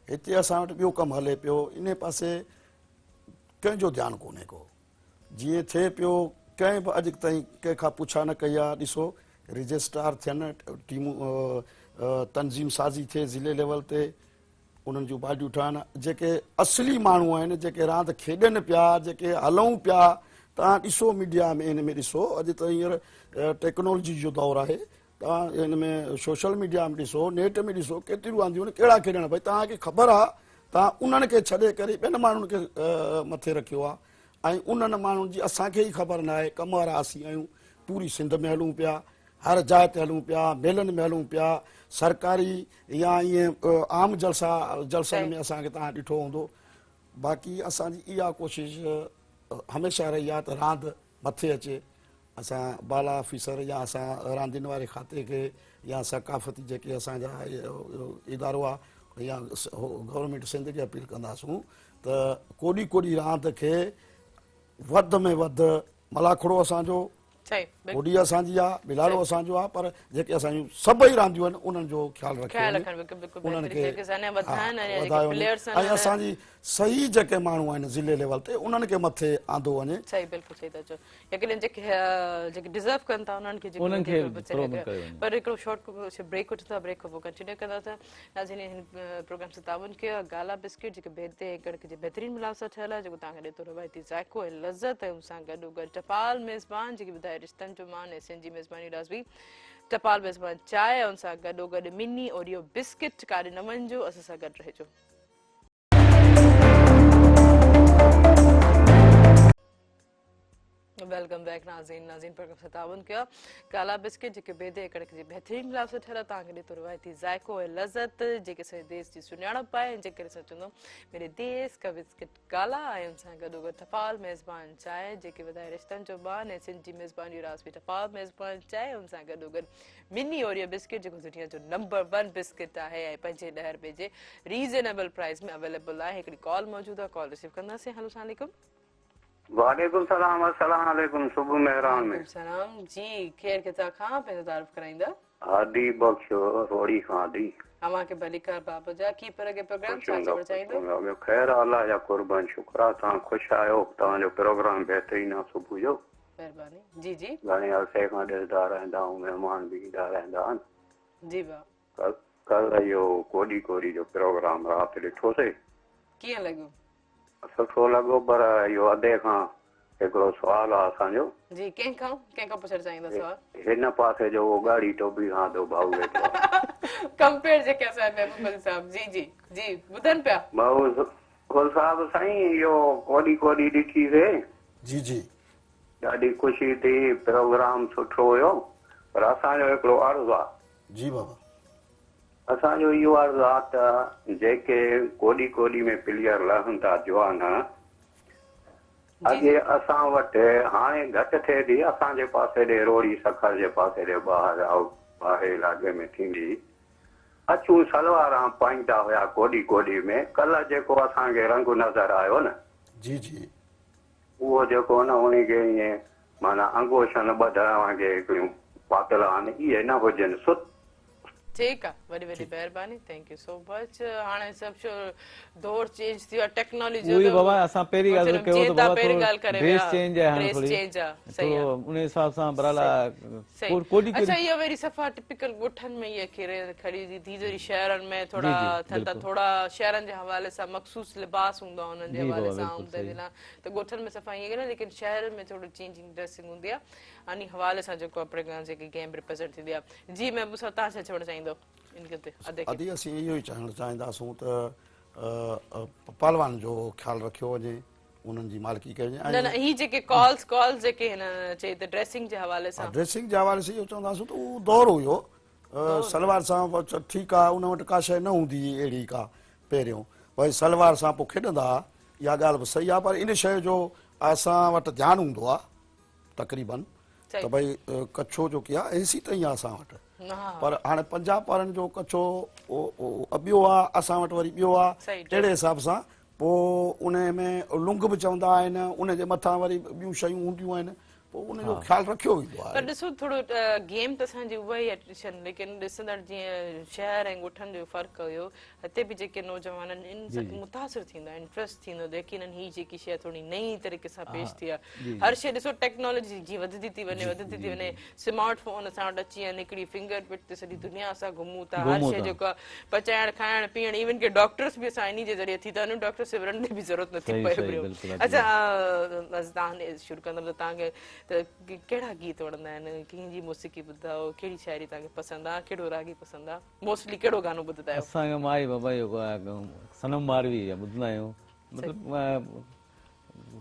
हिते असां वटि ॿियो कमु हले पियो, इन पासे कंहिंजो ध्यानु कोन्हे को। जीअं थिए पियो कंहिं बि अॼु ताईं कंहिंखां पुछा न कई आहे। ॾिसो रजिस्ट्रार थियनि, टीमूं तनज़ीम साज़ी थिए ज़िले लेवल ते, उन्हनि जूं बाडियूं ठहनि। जेके असली माण्हू आहिनि, जेके रांदि खेॾनि पिया, जेके हलूं पिया, तव्हां ॾिसो मीडिया में, हिन में ॾिसो अॼु त हींअर टेक्नोलॉजी जो दौरु आहे। तव्हां हिन में सोशल मीडिया में ॾिसो, नेट में ॾिसो, केतिरियूं रांदियूं आहिनि, कहिड़ा खेॾण। भई तव्हांखे ख़बर आहे, तव्हां उन्हनि खे छॾे करे ॿियनि माण्हुनि खे मथे रखियो आहे। ऐं उन्हनि माण्हुनि जी असांखे ई ख़बर न आहे। कम वारा असीं आहियूं, पूरी सिंध में हलूं पिया, हर जाइ ते हलूं पिया, मेलनि में हलूं पिया, सरकारी या ईअं आम जलसनि में असांखे तव्हां ॾिठो हूंदो। बाक़ी असांजी इहा कोशिशि हमेशह रही आहे त रांदि मथे अचे। असां बाला ऑफिसर या असां रांदियुनि वारे खाते खे या सकाफ़ती जेके असांजा इदारो आहे या गवर्नमेंट सिंध खे अपील कंदासूं त कोॾी कोॾी रांदि खे वधि में वधि मलाखड़ो असांजो सही बिल्कुलु कोडी असांजी आहे, बिलाड़ो असांजो आहे, पर जेके असांजूं सभई रांदियूं आहिनि उन्हनि जो ख़्यालु रखियो ख्याल वञे, रखण बिल्कुलु बिल्कुलु उन्हनि बेहतरीन खे तरीक़े सां वधाइनि ऐं जेके वधायो वञे प्लेयर्स ऐं आहिनि असांजी सही जेके माण्हू आहिनि ज़िले लेवल ते उन्हनि खे मथे आंदो वञे। सही बिल्कुलु सही था चओ, यकीनन जेके डिज़र्व कनि था उन्हनि खे उन्हनि खे वधीक प्रोमोट करे वञे। पर हिकिड़ो शॉर्ट ब्रेक वठूं था, ब्रेक खां पोइ कंटिन्यू कंदासीं। नाज़रीन हिन प्रोग्राम सां ताउन कयो आहे गाला बिस्किट जेके बेदे कणिक जे बहितरीन मिलाव सां ठहियल आहे, जेको तव्हांखे ॾिए थो रवायती ज़ाइको ऐं लज़त, ऐं सां गॾोगॾु टपाल मेज़बान जेकी ॿुधाए रिश्तनि जो मान ऐं सिंधी मेज़बानी राज़वी टपाल मेज़बान चांहि, ऐं सां गॾोगॾु मिनी ओरियो बिस्किट। काॾे न वञिजो, असां सां गॾु रहिजो। वेलकम बैक नाज़रीन प्रोग्राम सां ताउन कयो काला बिस्किट जेके बेदे कणिक जे बहितरीन मिलाव सां ठहियल आहे, तव्हांखे ॾिए थो रवायती ज़ाइको ऐं लज़त जेके असांजे देश जी सुञाणप आहे, ऐं जेके असां चवंदो मेरे देश का बिस्किट काला, ऐं सां गॾोगॾु टपाल मेज़बान चांहि जेके वधाए रिश्तनि जो मान ऐं सिंधी मेज़बानी राज़वी टपाल मेज़बान चांहि, ऐं सां गॾोगॾु मिनी ओरियो बिस्किट जेको दुनिया जो नंबर 1 बिस्किट आहे ऐं ₹5 जे रीज़नेबल प्राइस में अवेलेबल आहे। हिकिड़ी कॉल मौजूदु आहे, कॉल रिसीव कंदासीं। हेलो अस्सलाम वालेकुम। वालेकुम सलाम, अस्सलाम वालेकुम, सुबह मेहरान में। सलाम जी, खैर किथां खां पंहिंजो तारीफ़ कराईंदा? आदि बख्शो रोड़ी खां दी अमा के भलीकार बाबा जा की पर के प्रोग्राम छा चवण चाहींदो? खैर अल्लाह जा कुर्बान, शुक्र आहे तव्हां ख़ुशि आहियो, तव्हांजो प्रोग्राम बहितरीन आहे सुबुह जो। महिरबानी जी जी। घणे अरसे खां ॾिसंदा रहंदा आहियूं, महिमान बि ईंदा रहंदा आहिनि। जी भाउ कल्ह इहो कोडी कोडी जो प्रोग्राम राति ॾिठोसीं, कीअं लॻो? सुठो लॻो, पर इहो अधे खां हिकिड़ो सुवालु आहे असांजो। जी कंहिंखां पुछणु चाहींदा सवाल? हिन पासे जो उहो गाड़ी टोपी खां तो भाऊ वेठो आहे। कंपेयर जेके असां महबूब अली साहब जी जी जी ॿुधनि पिया। महबूब साहब साईं इहो कोडी कोडी ॾिठीसीं, जी जी ॾाढी ख़ुशी थी, प्रोग्राम सुठो हुयो, पर असांजो हिकिड़ो अर्ज़ु आहे। जी बाबा। असांजो इहो अर्ज़ु आहे त जेके कोडी कोडी में प्लेयर लहनि था जवान, अॻे असां वटि हाणे घटि थिए थी, असांजे पासे ॾे रोड़ी सखर जे पासे ॾे ॿाहिरि इलाइक़े में थींदी, अचूं सलवारां पाईंदा हुया कोडी कोडी में। कल्ह जेको असांखे रंग नज़र आयो न, जी जी उहो जेको न उनखे ईअं माना अंगोछन ॿधण के हिकिड़ियूं पातल आहिनि, इहे न हुजनि। ठीकु आहे, वॾी वॾी महिरबानी, थैंक यू सो मच। हाणे सभु दौर चेंज थी वियो आहे, टेक्नोलॉजी उही बाबा असां पहिरीं ॻाल्हि कयो त बाबा ड्रेस चेंज आहे हाणे थोरी, सही आहे उन हिसाब सां बराला सही। कोडी अच्छा इहो वरी सफ़ा टिपिकल ॻोठनि में इहे खड़ी थी, जरी शहरनि में थोड़ा थियनि था, थोड़ा शहरनि जे हवाले सां मख़सूस लिबास हूंदो आहे हुननि जे हवाले सां आमदन, त ॻोठनि में सफ़ा ईअं न, लेकिन शहरनि में थोरो चेंजिंग ड्रेसिंग हूंदी आहे, अनी हवाले सां जेको आहे जेकी गेम रिप्रेज़ेंट थींदी आहे। जी महबूब साहब तव्हां छा चवणु चाहींदो? अदी असीं इहो ई चवणु चाहींदासूं त पहलवान जो ख़्यालु रखियो वञे, उन्हनि जी मालिकी कजे। न न ही जेके कॉल्स जेके हिन चई त ड्रेसिंग जे हवाले सां, ड्रेसिंग जे हवाले सां इहो चवंदासूं त उहो दौर हुयो, सलवार सां ठीकु आहे, उन वटि का शइ न हूंदी हुई अहिड़ी का पहिरियों, भई सलवार सां पोइ खेॾंदा हुआ, इहा ॻाल्हि बि सही आहे, पर इन शइ जो असां वटि ध्यानु हूंदो आहे तक़रीबन, त भई कच्छो जो की आहे एसी ताईं आहे असां वटि, पर हाणे पंजाब वारनि जो कच्छो ॿियो आहे, असां वटि वरी ॿियो आहे, अहिड़े हिसाब सां पोइ उन में लुंग बि चवंदा आहिनि, उन जे मथां वरी ॿियूं शयूं हूंदियूं आहिनि, पोइ उनजो ख़्यालु रखियो वेंदो आहे। पर ॾिसो थोरो गेम त असांजी उहा ई एट्रेशन, लेकिन ॾिसंदड़ जीअं शहर ऐं ॻोठनि जो फ़र्क़ु हुयो, हिते बि जेके नौजवान आहिनि इन सां मुतासिर थींदा, इंट्रस्ट थींदो, यकीनन ही जेकी शइ थोरी नई तरीक़े सां पेश थी आहे। हर शइ ॾिसो टेक्नोलॉजी जीअं वधंदी थी वञे, स्मार्ट फोन असां वटि अची विया आहिनि, हिकिड़ी फिंगर प्रिंट ते सॼी दुनिया असां घुमूं था, हर शइ जेको आहे पचाइण खाइण पीअण, इवन की डॉक्टर्स बि असां इन जे ज़रिए थी था वञूं, डॉक्टर से वञण जी बि ज़रूरत नथी पए। अच्छा तव्हां शुरू कंदमि त तव्हांखे त कहिड़ा गीत वणंदा आहिनि, कंहिंजी मौसीक़ी ॿुधायो, कहिड़ी शाइरी तव्हांखे पसंदि आहे, कहिड़ो रागी पसंदि आहे, मोस्टली कहिड़ो गानो ॿुधंदा आहियो? असांखे माई बाबा जेको सनम मारवी ॿुधंदा आहियूं,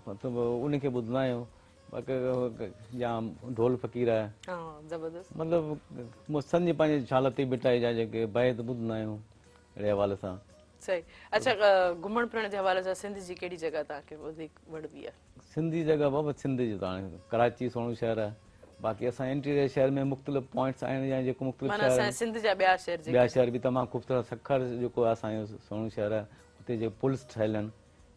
मतिलबु उनखे ॿुधंदा आहियूं, बाक़ी जाम ढोल फ़क़ीर आहे, ज़बरदस्त, मतिलबु संजी पंहिंजे छालती बिटाई जा जेके बैत ॿुधंदा आहियूं अहिड़े हवाले सां। सही। अच्छा घुमण फिरण जे हवाले सां सिंध जी कहिड़ी जॻह तव्हांखे वधीक वणंदी आहे? सिंधी जॻह बाबा सिंध जी त हाणे कराची सोणो शहर आहे, बाक़ी असां इंटीरियर शहर में मुख़्तलिफ़ पॉइंट्स आहिनि, या जेको मुख़्तलिफ़ सिंध जा ॿिया शहर बि तमामु ख़ूबसूरत, सखर जेको आहे असांजो सोणो शहर आहे, हुते जे पुल्स ठहियल आहिनि,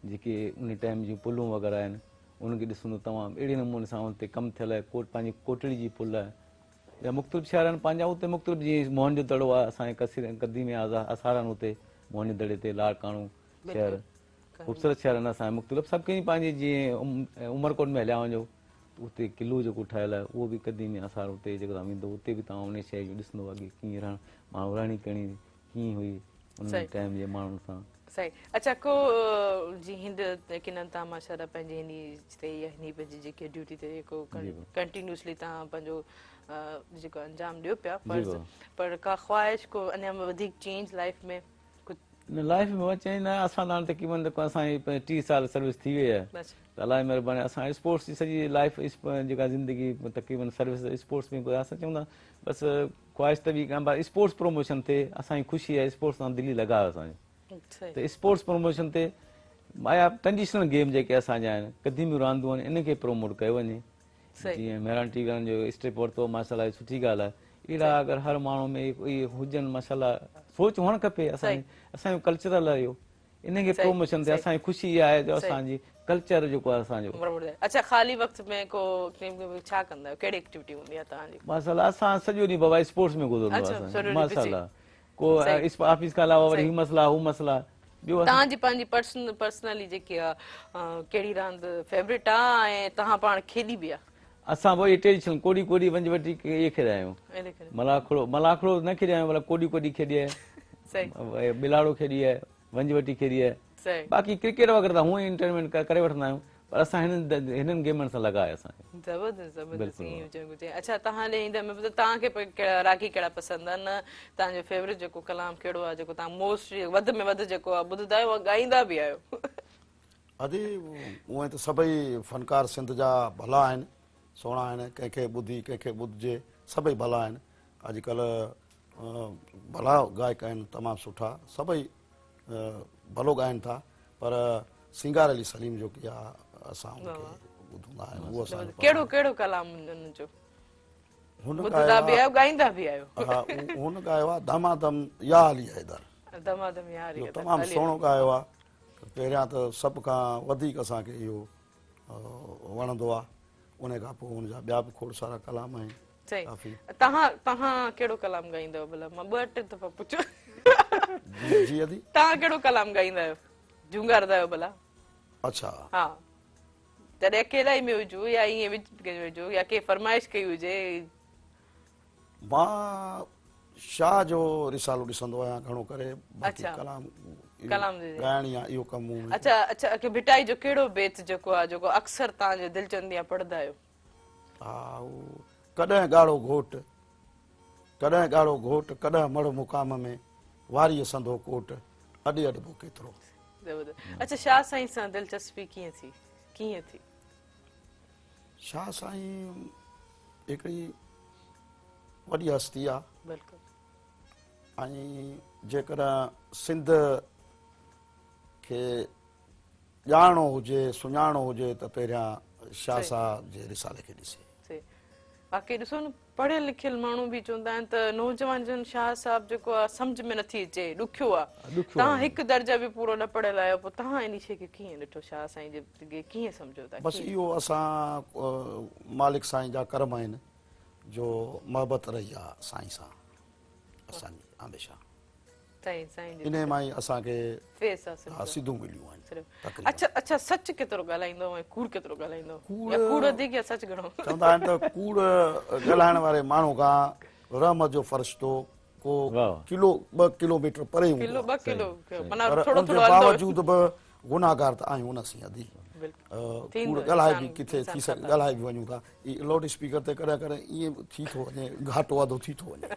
जेके उन टाइम जूं पुलूं वग़ैरह आहिनि, उनखे ॾिसंदो तमामु अहिड़े नमूने सां उन ते कमु थियल आहे। पंहिंजी कोटड़ी जी पुल आहे या मुख़्तलिफ़ शहर आहिनि पंहिंजा, उते मुख़्तलिफ़ जीअं मोहन जो दड़ो आहे असांजे कदी में असार आहिनि उते मोहन जो दड़े ते लाड़काणो शहर ख़ूबसूरत शहर आहिनि असांजा मुख़्तलिफ़। सभु कंहिं पंहिंजी जीअं उमरकोट में हलिया वञो उते क़िलो जेको ठहियल आहे उहो बि कदी में असार उते जेको तव्हां वेंदो उते बि तव्हां उन शइ जो ॾिसंदो अॻे कीअं रहण माण्हू रहणी करणी कीअं हुई उन टाइम जे माण्हुनि सां। सही। अच्छा को जी हिंद किन तव्हां माशाल्लाह पंहिंजे हिन पंहिंजी जेकी ड्यूटी ते जेको कंटिन्यूसली तव्हां पंहिंजो जेको अंजाम ॾियो पिया फर्ज़, पर का ख़्वाहिश को अञा वधीक चेंज लाइफ में न लाइफ में चेंज न आहे। असां हाणे तक़रीबन असांजी 30 साल सर्विस थी वई आहे त अलाए महिरबानी असां स्पोर्ट्स जी सॼी लाइफ जेका ज़िंदगी तक़रीबन सर्विस स्पोर्ट्स में असां चवंदा बसि ख़्वाहिश त बि कयां स्पोर्ट्स प्रमोशन थिए। असांजी ख़ुशी आहे स्पोर्ट्स सां दिलि लॻायो असांजो त स्पोर्ट्स प्रमोशन ते आया ट्रेडिशनल गेम जेके असांजा आहिनि क़दीमियूं रांदियूं आहिनि इनखे प्रोमोट कयो वञे। जीअं मेहरान टीवी वारनि जो स्टेप वरितो माशाल्लाह सुठी ॻाल्हि आहे। अहिड़ा अगरि हर माण्हू में इहे हुजनि माशाल्लाह सोच हुअणु खपे। असांजो कल्चरल आहे इहो इनखे प्रोमोशन ते असांजी ख़ुशी इहा आहे जो असांजी कल्चर जेको आहे असांजो। अच्छा ख़ाली वक़्त में को छा कंदा आहियो, कहिड़ी एक्टिविटी हूंदी आहे तव्हांजी? माशाल्लाह असां सॼो ॾींहुं बाबा स्पोर्ट्स में गुज़रंदो आहे माशाल्लाह। को ऑफिस खां अलावा वरी ही मसला हू मसला। तव्हांजी पंहिंजी पर्सनली जेकी आहे कहिड़ी रांदि फेवरेट आहे ऐं तव्हां पाण खेॾी बि आहे? असां वरी ट्रेडिशनल कोडी कोडी वंज वटी इहे खेॾिया आहियूं। मलाखड़ो न खेॾिया आहियूं मतिलबु कोडी कोडी खेॾी आहे, बिलाड़ो खेॾी आहे, वंज वटी खेॾी आहे। बाक़ी क्रिकेट वग़ैरह त हूअं ई एंटरटेनमेंट करे वठंदा आहियूं पर असां हिननि गेमनि सां लॻा आहे असांखे। ज़बरदस्त ज़बरदस्त ईअं हुजणु घुरिजे। अच्छा तव्हां ॾे ईंदे में तव्हांखे रागी कहिड़ा पसंदि आहिनि, तव्हांजो फेवरेट जेको कलाम कहिड़ो आहे जेको तव्हां मोस्ट वधि में वधि जेको आहे ॿुधंदा आहियो ॻाईंदा बि आहियो? अदी उहे त सभई फ़नकार सिंध जा भला आहिनि, सुहिणा आहिनि, कंहिंखे ॿुधी कंहिंखे ॿुधिजे सभई भला आहिनि। अॼुकल्ह भला गायक आहिनि तमामु सुठा, सभई भलो ॻाइनि था पर सिंगार अली सलीम जो की आहे असां ॿुधंदा आहियूं उहो असांजो कहिड़ो कहिड़ो कलाम हुनजो ॿुधंदा बि आहियो ॻाईंदा बि आहियो? हा हुन ॻायो आहे धमाधम या अली हैदर, धमाधम या अली हैदर तमामु सुहिणो ॻायो आहे। पहिरियां त सभ खां वधीक असांखे इहो वणंदो आहे, उन खां पोइ हुनजा ॿिया बि खोड़ सारा कलाम आहिनि। तव्हां कहिड़ो कलाम ॻाईंदव भला? मां ॿ टे दफ़ा पुछो जी अदी तव्हां कहिड़ो कलाम ॻाईंदा आहियो, झूंगारदा आहियो भला? अच्छा हा तॾहिं अकेला ई में हुजो या ईअं हुजो या के फरमाइश कई हुजे? मां शाह जो रिसालो ॾिसंदो आहियां घणो करे, कलाम ॻाइण या इहो कमु। अच्छा अच्छा भिटाई जो कहिड़ो बेत जेको आहे जेको अक्सर तव्हांजो दिलि चवंदी आहे पढ़ंदा आहियो? हा कॾहिं ॻाढ़ो घोट कॾहिं ॻाढ़ो घोट कॾहिं मड़ मुक़ाम में वारीअ संदो कोट अॾे अॾबो केतिरो। अच्छा शाह साईं सां दिलचस्पी कीअं थी? शाह साईं हिकिड़ी वॾी हस्ती आहे ऐं जेकॾहिं सिंध खे ॼाणणो हुजे सुञाणो हुजे त पहिरियां शाह साहब जे रिसाले खे ॾिसे। बाक़ी ॾिसो न पढ़ियल लिखियल माण्हू बि चवंदा आहिनि त नौजवान जन शाह साहब जेको आहे सम्झ में नथी अचे, ॾुखियो आहे। तव्हां हिकु दर्जा बि पूरो न पढ़ियल आहियो, पोइ तव्हां इन शइ खे कीअं ॾिठो, शाह साईं जे कीअं सम्झो था? बसि इहो असां मालिक साईं जा करम आहिनि जो मोहबत रही आहे साईं सां असांजी हमेशह, इन मां ई असांखे सिधूं मिलियूं आहिनि। अच्छा सच केतिरो ॻाल्हाईंदो ऐं कूड़ केतिरो ॻाल्हाईंदो? कूड़ वधीक या सच घणो? चवंदा आहिनि त कूड़ ॻाल्हाइण वारे माण्हू खां रहमत जो फ़रिश्तो को किलो 2 किलोमीटर परे हूंदो आहे, उनजे बावजूद बि गुनाहगार त आहियूं न असीं अदी। कूड़ ॻाल्हाए बि किथे थी सघे ॻाल्हाए बि वञूं था, लाउड स्पीकर ते कॾहिं कॾहिं ईअं थी थो वञे घाटो वाधो थी थो वञे।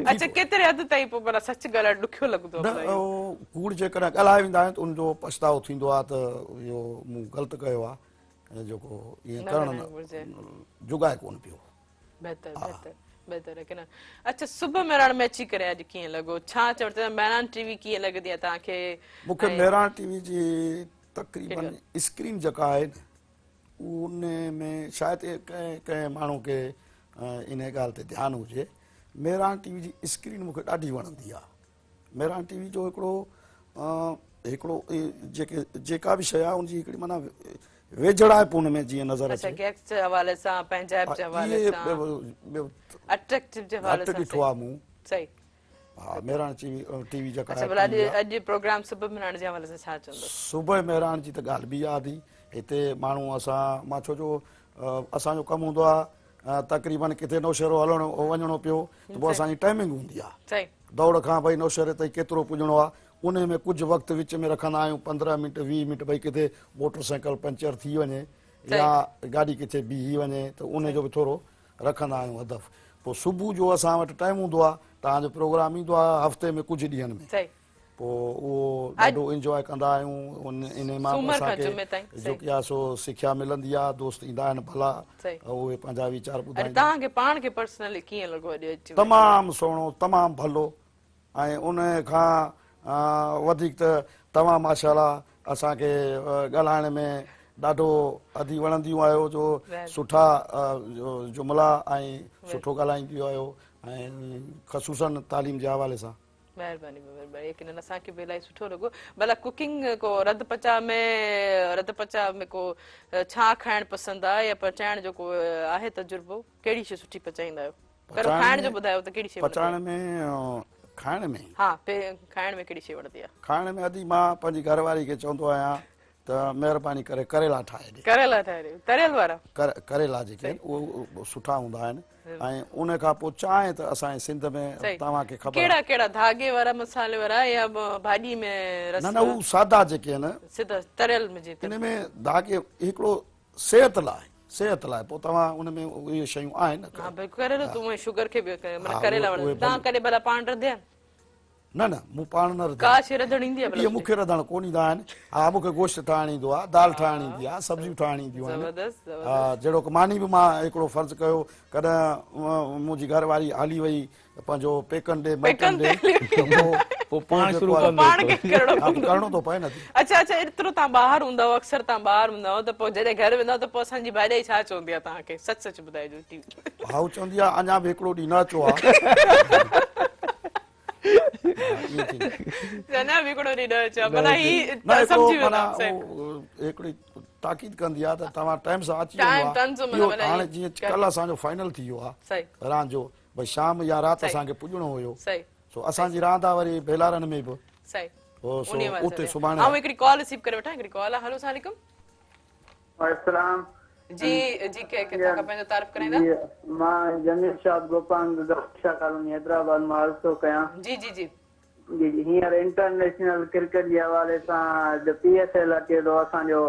अच्छा केतिरे हद ताईं पोइ भला सच ॻाल्हाइण ॾुखियो लॻंदो आहे? कूड़ जेकॾहिं ॻाल्हाए वेंदा आहिनि त उनजो पछतावो थींदो आहे त इहो मूं ग़लति कयो आहे, जेको ईअं करणु जुगाए कोन पियो। बहितर है कि न? अच्छा सुबुह मेहरान में अची करे अॼु कीअं लॻो, छा चवंदा मेहरान टीवी कीअं लॻंदी आहे तव्हांखे? मूंखे मेहरान टीवी जी तक़रीबन स्क्रीन जेका आहे उन में शायदि कंहिं माण्हू खे इन ॻाल्हि ते ध्यानु हुजे, मेहरान टीवी जी स्क्रीन मूंखे ॾाढी वणंदी आहे। मेहरान टीवी जो हिकिड़ो हिकिड़ो जेका बि शइ आहे उनजी हिकिड़ी माना वेझड़ आहे पून में जीअं नज़र अच्छा अचे गैप्स जे हवाले सां पंजाब जे हवाले इहे सां अट्रैक्टिव जे हवाले घटि सां ॾिठो आहे मूं सही हा मेहराण टीवी जेका अच्छा आहे भला TV आहे। अॼु प्रोग्राम सुबुह मिलाइण जे हवाले सां छा चवंदो सुबुह मेहराण जी त ॻाल्हि बि यादि हुई हिते माण्हू मां छो जो असांजो कमु हूंदो आहे तक़रीबन किथे नौशहरो हलणो वञिणो पियो त पोइ असांजी टाइमिंग हूंदी आहे सही दौड़ खां भई नौशहरे ताईं केतिरो पुॼणो आहे उन में कुझु वक़्तु विच में रखंदा आहियूं 15 मिंट 20 मिंट भई किथे मोटर साइकिल पंचर थी वञे या गाॾी किथे बीही वञे त उन जो बि थोरो रखंदा आहियूं हदफ़ पोइ सुबुह जो असां वटि टाइम हूंदो आहे तव्हांजो प्रोग्राम ईंदो आहे हफ़्ते में कुझु ॾींहंनि में सही पोइ उहो ॾाढो इंजॉय कंदा आहियूं इन मां सूमर खां असांखे जुमे ताईं जेकी आहे सो सिखिया मिलंदी आहे दोस्त ईंदा आहिनि भला सही उहे पंहिंजा वीचार अरे ॿुधाईंदा तव्हांखे पाण खे पर्सनली कीअं लॻो अॼु अची तमामु सुहिणो तमामु भलो ऐं उन खां वधीक त तव्हां माशाल्लाह असांखे ॻाल्हाइण में ॾाढो अधी वणंदियूं आहियो जो सुठा जुमिला ऐं सुठो ॻाल्हाईंदियूं आहियो ऐं ख़ुशूसन तालीम जे हवाले सां महिरबानी महिरबानी यकीनन असांखे बि इलाही सुठो लॻो भला कुकिंग को रध पचा में को छा खाइण पसंदि आहे या पचाइण जो को आहे तजुर्बो कहिड़ी शइ सुठी पचाईंदा आहियो पहिरियों खाइण जो ॿुधायो त कहिड़ी शइ पचाइण में खाइण में हा खाइण में कहिड़ी शइ वणंदी आहे खाइण में अॼु मां पंहिंजी घरवारी खे चवंदो आहियां त महिरबानी करे करेला ठाहे ॾे करेला ठाहे ॾे तरियल वारा करेला जेके आहिनि उहे सुठा हूंदा आहिनि ऐं उन खां पोइ चांहि त असांजे सिंध में तव्हांखे ख़बर कहिड़ा कहिड़ा धागे वारा मसाले वारा या भाॼी में रस न हू सादा जेके आहिनि सिधा तरियल में जेके इन में धागे हिकिड़ो सिहत लाइ पोइ तव्हां उन में उहे शयूं आहिनि हा भई करेलो तूं शुगर खे बि करेला वणंदा तव्हां कॾहिं भला पाण रधिया न मूं पाण न का शइ रधण ईंदी आहे इहे मूंखे रधण कोन ईंदा आहिनि हा मूंखे गोश्त ठाहिण ईंदो आहे दाल ठाहिण ईंदी आहे सब्जियूं ठाहिण ईंदियूं आहिनि ज़बरदस्त हा जहिड़ो की मानी बि मां हिकिड़ो फर्ज़ु कयो कॾहिं मुंहिंजी घरवारी हली वई पंहिंजो पेकनि ॾे माइटनि ॾे पोइ पाण शुरू करणो थो पए न अच्छा एतिरो तव्हां ॿाहिरि हूंदव अक्सर तव्हां ॿाहिरि हूंदव त पोइ जॾहिं घर वेंदव त पोइ असांजी भाॼाई छा चवंदी आहे तव्हांखे सच सच ॿुधाइजो भाऊ चवंदी आहे अञा बि हिकिड़ो ॾींहुं न अचो आहे हिकिड़ी ताक़ीद कंदी आहे त तव्हां टाइम सां अची वञो हाणे जीअं कल्ह असांजो फाइनल थी वियो आहे रांदि जो भई शाम या राति असांखे पुॼणो हुयो सो असांजी रांदि आहे वरी बेलारनि में बि उते सुभाणे हिकिड़ी कॉल रिसीव करे वठां हिकिड़ी कॉल आहे हेलो सलाम जी जी किथां खां पंहिंजो तारीफ़ कराईंदा मां जमील शाह गोपाल गक्षा कॉलोनी हैदराबाद मां अर्ज़ थो कयां जी जी जी जी हींअर इंटरनेशनल क्रिकेट जे हवाले सां PSL अचे थो असांजो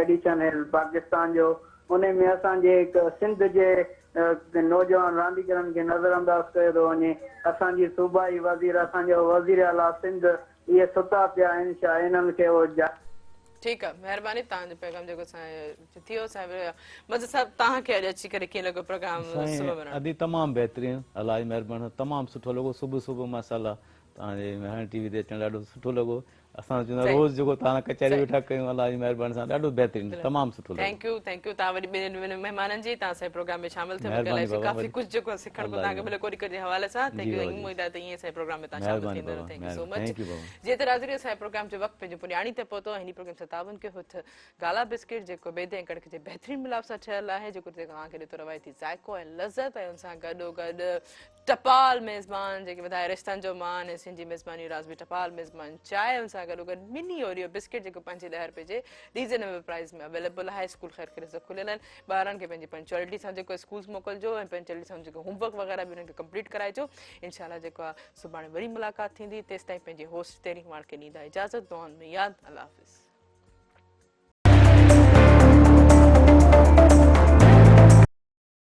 एडिशन पाकिस्तान जो उन में असांजे सिंध जे नौजवान रांदीगरनि खे नज़र अंदाज़ कयो थो वञे असांजी सूबाई वज़ीर असांजो वज़ीर आला सिंध इहे सुता पिया आहिनि छा इन्हनि खे ठीकु आहे महिरबानी तव्हांजो पैगाम जेको थियो मज़ो साहिबु तव्हांखे अॼु अची करे कीअं लॻो प्रोग्राम अॼु तमामु बहितरीनु इलाही महिरबानी तमामु सुठो लॻो सुबुह माशाल्लाह तव्हांजे मेहराण टीवी ते अचणु ॾाढो सुठो लॻो असां रोज़ जेको तव्हां कचहरी वेठा कयूं अलाही महिरबानी सां ॾाढो बहितरीनु तमामु सुठो थैंक यू तव्हां वरी ॿिनि महिमाननि जी तव्हां असांजे प्रोग्राम में शामिल थियो काफ़ी कुझु जेको सिखण को तव्हांखे मिलियो कोरिकर जे हवाले सां उमेद आहे त ईअं असांजे प्रोग्राम में तव्हां शामिल थींदव थैंक यू सो मच जीअं त राज़ी असांजे प्रोग्राम जो वक़्तु पंहिंजो पुॼाणी ते पहुतो हिन प्रोग्राम सां ताउन कयो हुत गाला बिस्किट जेको बेदे ऐं कड़क जे बहितरीनु मिलाप सां ठहियलु आहे जेको तव्हांखे ॾिठो रवायती ज़ाइको ऐं लज़त ऐं हुन सां गॾोगॾु टपाल मेज़बान जेके वधाए रिश्तनि जो मान ऐं सिंधी मेज़बानी राज़बी टपाल मेज़बान चांहि हुन सां गॾोगॾु मिनी ओरियो बिस्किट जेको 5-10 रुपए जे रीज़नेबल प्राइस में अवेलेबल आहे स्कूल ख़ैर करे सभु खुलियल आहिनि ॿारनि खे पंहिंजी पंचुअलिटी सां जेको स्कूल्स मोकिलिजो ऐं पंचुअलिटी सां जेको होमवर्क वग़ैरह बि हुननि खे कंप्लीट कराइजो इंशाल्लाह जेको आहे सुभाणे वरी मुलाक़ात थींदी तेसिताईं पंहिंजी होस्ट तेरी मार खे ॾींदा इजाज़त दुआनि में यादि अल्लाह हाफ़िज़